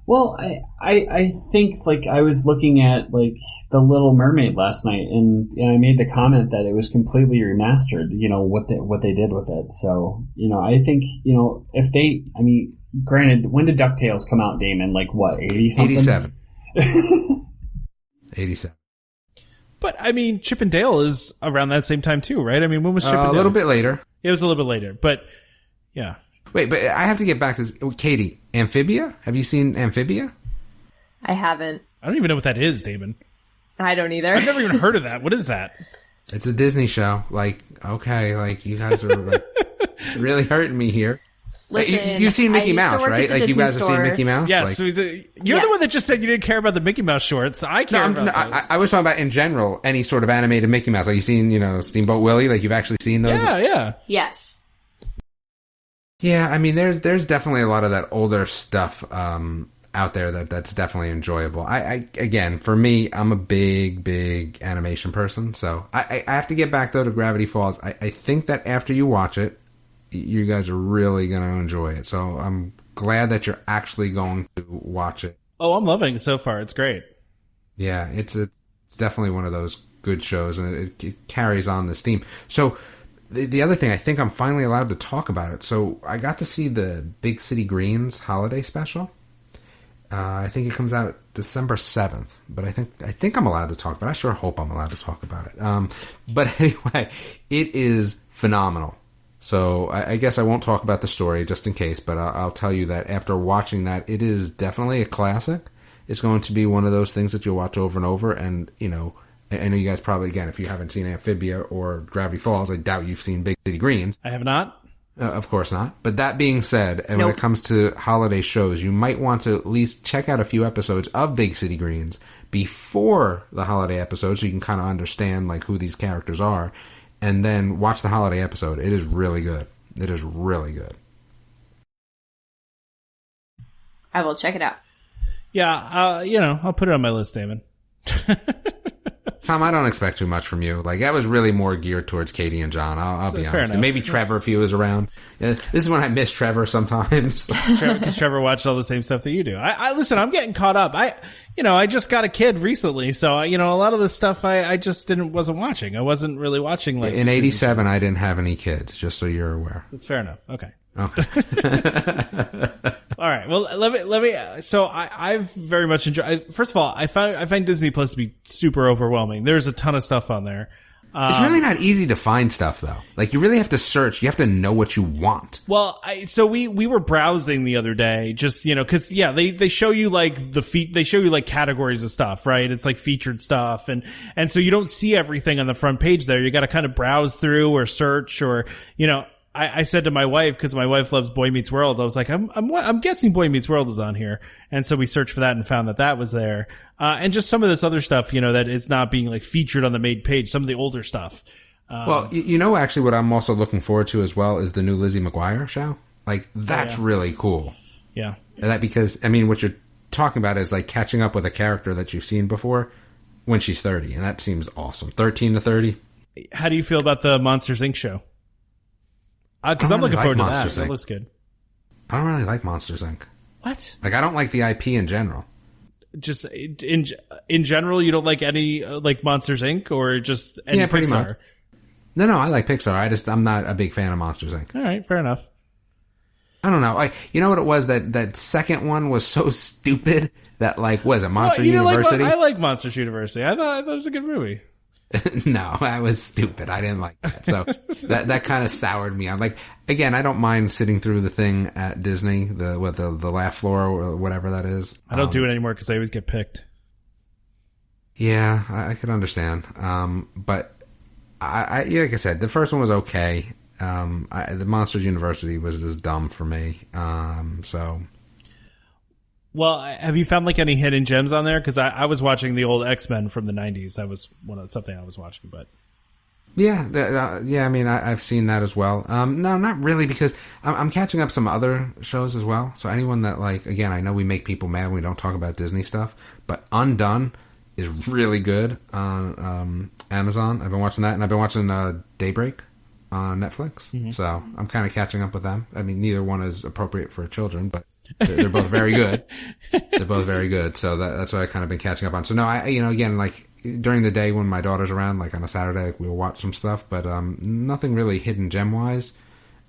Well, I think, like, I was looking at, like, The Little Mermaid last night, and I made the comment that it was completely remastered, what they did with it. So, I think, if they, granted, when did DuckTales come out, Damon? Like, what, 80-something? 87. 87. But, Chip and Dale is around that same time too, right? When was Chip and Dale? A little bit later. It was a little bit later, but, yeah. Wait, but I have to get back to this. Katie, Amphibia? Have you seen Amphibia? I haven't. I don't even know what that is, Damon. I don't either. I've never even heard of that. What is that? It's a Disney show. Like, okay, like, you guys are like, really hurting me here. Listen, You've seen Mickey I used to Mouse, work right? at the Like, you Disney guys have seen store. Mickey Mouse? Yes. Like, So you're Yes. the one that just said you didn't care about the Mickey Mouse shorts. I care about those. I was talking about in general, any sort of animated Mickey Mouse. Like, you've seen, Steamboat Willie? Like, you've actually seen those? Yeah. Yes. Yeah, there's definitely a lot of that older stuff out there that's definitely enjoyable. I again, for me, I'm a big animation person, so I have to get back though to Gravity Falls. I think that after you watch it, you guys are really going to enjoy it. So I'm glad that you're actually going to watch it. Oh, I'm loving it so far. It's great. Yeah, it's definitely one of those good shows, and it carries on this theme. So. The other thing, I think I'm finally allowed to talk about it. So I got to see the Big City Greens holiday special. I think it comes out December 7th, but I think I'm allowed to talk, but I sure hope I'm allowed to talk about it. But anyway, it is phenomenal. So I guess I won't talk about the story just in case, but I'll tell you that after watching that, it is definitely a classic. It's going to be one of those things that you'll watch over and over, and, I know you guys probably, again, if you haven't seen Amphibia or Gravity Falls, I doubt you've seen Big City Greens. I have not. Of course not. But that being said, and Nope. when it comes to holiday shows, you might want to at least check out a few episodes of Big City Greens before the holiday episode so you can kind of understand like who these characters are, and then watch the holiday episode. It is really good. It is really good. I will check it out. Yeah, I'll put it on my list, Damon. Tom, I don't expect too much from you. Like, that was really more geared towards Katie and John. I'll be Fair honest. enough. And maybe Trevor if he was around. Yeah, this is when I miss Trevor sometimes. Because Trevor watched all the same stuff that you do. I listen, I'm getting caught up. I just got a kid recently, so, a lot of the stuff I just wasn't watching. I wasn't really watching, like... In 87, I didn't have any kids, just so you're aware. That's fair enough. Okay. Okay. All right. Well, let me. So I've very much enjoyed. First of all, I find Disney Plus to be super overwhelming. There's a ton of stuff on there. It's really not easy to find stuff though. Like, you really have to search. You have to know what you want. Well, so we were browsing the other day, just, cause yeah, they show you like they show you like categories of stuff, right? It's like featured stuff. And so you don't see everything on the front page there. You got to kind of browse through or search or, I said to my wife, because my wife loves Boy Meets World, I was like, I'm guessing Boy Meets World is on here. And so we searched for that and found that was there. And just some of this other stuff, that is not being like featured on the main page, some of the older stuff. Well, actually what I'm also looking forward to as well is the new Lizzie McGuire show. Like, that's really cool. Yeah. Because, what you're talking about is like catching up with a character that you've seen before when she's 30. And that seems awesome. 13 to 30. How do you feel about the Monsters, Inc. show? Because I'm looking forward to that. That looks good. I don't really like Monsters, Inc. What? Like, I don't like the IP in general. Just in general, you don't like any like Monsters, Inc. or just any pretty Pixar? much. No, I like Pixar. I'm not a big fan of Monsters, Inc. All right, fair enough. I don't know. Like, you know what it was? That second one was so stupid that, like, was it Monster University? I like Monsters University. I thought it was a good movie. No, I was stupid. I didn't like that. So that kind of soured me. I'm like, again, I don't mind sitting through the thing at Disney, the laugh floor or whatever that is. I don't do it anymore because I always get picked. Yeah, I could understand. But I like I said, the first one was okay. The Monsters University was just dumb for me. Well, have you found like any hidden gems on there? Because I was watching the old X-Men from the 90s. That was something I was watching, but I've seen that as well. No, not really, because I'm catching up some other shows as well. So anyone that, like, again, I know we make people mad when we don't talk about Disney stuff, but Undone is really good on Amazon. I've been watching that, and I've been watching Daybreak on Netflix. Mm-hmm. So I'm kind of catching up with them. Neither one is appropriate for children, but they're both very good. They're both very good. So that's what I kind of been catching up on. So no, again, like during the day when my daughter's around, like on a Saturday, like, we'll watch some stuff, but nothing really hidden gem wise.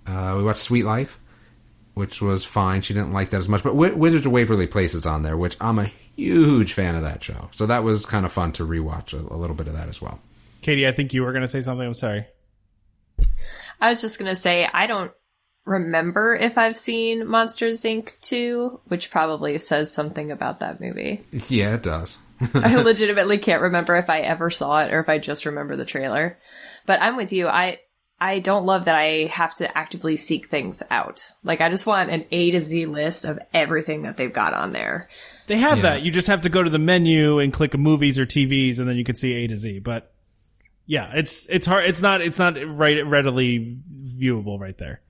We watched Sweet Life, which was fine. She didn't like that as much, but Wizards of Waverly Place is on there, which I'm a huge fan of that show. So that was kind of fun to rewatch a little bit of that as well. Katie, I think you were going to say something. I'm sorry. I was just going to say, I don't remember if I've seen Monsters, Inc. 2, which probably says something about that movie. Yeah, it does. I legitimately can't remember if I ever saw it or if I just remember the trailer. But I'm with you. I don't love that I have to actively seek things out. Like, I just want an A to Z list of everything that they've got on there. They have that. You just have to go to the menu and click movies or TVs, and then you can see A to Z. But yeah, it's hard. It's not readily viewable right there.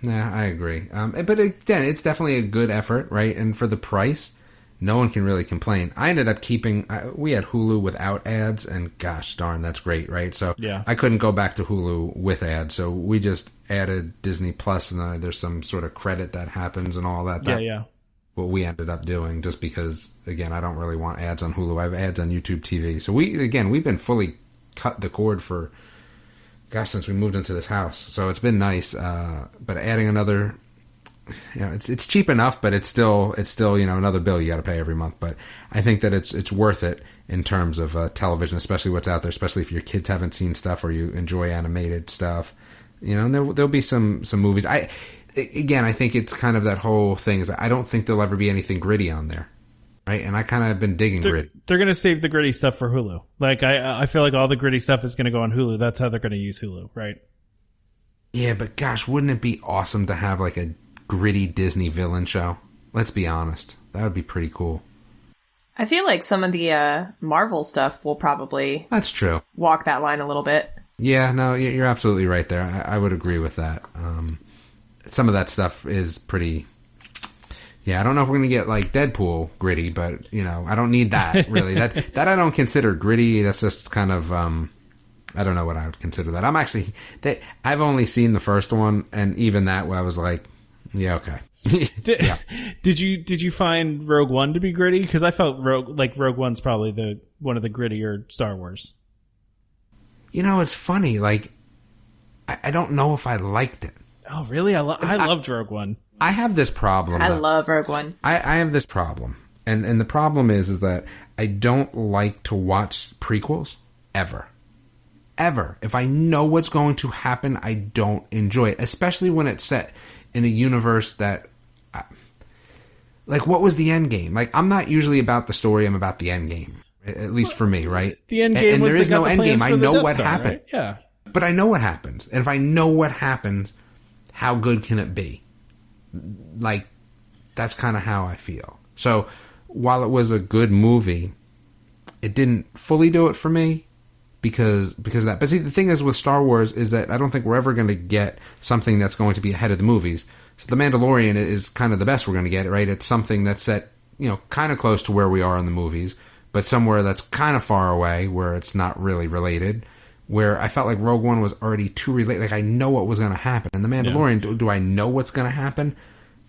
Yeah, I agree. But again, it's definitely a good effort, right? And for the price, no one can really complain. I ended up we had Hulu without ads, and gosh darn, that's great, right? So yeah. I couldn't go back to Hulu with ads, so we just added Disney Plus, and there's some sort of credit that happens and all that. Yeah. What we ended up doing, just because, again, I don't really want ads on Hulu. I have ads on YouTube TV. So we've been fully cut the cord for, since we moved into this house. So it's been nice. But adding another, it's cheap enough, but it's still, another bill you got to pay every month. But I think that it's worth it in terms of television, especially what's out there, especially if your kids haven't seen stuff or you enjoy animated stuff. And there'll be some movies. I think it's kind of that whole thing is I don't think there'll ever be anything gritty on there. Right. And I kind of have been digging gritty. They're going to save the gritty stuff for Hulu. Like, I feel like all the gritty stuff is going to go on Hulu. That's how they're going to use Hulu. Right. Yeah. But gosh, wouldn't it be awesome to have like a gritty Disney villain show? Let's be honest. That would be pretty cool. I feel like some of the Marvel stuff will probably That's true. Walk that line a little bit. Yeah, no, you're absolutely right there. I would agree with that. Some of that stuff is pretty... Yeah, I don't know if we're going to get like Deadpool gritty, but I don't need that really. that I don't consider gritty. That's just kind of I don't know what I would consider that. I've only seen the first one, and even that I was like, yeah, okay. Yeah. Did you find Rogue One to be gritty? Because I felt Rogue One's probably one of the grittier Star Wars. It's funny. Like, I don't know if I liked it. Oh, really? I loved Rogue One. I have this problem. I love Rogue One. I have this problem. And the problem is that I don't like to watch prequels ever. Ever. If I know what's going to happen, I don't enjoy it. Especially when it's set in a universe that... like, what was the end game? Like, I'm not usually about the story, I'm about the end game. At least for me, right? The end game and was there is no end game. I know what Star, happened. Right? Yeah. But I know what happens. And if I know what happens, how good can it be? Like, that's kind of how I feel. So, while it was a good movie, it didn't fully do it for me because of that. But see, the thing is with Star Wars is that I don't think we're ever going to get something that's going to be ahead of the movies. So The Mandalorian is kind of the best we're going to get, right? It's something that's set, kind of close to where we are in the movies, but somewhere that's kind of far away where it's not really related. Where I felt like Rogue One was already too related. Like, I know what was going to happen. And The Mandalorian, do I know what's going to happen?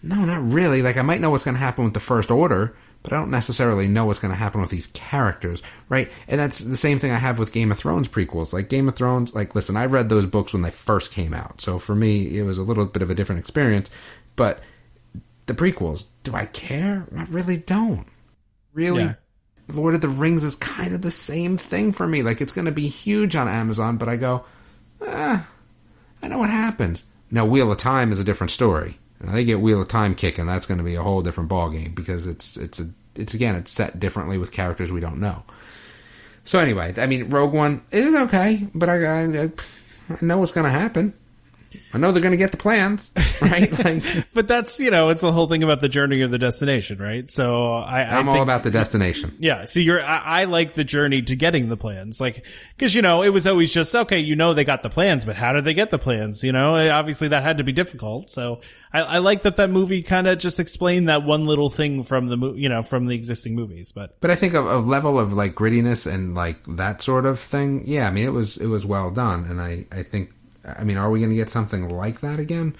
No, not really. Like, I might know what's going to happen with the First Order, but I don't necessarily know what's going to happen with these characters, right? And that's the same thing I have with Game of Thrones prequels. Like, Game of Thrones, like, listen, I read those books when they first came out. So for me, it was a little bit of a different experience. But the prequels, do I care? I really don't. Really? Yeah. Lord of the Rings is kind of the same thing for me. Like, it's going to be huge on Amazon, but I go, I know what happens. Now, Wheel of Time is a different story. Now, they get Wheel of Time kicking, that's going to be a whole different ballgame because it's set differently with characters we don't know. So anyway, I mean, Rogue One is okay, but I know what's going to happen. I know they're going to get the plans, right? Like, but that's, it's the whole thing about the journey of the destination, right? So I'm all about the destination. Yeah. So I like the journey to getting the plans. Like, cause it was always just, okay, they got the plans, but how did they get the plans? Obviously that had to be difficult. So I like that movie kind of just explained that one little thing from from the existing movies. But I think a level of like grittiness and like that sort of thing. Yeah. I mean, it was well done. And I think, are we going to get something like that again?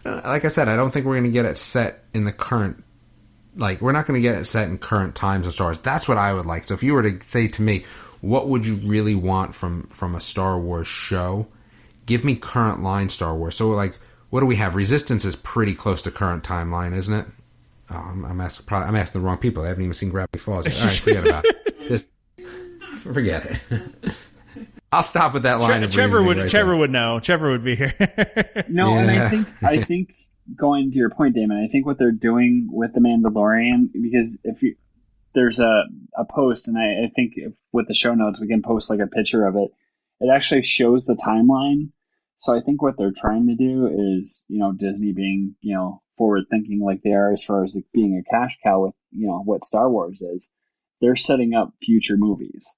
Like I said, I don't think we're going to get it set in the current, we're not going to get it set in current times of Star Wars. That's what I would like. So if you were to say to me, what would you really want from a Star Wars show? Give me current line Star Wars. So what do we have? Resistance is pretty close to current timeline, isn't it? Oh, I'm asking the wrong people. I haven't even seen Gravity Falls yet. All right, forget about it. Just forget it. I'll stop with that line. Trevor would know. Trevor would be here. No, yeah. And I think going to your point, Damon, I think what they're doing with the Mandalorian, because there's a post, and I think with the show notes we can post like a picture of it. It actually shows the timeline. So I think what they're trying to do is, Disney being, forward thinking like they are as far as being a cash cow with, what Star Wars is. They're setting up future movies.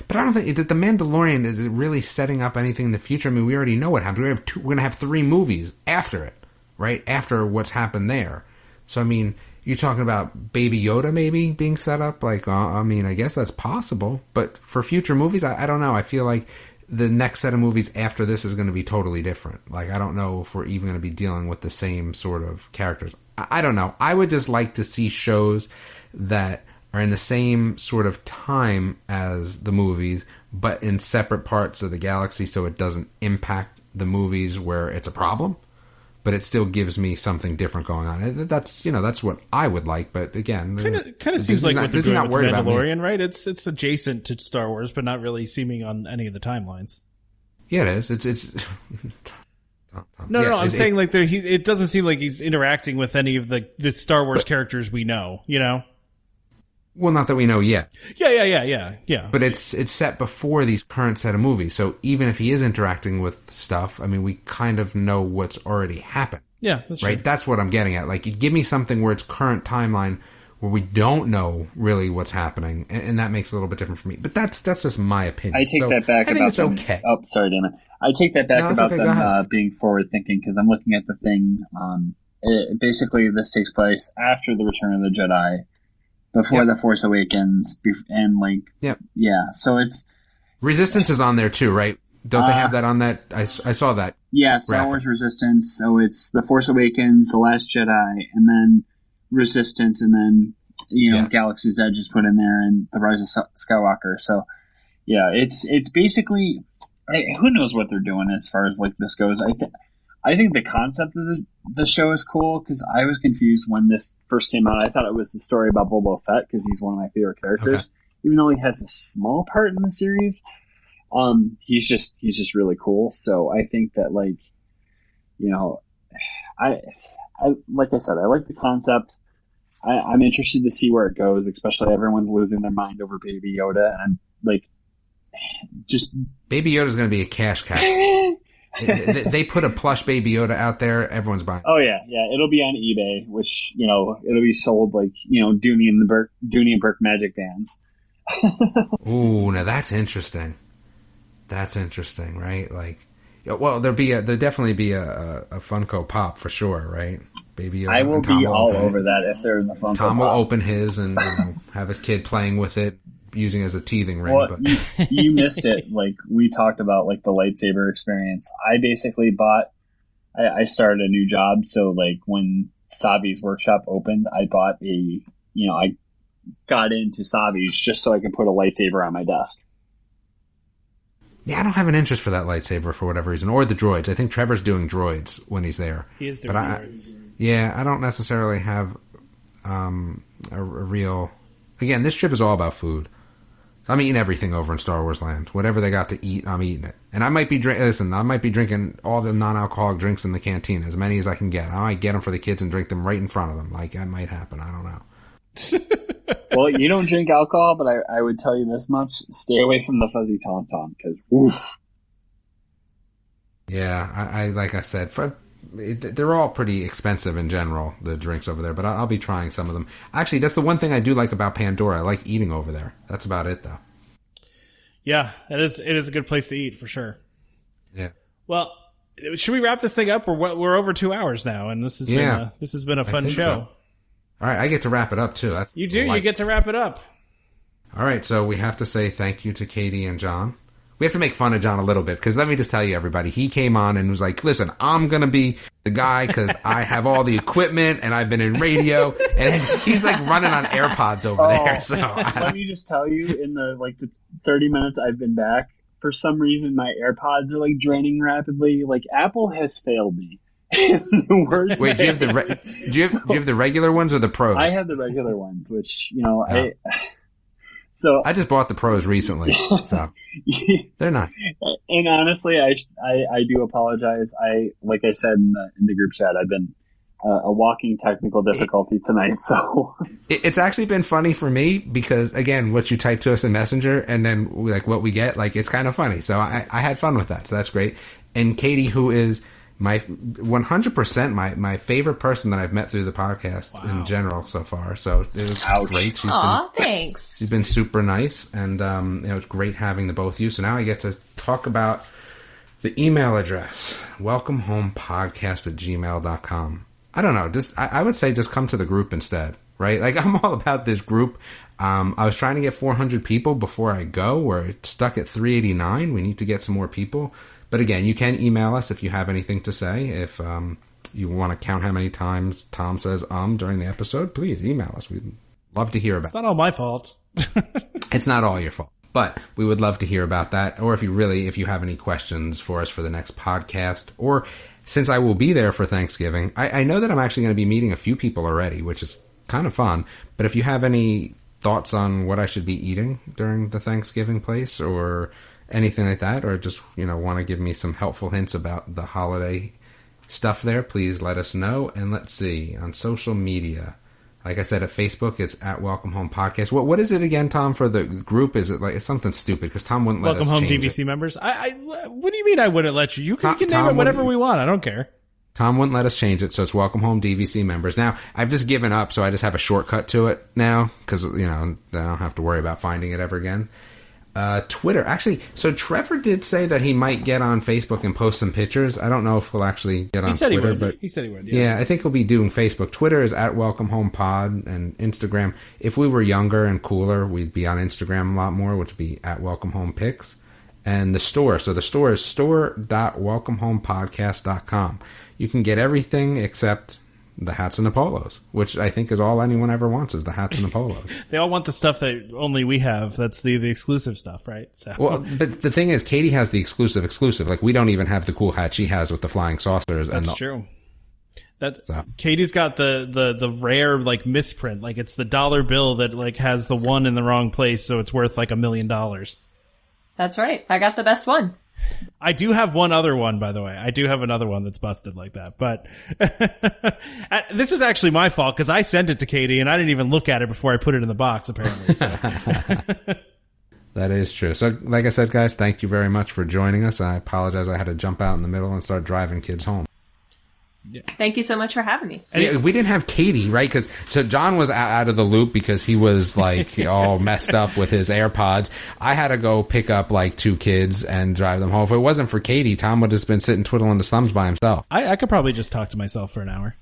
But I don't think that The Mandalorian is really setting up anything in the future. I mean, we already know what happens. We're going to have 3 movies after it, right? After what's happened there. So, I mean, you're talking about Baby Yoda maybe being set up? I guess that's possible. But for future movies, I don't know. I feel like the next set of movies after this is going to be totally different. I don't know if we're even going to be dealing with the same sort of characters. I don't know. I would just like to see shows that are in the same sort of time as the movies, but in separate parts of the galaxy so it doesn't impact the movies where it's a problem, but it still gives me something different going on. That's what I would like, but again... Kind of seems like what they're doing with Mandalorian, right? It's adjacent to Star Wars, but not really seeming on any of the timelines. Yeah, it is. It's No, I'm saying it doesn't seem like he's interacting with any of the Star Wars characters we know, Well, not that we know yet. Yeah. But it's set before these current set of movies, so even if he is interacting with stuff, we kind of know what's already happened. Yeah, that's right. True. That's what I'm getting at. You give me something where it's current timeline, where we don't know really what's happening, and that makes it a little bit different for me. But that's just my opinion. I take that back. I think it's okay. Oh, sorry, Damon. I take that back about them being forward thinking because I'm looking at the thing. Basically, this takes place after the Return of the Jedi. Before The Force Awakens, and so it's... Resistance is on there too, right? Don't they have that on that? I saw that. Yeah, Star Wars Resistance, so it's The Force Awakens, The Last Jedi, and then Resistance, and then, Galaxy's Edge is put in there, and The Rise of Skywalker, so, yeah, it's basically... who knows what they're doing as far as, this goes. I think the concept of the show is cool because I was confused when this first came out. I thought it was the story about Boba Fett because he's one of my favorite characters. Okay. Even though he has a small part in the series, he's just really cool. So I think that I like I said, I like the concept. I'm interested to see where it goes, especially everyone's losing their mind over Baby Yoda, and I'm just Baby Yoda's going to be a cash cow. They put a plush Baby Yoda out there. Everyone's buying. Oh yeah. It'll be on eBay, which it'll be sold like Dooney and Burke Magic Bands. Ooh, now that's interesting. That's interesting, right? Like, well, there'll definitely be a Funko Pop for sure, right? Baby Yoda. I will be all over that if there's a Funko Pop. Tom will open his and have his kid playing with it, using it as a teething ring. Well, but you missed it. Like we talked about, like the lightsaber experience. I basically I started a new job, so like when Savi's workshop opened, I bought I got into Savi's just so I can put a lightsaber on my desk. Yeah, I don't have an interest for that lightsaber for whatever reason, or the droids. I think Trevor's doing droids when he's there. He is doing droids. Yeah, I don't necessarily have a real. Again, this trip is all about food. I'm eating everything over in Star Wars Land. Whatever they got to eat, I'm eating it. And I might be drinking all the non-alcoholic drinks in the canteen, as many as I can get. I might get them for the kids and drink them right in front of them. Like, that might happen. I don't know. Well, you don't drink alcohol, but I would tell you this much. Stay away from the fuzzy tauntaun, because oof. Yeah, I like I said, they're all pretty expensive in general, the drinks over there, but I'll be trying some of them. Actually, that's the one thing I do like about Pandora. I like eating over there. That's about it, though. Yeah, it is a good place to eat, for sure. Yeah. Well, should we wrap this thing up? We're over 2 hours now, and this has been a fun show. So. All right, I get to wrap it up, too. You do. You get to wrap it up. All right, so we have to say thank you to Katie and John. We have to make fun of John a little bit, because let me just tell you, everybody, he came on and was like, listen, I'm going to be the guy because I have all the equipment and I've been in radio, and he's like running on AirPods over there. So let me just tell you, in the 30 minutes I've been back, for some reason my AirPods are like draining rapidly. Like, Apple has failed me. The worst. Wait, do you have the regular ones or the Pros? I have the regular ones, which So I just bought the Pros recently, so they're not. And honestly, I do apologize. Like I said in the group chat, I've been a walking technical difficulty tonight. So it's actually been funny for me because, again, what you type to us in Messenger and then like what we get, like it's kind of funny. So I had fun with that. So that's great. And Katie, who is my 100% my favorite person that I've met through the podcast in general so far. So it was great. Thanks. She's been super nice, and it was great having the both of you. So now I get to talk about the email address, welcomehomepodcast@gmail.com. I don't know. I would say just come to the group instead, right? Like, I'm all about this group. I was trying to get 400 people before I go. We're stuck at 389. We need to get some more people. But again, you can email us if you have anything to say. If you want to count how many times Tom says during the episode, please email us. We'd love to hear about it. It's not all my fault. It's not all your fault. But we would love to hear about that. Or if you have any questions for us for the next podcast. Or since I will be there for Thanksgiving, I know that I'm actually going to be meeting a few people already, which is kind of fun. But if you have any thoughts on what I should be eating during the Thanksgiving place or anything like that, or just, want to give me some helpful hints about the holiday stuff there, please let us know. And let's see, on social media, like I said, at Facebook, it's at Welcome Home Podcast. What is it again, Tom, for the group? Is it it's something stupid? Because Tom wouldn't let us Welcome Home change DVC it. members. What do you mean I wouldn't let you? You can name it whatever we want. I don't care. Tom wouldn't let us change it, so it's Welcome Home DVC members. Now, I've just given up, so I just have a shortcut to it now, because, I don't have to worry about finding it ever again. Twitter. Actually, so Trevor did say that he might get on Facebook and post some pictures. I don't know if he'll actually get on Twitter. He said he would. Yeah, I think he'll be doing Facebook. Twitter is at Welcome Home Pod, and Instagram. If we were younger and cooler, we'd be on Instagram a lot more, which would be at Welcome Home Pics. And the store. So the store is store.welcomehomepodcast.com. You can get everything except the hats and the polos, which I think is all anyone ever wants, is the hats and the polos. They all want the stuff that only we have. That's the exclusive stuff, right? So. Well, but the thing is, Katie has the exclusive. Like, we don't even have the cool hat she has with the flying saucers. That's true. Katie's got the rare, misprint. Like, it's the dollar bill that, has the one in the wrong place, so it's worth, $1 million. That's right. I got the best one. I do have one other one, by the way. I do have another one that's busted like that. But this is actually my fault because I sent it to Katie and I didn't even look at it before I put it in the box, apparently. So. That is true. So, like I said, guys, thank you very much for joining us. I apologize. I had to jump out in the middle and start driving kids home. Thank you so much for having me. Yeah, we didn't have Katie, right? So John was out of the loop because he was like all messed up with his AirPods. I had to go pick up like 2 kids and drive them home. If it wasn't for Katie, Tom would have been sitting twiddling his thumbs by himself. I could probably just talk to myself for an hour.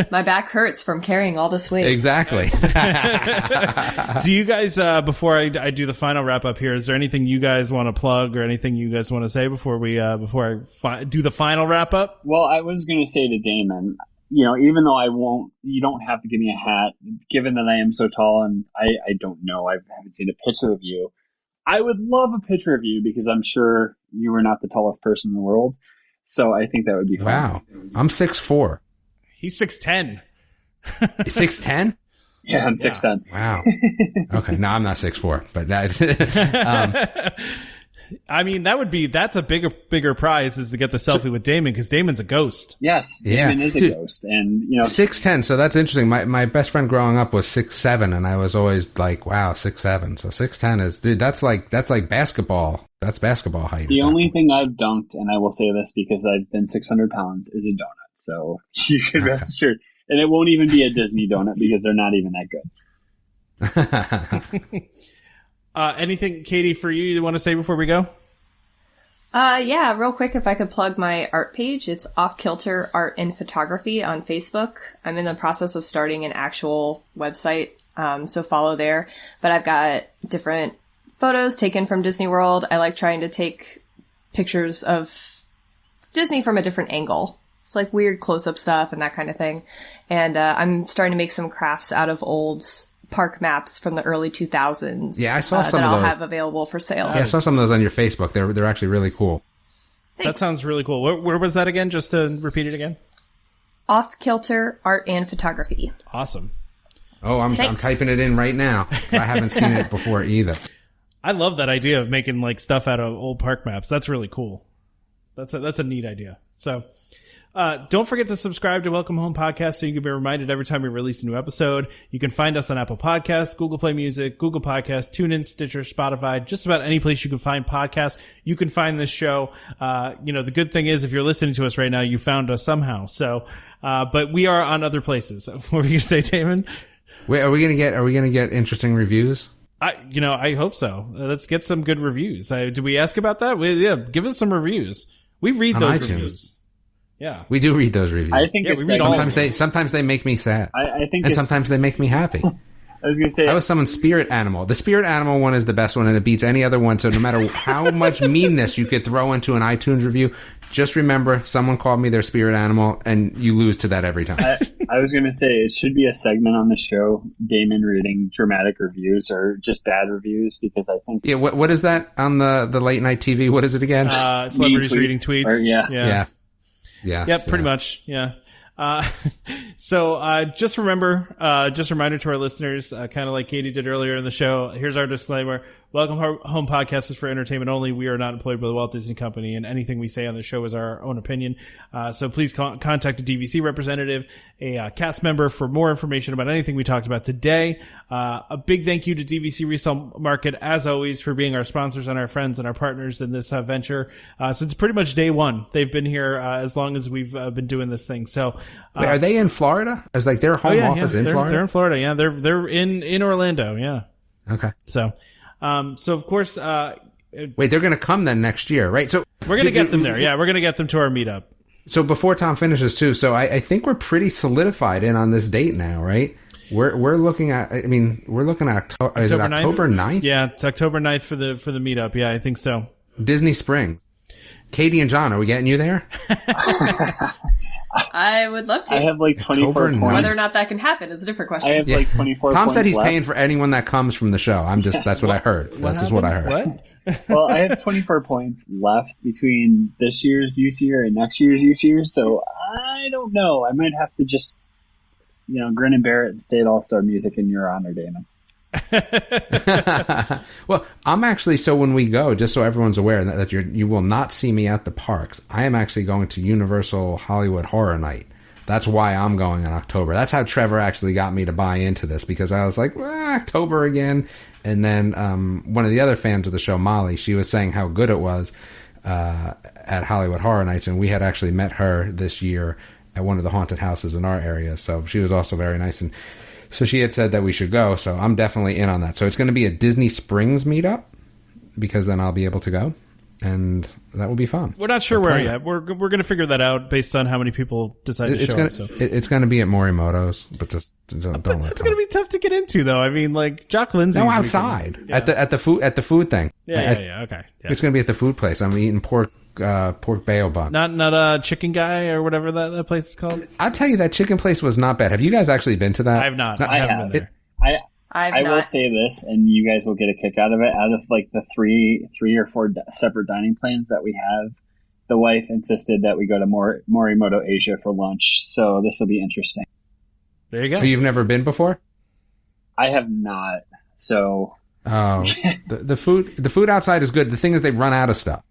My back hurts from carrying all this weight. Exactly. Do you guys, before I do the final wrap up here, is there anything you guys want to plug or anything you guys want to say before I do the final wrap up? Well, I was going to say to Damon, even though I won't, you don't have to give me a hat, given that I am so tall and I don't know, I haven't seen a picture of you. I would love a picture of you because I'm sure you are not the tallest person in the world. So I think that would be fun. Wow. I'm 6'4". He's 6'10". 6'10"? Yeah, I'm 6'10". Wow. Okay. No, I'm not 6'4", but that, I mean, that's a bigger prize is to get the selfie with Damon because Damon's a ghost. Yes. Damon is a ghost. And, 6'10". So that's interesting. My best friend growing up was 6'7", and I was always like, wow, 6'7". So 6'10" is, dude, that's like basketball. That's basketball height. The only thing I've dunked, and I will say this because I've been 600 pounds, is a donut. So you can rest assured. And it won't even be a Disney donut because they're not even that good. Anything, Katie, for you want to say before we go? Yeah, real quick, if I could plug my art page, it's Off Kilter Art and Photography on Facebook. I'm in the process of starting an actual website, so follow there. But I've got different photos taken from Disney World. I like trying to take pictures of Disney from a different angle. It's like weird close-up stuff and that kind of thing. And I'm starting to make some crafts out of old park maps from the early 2000s. Yeah, I saw some that of those. I'll have available for sale. Yeah, I saw some of those on your Facebook. They're actually really cool. Thanks. That sounds really cool. Where was that again? Just to repeat it again. Off Kilter Art and Photography. Awesome. Oh, I'm typing it in right now. I haven't seen it before either. I love that idea of making like stuff out of old park maps. That's really cool. That's a neat idea. So, don't forget to subscribe to Welcome Home Podcast so you can be reminded every time we release a new episode. You can find us on Apple Podcasts, Google Play Music, Google Podcasts, TuneIn, Stitcher, Spotify, just about any place you can find podcasts. You can find this show. The good thing is if you're listening to us right now, you found us somehow. So, but we are on other places. What were you going to say, Damon? Wait, are we gonna get interesting reviews? I hope so. Let's get some good reviews. Did we ask about that? Yeah, give us some reviews. We read on those iTunes. Reviews. Yeah, we do read those reviews. I think we read all sometimes they make me sad. I think and sometimes they make me happy. I was going to say that was someone's spirit animal. The spirit animal one is the best one, and it beats any other one. So no matter how much meanness you could throw into an iTunes review, just remember someone called me their spirit animal, and you lose to that every time. I was going to say it should be a segment on the show, Damon reading dramatic reviews or just bad reviews, because I think what is that on the late night TV? What is it again? Celebrities reading tweets. Or, yeah. Yep, pretty much. Yeah. So just remember, just a reminder to our listeners, kind of like Katie did earlier in the show. Here's our disclaimer. Welcome Home Podcast is for entertainment only. We are not employed by the Walt Disney Company, and anything we say on the show is our own opinion. So please contact a DVC representative, a cast member for more information about anything we talked about today. A big thank you to DVC Resale Market, as always, for being our sponsors and our friends and our partners in this venture. Since pretty much day one, they've been here as long as we've been doing this thing. So, wait, are they in Florida? Is like their home office in Florida? They're in Florida. Yeah, they're in Orlando. Yeah. Okay. So of course, wait, they're going to come then next year, right? So we're going to get them there. Yeah, we're going to get them to our meetup. So before Tom finishes too, so I think we're pretty solidified in on this date now, right? We're looking at, October 9th? Yeah, it's October 9th for the meetup. Yeah, I think so. Disney Spring. Katie and John, are we getting you there? I would love to. I have like 24 points. Whether or not that can happen is a different question. I have like 24 Tom points said he's left. paying for anyone that comes from the show. That's what I heard. That's just what I heard. What? Well, I have 24 points left between this year's youth year and next year's youth year, so I don't know. I might have to just, grin and bear it and stay at All-Star Music in your honor, Damon. Well, I'm actually, so when we go, just so everyone's aware that you will not see me at the parks, I am actually going to Universal Hollywood Horror Night That's why I'm going in October. That's how Trevor actually got me to buy into this, because I was like, October again. And then one of the other fans of the show, Molly, she was saying how good it was at Hollywood Horror Nights, and we had actually met her this year at one of the haunted houses in our area. So she was also very nice, and so she had said that we should go. So I'm definitely in on that. So it's going to be a Disney Springs meetup, because then I'll be able to go, and that will be fun. We're not sure where yet. We're going to figure that out based on how many people decide to show up. So. It's going to be at Morimoto's, but just don't it's going to be tough to get into, though. I mean, like Jock Lindsay. No, outside at the food thing. Yeah, okay. Yeah. It's going to be at the food place. I'm eating pork bayo bun. Not a chicken guy or whatever that place is called. I'll tell you, that chicken place was not bad. Have you guys actually been to that? I have not. I haven't have. been there. I will say this, and you guys will get a kick out of it. Out of like the three or four separate dining plans that we have, the wife insisted that we go to Morimoto Asia for lunch. So this will be interesting. There you go. Oh, you've never been before? I have not. So the food outside is good. The thing is, they run out of stuff.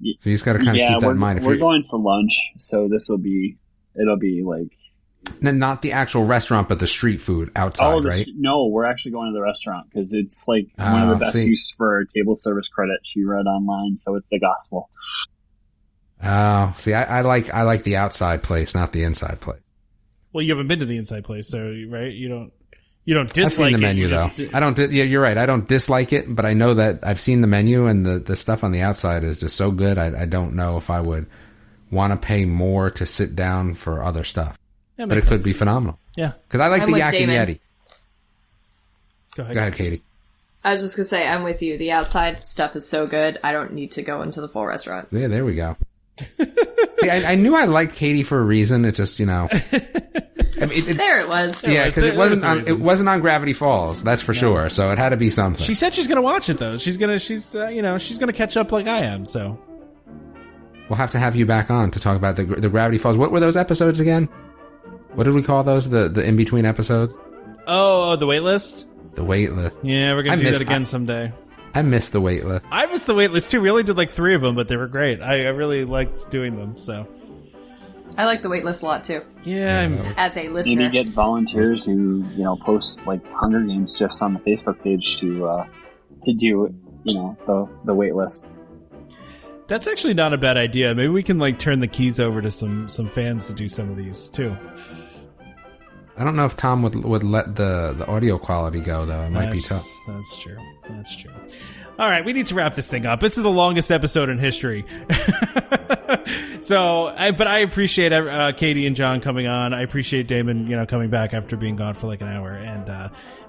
So you just got to kind of keep that in mind. We're going for lunch, so it'll be like. Not the actual restaurant, but the street food outside, right? No, we're actually going to the restaurant because it's like one of the best use for table service credit she read online. So it's the gospel. Oh, see, I like the outside place, not the inside place. Well, you haven't been to the inside place, so right? You don't dislike I've seen the menu, though. I don't. Yeah, you're right. I don't dislike it, but I know that I've seen the menu, and the stuff on the outside is just so good. I don't know if I would want to pay more to sit down for other stuff. But it could be phenomenal. Yeah. Because I like the Yak and Damon. Yeti. Go ahead, Katie. I was just going to say, I'm with you. The outside stuff is so good, I don't need to go into the full restaurant. Yeah, there we go. See, I knew I liked Katie for a reason. It's just, I mean, there it was. Yeah, because it wasn't on Gravity Falls, that's for sure. So it had to be something. She said she's going to watch it, though. She's going to catch up like I am, so. We'll have to have you back on to talk about the Gravity Falls. What were those episodes again? What did we call those? The in-between episodes? Oh, the waitlist? The waitlist. Yeah, we're going to do that again someday. I missed the waitlist. I missed the waitlist too. We only did like 3 of them, but they were great. I really liked doing them, so. I like the waitlist a lot too. Yeah. As a listener. Maybe get volunteers who, post like Hunger Games GIFs on the Facebook page to do, the waitlist. That's actually not a bad idea. Maybe we can like turn the keys over to some fans to do some of these too. I don't know if Tom would let the audio quality go though. It might be tough. That's true. All right, we need to wrap this thing up. This is the longest episode in history. But I appreciate Katie and John coming on. I appreciate Damon, coming back after being gone for like an hour.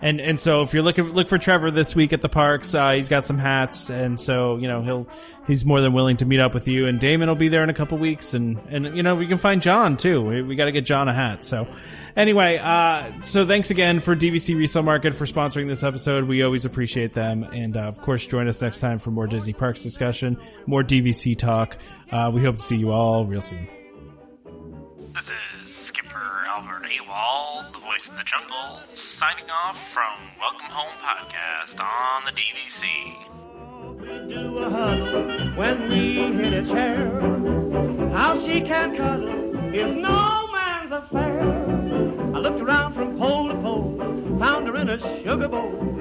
And so if you're look for Trevor this week at the parks, he's got some hats, and so he's more than willing to meet up with you. And Damon will be there in a couple weeks, and we can find John too. We got to get John a hat. So anyway, so thanks again for DVC Resale Market for sponsoring this episode. We always appreciate them, and of course join us next time for more Disney Parks discussion, more DVC talk. We hope to see you all real soon. This is Skipper Albert AWOL, the voice of the jungle, signing off from Welcome Home Podcast on the DVC. We do a huddle when we hit a chair. How she can cuddle is no man's affair. I looked around from pole to pole, found her in a sugar bowl.